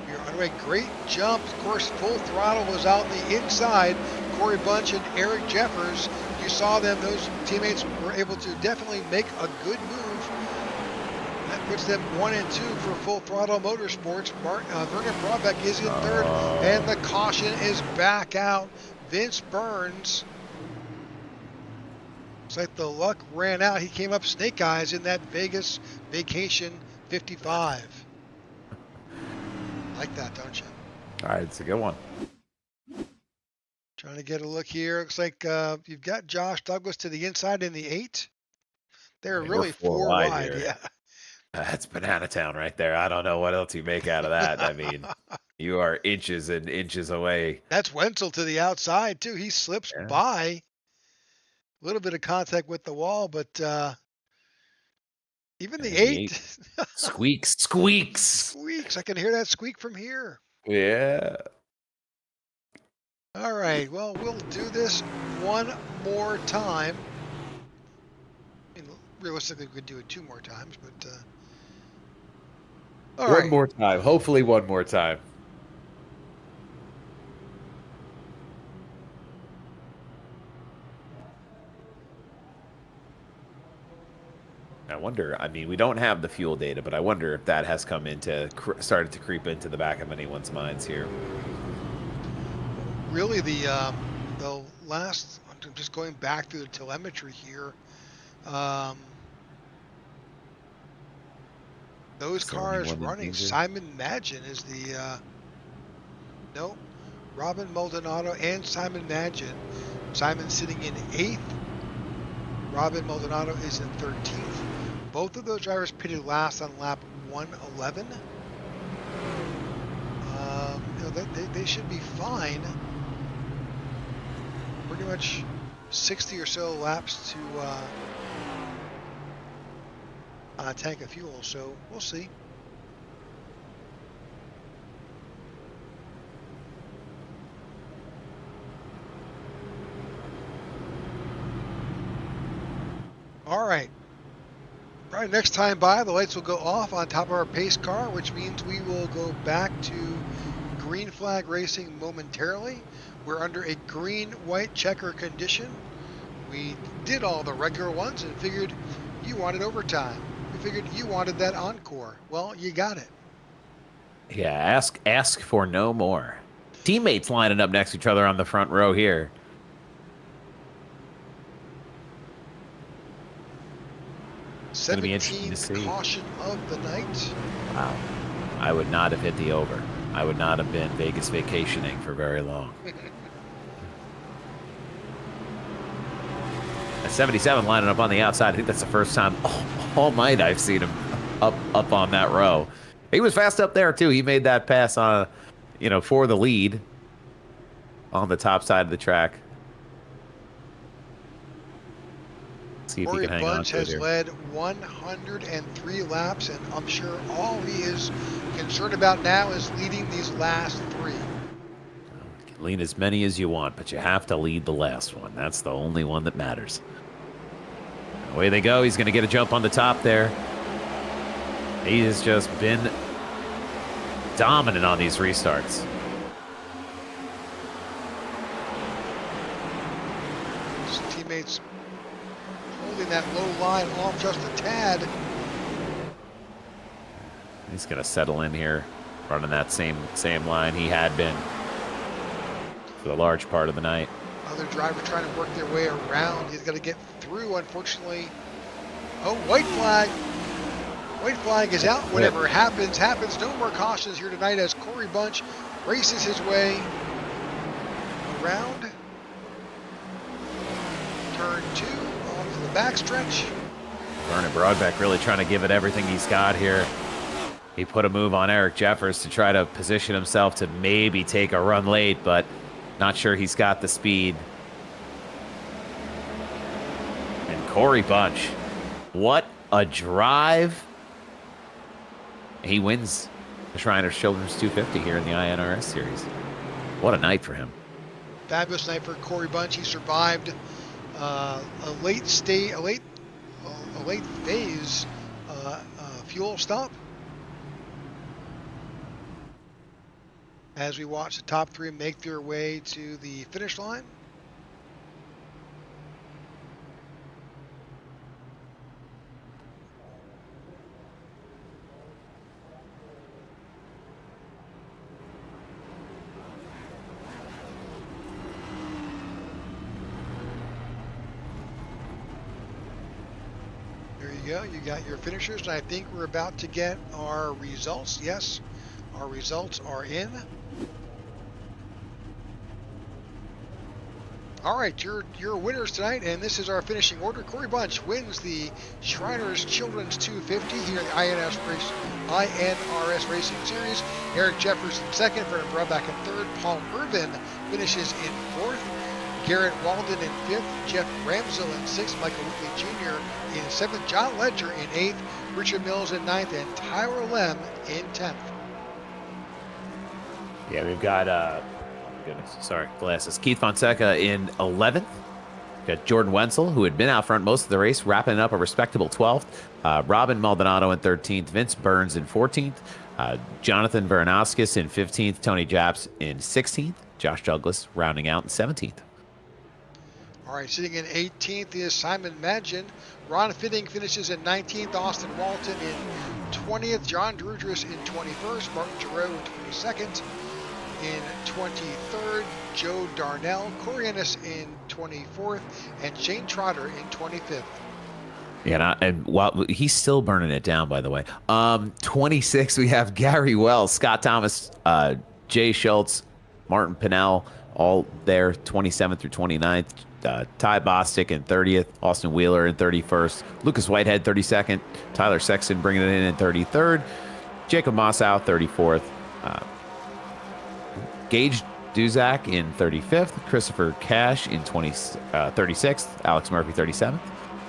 S1: You're on a great jump. Of course, full throttle was out the inside. Corey Bunch and Eric Jeffers, you saw them, those teammates were able to definitely make a good move. That puts them 1 and 2 for Full Throttle Motorsports. Vernon Brabeck is in third, and the caution is back out. Vince Burns, looks like the luck ran out. He came up snake eyes in that Vegas Vacation 55. Like that, don't you?
S2: All right, it's a good one.
S1: Trying to get a look here. Looks like you've got Josh Douglas to the inside in the 8. They're really 4 wide. Yeah.
S2: That's Banana Town right there. I don't know what else you make out of that. I mean, you are inches and inches away.
S1: That's Wenzel to the outside, too. He slips by. A little bit of contact with the wall, but even the 8.
S2: Squeaks.
S1: Squeaks. I can hear that squeak from here.
S2: Yeah.
S1: All right, well, we'll do this one more time. I mean, realistically, we could do it 2 more times, but all right.
S2: One more time. Hopefully one more time. I wonder, I mean, we don't have the fuel data, but I wonder if that has come into, started to creep into the back of anyone's minds here.
S1: Really, the last, I'm just going back through the telemetry here. Those cars running, Simon Magin is the, no, Robin Maldonado and Simon Magin. Simon sitting in 8th. Robin Maldonado is in 13th. Both of those drivers pitted last on lap 111. You know, they should be fine. Pretty much 60 or so laps to tank of fuel, so we'll see. All right. Probably next time by, the lights will go off on top of our pace car, which means we will go back to green flag racing momentarily. We're under a green-white checker condition. We did all the regular ones and figured you wanted overtime. We figured you wanted that encore. Well, you got it.
S2: Yeah, ask for no more. Teammates lining up next to each other on the front row here.
S1: It's going to be interesting to see. Caution of the night.
S2: Wow. I would not have hit the over. I would not have been Vegas vacationing for very long. At 77 lining up on the outside. I think that's the first time all night I've seen him up on that row. He was fast up there too. He made that pass on, for the lead on the top side of the track. See if he can hang on to it here.
S1: Corey Bunch has led 103 laps, and I'm sure all he is concerned about now is leading these last 3.
S2: You can lead as many as you want, but you have to lead the last one. That's the only one that matters. Away they go. He's going to get a jump on the top there. He has just been dominant on these restarts.
S1: His teammates holding that low line off just a tad.
S2: He's going to settle in here, running that same line he had been for the large part of the night.
S1: Other driver trying to work their way around. He's got to get through, unfortunately. Oh, white flag. White flag is out. Whatever happens, happens. No more cautions here tonight as Corey Bunch races his way around. Turn 2 onto the backstretch.
S2: Vernon Broadbeck really trying to give it everything he's got here. He put a move on Eric Jeffers to try to position himself to maybe take a run late, but not sure he's got the speed. And Corey Bunch, what a drive. He wins the Shriners Children's 250 here in the iNRS series. What a night for him.
S1: Fabulous night for Corey Bunch. He survived a late phase fuel stop. As we watch the top 3 make their way to the finish line. There you go. You got your finishers, and I think we're about to get our results. Yes, our results are in. All right, your winners tonight, and this is our finishing order. Corey Bunch wins the Shriners Children's 250 here in the iNRS Racing Series. Eric Jeffers in second, Vernon Broadbeck in third. Paul Irvin finishes in fourth. Garrett Walden in fifth. Jeff Ramsell in sixth. Michael Whitley Jr. in seventh. John Ledger in eighth. Richard Mills in ninth, and Tyler Lem in 10th.
S2: Yeah, we've got goodness, sorry, glasses. Keith Fonseca in 11th. Got Jordan Wenzel, who had been out front most of the race, wrapping up a respectable 12th. Robin Maldonado in 13th. Vince Burns in 14th. Jonathan Varanauskis in 15th. Tony Japs in 16th. Josh Douglas rounding out in 17th.
S1: All right, sitting in 18th is Simon Magin. Ron Fitting finishes in 19th. Austin Walton in 20th. John Drudris in 21st. Martin Giroux in 22nd. In 23rd, Joe Darnell. Corey Ennis in 24th, and Shane Trotter in 25th.
S2: Yeah, and while he's still burning it down, by the way. 26, we have Gary Wells, Scott Thomas, Jay Schultz, Martin Pinnell, all there, 27th through 29th. Ty Bostic in 30th, Austin Wheeler in 31st, Lucas Whitehead 32nd, Tyler Sexton bringing it in 33rd, Jacob Mossow 34th. Gage Duzak in 35th, Christopher Cash in 36th, Alex Murphy 37th,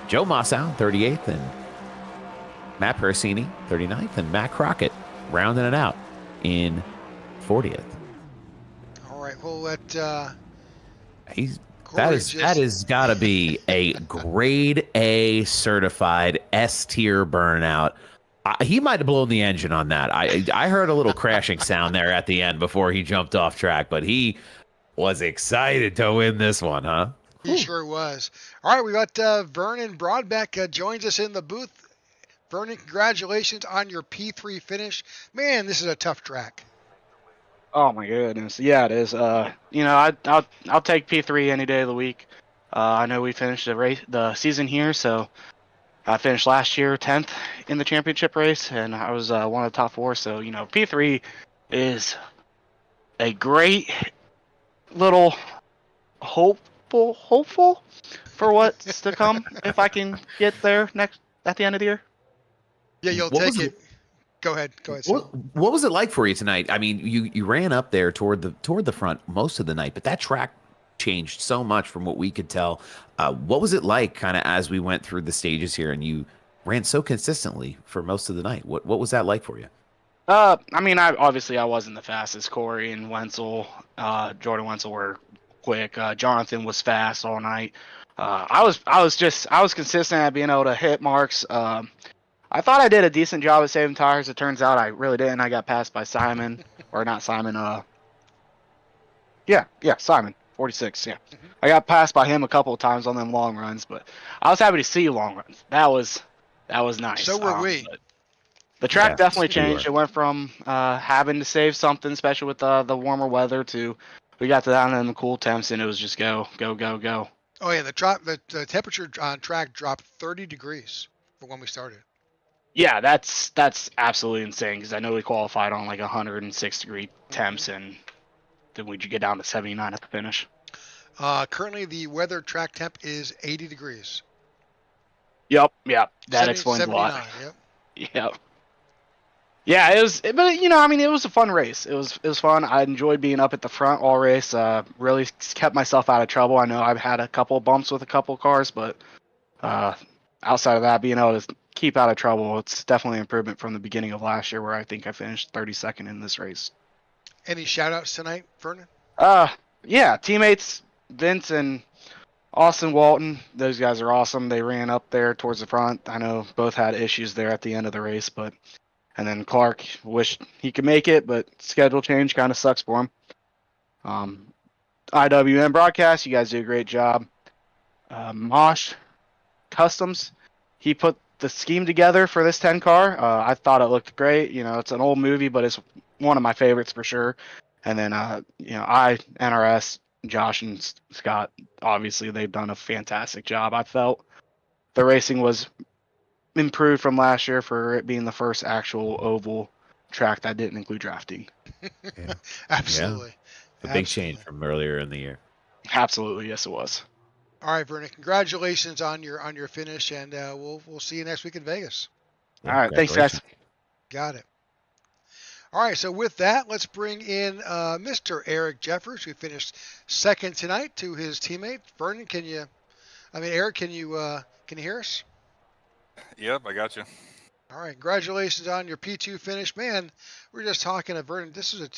S2: Joe Mossow 38th, and Matt Persini 39th, and Matt Crockett rounding it out in 40th.
S1: All right, we'll let
S2: that has got to be a grade A certified S tier burnout. He might have blown the engine on that. I heard a little crashing sound there at the end before he jumped off track, but he was excited to win this one, huh?
S1: He sure was. All right, we got Vernon Broadbeck joins us in the booth. Vernon, congratulations on your P3 finish. Man, this is a tough track.
S3: Oh my goodness, yeah, it is. I'll take P3 any day of the week. I know we finished the season here, so. I finished last year 10th in the championship race, and I was one of the top 4. So, P3 is a great little hopeful for what's to come if I can get there at the end of the year.
S1: Yeah, you'll take it. Go ahead.
S2: What was it like for you tonight? I mean, you ran up there toward the front most of the night, but that track changed so much from what we could tell. What was it like kind of as we went through the stages here, and you ran so consistently for most of the night? What was that like for you?
S3: I wasn't the fastest. Corey and Wenzel, Jordan Wenzel were quick. Jonathan was fast all night. I was consistent at being able to hit marks. I thought I did a decent job at saving tires. It turns out I really didn't. I got passed by Simon, or not Simon. Yeah, Simon, 46. Yeah,
S1: Mhm.
S3: I got passed by him a couple of times on them long runs, but I was happy to see long runs. That was
S1: So
S3: nice.
S1: were we.
S3: But the track definitely
S2: Yes, we
S3: changed.
S2: were.
S3: It went from having to save something, especially with the warmer weather, to we got to down in the cool temps, and it was just go, go, go, go.
S1: Oh yeah, the temperature on track dropped 30 degrees from when we started.
S3: Yeah, that's absolutely insane because I know we qualified on like 106-degree temps, and then we get down to 79 at the finish.
S1: Currently, the weather track temp is 80 degrees.
S3: Yep, that
S1: 70,
S3: explains a lot.
S1: 79. Yep.
S3: Yep. Yeah, but I mean, it was a fun race. It was fun. I enjoyed being up at the front all race. Really kept myself out of trouble. I know I've had a couple bumps with a couple cars, but uh, outside of that, being able to keep out of trouble, it's definitely an improvement from the beginning of last year, where I think I finished 32nd in this race.
S1: Any shout outs tonight, Vernon?
S3: Yeah, teammates Vince and Austin Walton. Those guys are awesome. They ran up there towards the front. I know both had issues there at the end of the race, but. And then Clark wished he could make it, but schedule change kind of sucks for him. IWM broadcast, you guys do a great job. Mosh Customs, he put the scheme together for this 10 car. I thought it looked great. It's an old movie, but it's one of my favorites for sure. And then, iNRS, Josh and Scott, obviously they've done a fantastic job. I felt the racing was improved from last year for it being the first actual oval track that didn't include drafting.
S2: Yeah.
S1: Absolutely.
S2: A big change from earlier in the year.
S3: Absolutely, yes, it was.
S1: All right, Vernon. Congratulations on your finish, and we'll see you next week in Vegas.
S3: All right, thanks, guys.
S1: Got it. All right, so with that, let's bring in Mr. Eric Jeffers, who finished second tonight, to his teammate Vernon. Eric, can you hear us?
S4: Yep, I got you.
S1: All right, congratulations on your P2 finish, man. We were just talking to Vernon. This is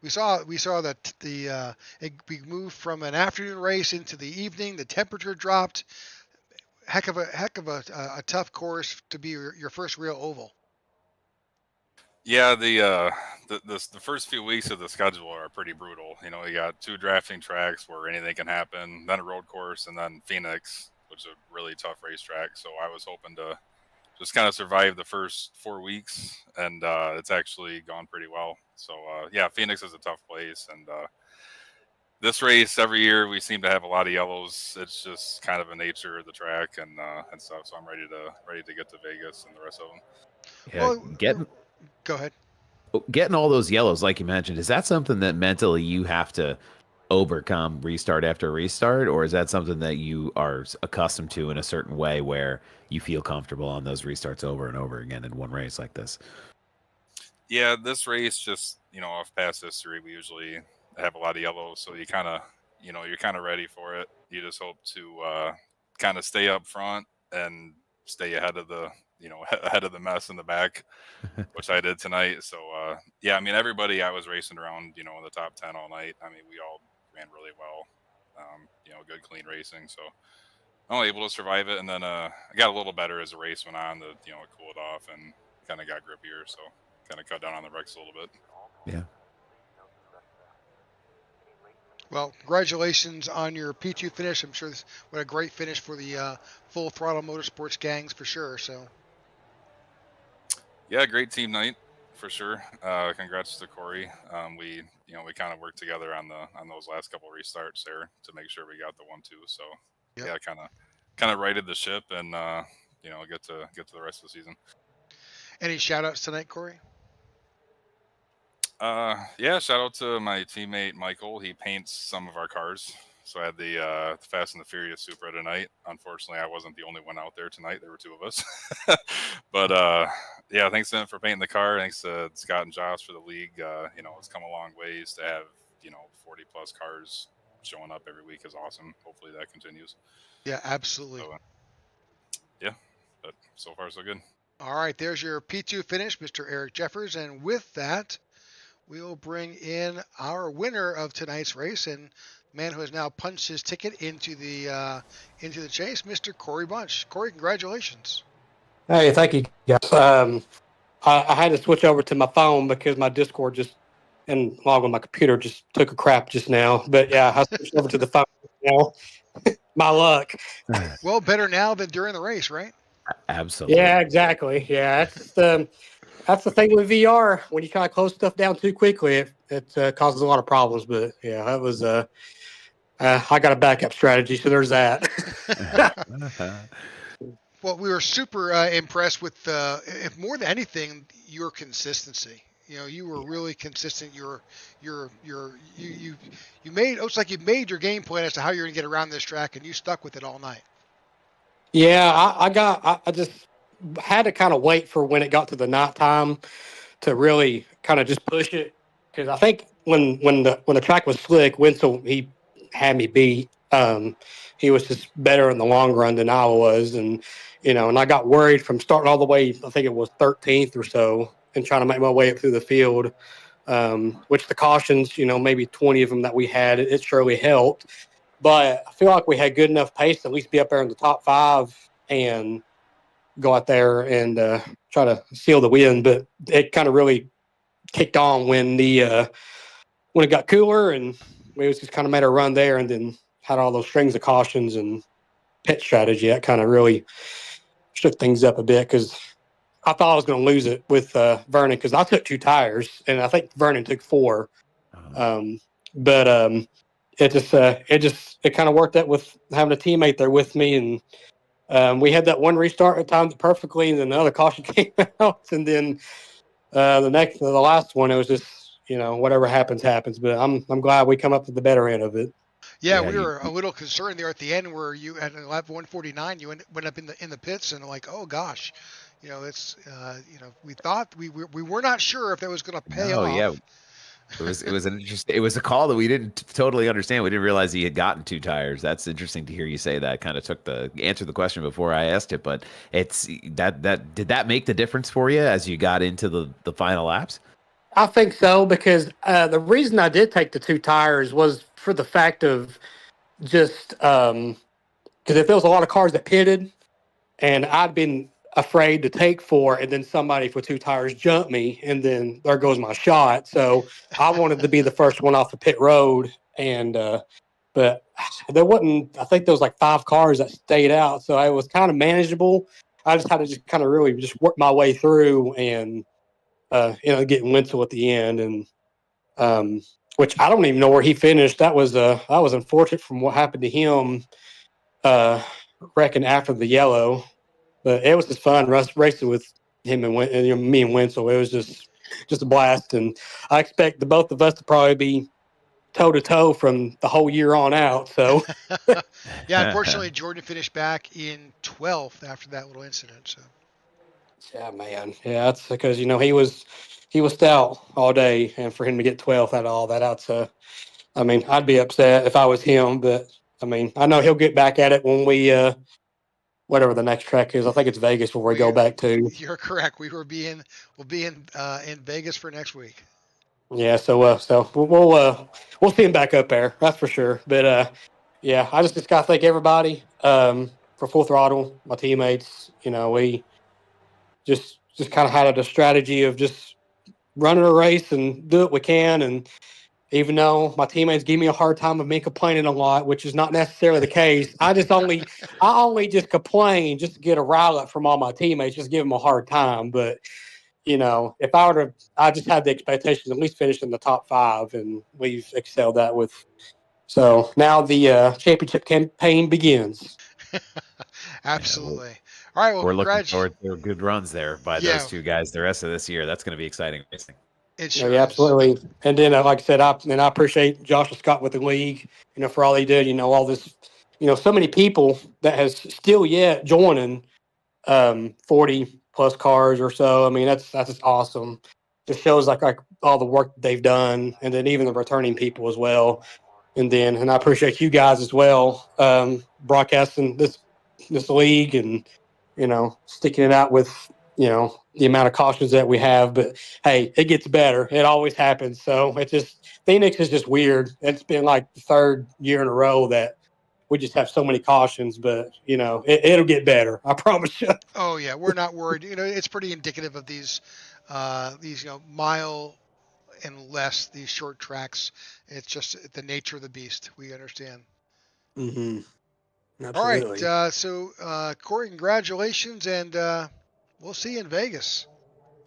S1: we saw that we moved from an afternoon race into the evening. The temperature dropped. Heck of a tough course to be your first real oval.
S4: Yeah, the first few weeks of the schedule are pretty brutal. You got 2 drafting tracks where anything can happen, then a road course, and then Phoenix, which is a really tough racetrack. So I was hoping to just kind of survive the first 4 weeks, and it's actually gone pretty well. So yeah, Phoenix is a tough place, and this race every year we seem to have a lot of yellows. It's just kind of a nature of the track and stuff. So I'm ready to get to Vegas and the rest of them.
S2: Yeah,
S1: Well, go ahead.
S2: Getting all those yellows, like you mentioned, is that something that mentally you have to overcome restart after restart, or is that something that you are accustomed to in a certain way where you feel comfortable on those restarts over and over again in one race like this?
S4: Yeah, this race just, off past history, we usually have a lot of yellows, so you kind of, you're kind of ready for it. You just hope to kind of stay up front and stay ahead of the, ahead of the mess in the back, which I did tonight. So, yeah, everybody I was racing around, in the top 10 all night. We all ran really well, good, clean racing. So I was able to survive it. And then I got a little better as the race went on. It cooled off and kind of got grippier. So kind of cut down on the wrecks a little bit.
S2: Yeah.
S1: Well, congratulations on your P2 finish. I'm sure what a great finish for the Full Throttle Motorsports gangs for sure. So.
S4: Yeah, great team night for sure. Congrats to Corey. We kind of worked together on those last couple of restarts there to make sure we got the 1-2. So yep. Yeah, kind of righted the ship and get to the rest of the season.
S1: Any shout outs tonight, Corey?
S4: Yeah, shout out to my teammate Michael. He paints some of our cars. So I had the Fast and the Furious Supra tonight. Unfortunately, I wasn't the only one out there tonight. There were 2 of us. But yeah, thanks to him for painting the car. Thanks to Scott and Josh for the league. It's come a long ways to have 40 plus cars showing up every week is awesome. Hopefully that continues.
S1: Yeah, absolutely.
S4: So, yeah, but so far so good.
S1: All right, there's your P2 finish, Mr. Eric Jeffers, and with that, we'll bring in our winner of tonight's race, and man who has now punched his ticket into the chase, Mr. Corey Bunch. Corey, congratulations.
S5: Hey, thank you, guys. I had to switch over to my phone because my Discord and log on my computer just took a crap just now. But yeah, I switched over to the phone now. My luck.
S1: Well, better now than during the race, right?
S2: Absolutely.
S5: Yeah, exactly. Yeah, that's the thing with VR. When you try to close stuff down too quickly, it causes a lot of problems. But yeah, that was I got a backup strategy, so there's that.
S1: Well, we were super impressed with, if more than anything, your consistency. You know, you were really consistent. You made. It's like you made your game plan as to how you're going to get around this track, and you stuck with it all night.
S5: Yeah, I just had to kind of wait for when it got to the nighttime to really kind of just push it, because I think when the track was slick, Winsel, he had me beat. He was just better in the long run than I was, and and I got worried from starting all the way. I think it was 13th or so, and trying to make my way up through the field. Which the cautions, maybe 20 of them that we had, it surely helped. But I feel like we had good enough pace to at least be up there in the top 5 and go out there and try to seal the win. But it kind of really kicked on when when it got cooler, and we was just kind of made a run there, and then had all those strings of cautions and pit strategy. That kind of really shook things up a bit, because I thought I was going to lose it with Vernon, because I took 2 tires, and I think Vernon took 4. But it kind of worked out with having a teammate there with me, and we had that one restart that timed it perfectly, and then the other caution came out, and then the last one, it was just whatever happens. But I'm glad we come up to the better end of it.
S1: Yeah, we were a little concerned there at the end where you at lap 149, you went up in the pits, and like, oh gosh, it's we were not sure if that was going to pay off.
S2: Yeah. It was a call that we didn't totally understand. We didn't realize he had gotten 2 tires. That's interesting to hear you say that. Kind of answered the question before I asked it, but it's that did that make the difference for you as you got into the final laps?
S5: I think so, because the reason I did take the 2 tires was for the fact of just because if there was a lot of cars that pitted, and I'd been afraid to take 4, and then somebody for 2 tires jumped me, and then there goes my shot. So I wanted to be the first one off the pit road, and but there wasn't. I think there was like 5 cars that stayed out, so it was kind of manageable. I just had to just kind of really just work my way through, and getting Winsel at the end, and which I don't even know where he finished. That was unfortunate from what happened to him, wrecking after the yellow. But it was just fun racing with him and me and Winsel. It was just a blast, and I expect the both of us to probably be toe to toe from the whole year on out. So
S1: yeah, unfortunately, Jordan finished back in 12th after that little incident. So
S5: yeah, man, yeah, that's because he was stout all day, and for him to get 12th out of all that, I mean, I'd be upset if I was him, but I mean, I know he'll get back at it when we whatever the next track is. I think it's Vegas where we go back to.
S1: You're correct. We'll be in Vegas for next week.
S5: Yeah, so we'll see him back up there. That's for sure. But yeah, I just gotta thank everybody for Full Throttle, my teammates. We just kind of had a strategy of just running a race and do what we can. And even though my teammates give me a hard time of me complaining a lot, which is not necessarily the case, I only just complain just to get a rile up from all my teammates, just give them a hard time. But if I just had the expectations at least finish in the top 5, and we've excelled that with. So now the championship campaign begins.
S1: Absolutely. All right. Well,
S2: we're looking forward to good runs there by those 2 guys the rest of this year. That's going to be exciting racing.
S1: It sure
S5: yeah, absolutely. And then, like I said, I appreciate Josh and Scott with the league, for all they did, all this, so many people that has still yet joining 40 plus cars or so. I mean, that's just awesome. Just shows like all the work they've done, and then even the returning people as well. And I appreciate you guys as well, broadcasting this league, and sticking it out with the amount of cautions that we have. But hey, it gets better. It always happens. So it's just Phoenix is just weird. It's been like the third year in a row that we just have so many cautions. But it'll get better. I promise you.
S1: Oh yeah, we're not worried. It's pretty indicative of these mile and less, these short tracks. It's just the nature of the beast. We understand.
S5: Mm-hmm.
S1: All right.
S5: Absolutely.
S1: Corey, congratulations, and we'll see you in Vegas.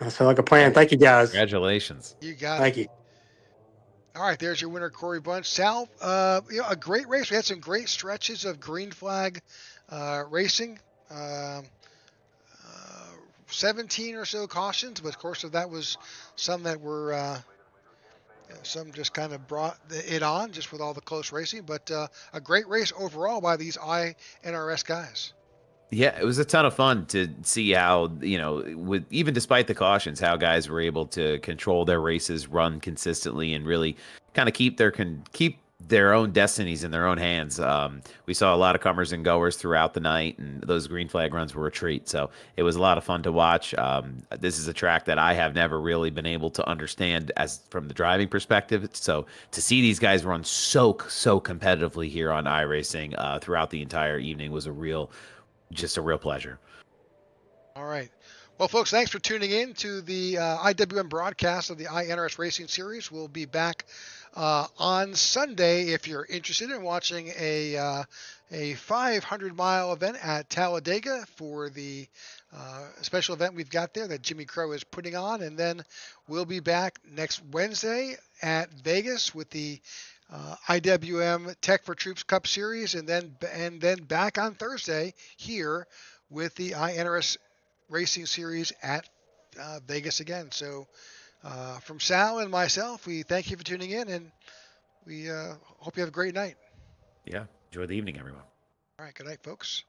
S5: That sounds like a plan.
S2: Yeah.
S5: Thank you, guys.
S2: Congratulations.
S1: You got it.
S5: Thank you.
S1: All right, there's your winner, Corey Bunch. Sal, a great race. We had some great stretches of green flag racing. Um, 17 or so cautions, but of course, that was some that were some just kind of brought it on just with all the close racing. But a great race overall by these iNRS guys.
S2: Yeah, it was a ton of fun to see how, with even despite the cautions, how guys were able to control their races, run consistently, and really kind of keep their own destinies in their own hands. We saw a lot of comers and goers throughout the night, and those green flag runs were a treat. So it was a lot of fun to watch. This is a track that I have never really been able to understand as from the driving perspective. So to see these guys run so competitively here on iRacing throughout the entire evening was just a real pleasure.
S1: All right. Well, folks, thanks for tuning in to the IWM broadcast of the iNRS Racing Series. We'll be back on Sunday if you're interested in watching a 500-mile event at Talladega for the special event we've got there that Jimmy Crow is putting on. And then we'll be back next Wednesday at Vegas with the IWM Tech for Troops Cup Series, and then back on Thursday here with the iNRS Racing Series at Vegas again. So from Sal and myself, we thank you for tuning in, and we hope you have a great night.
S2: Yeah, enjoy the evening, everyone.
S1: All right, good night, folks.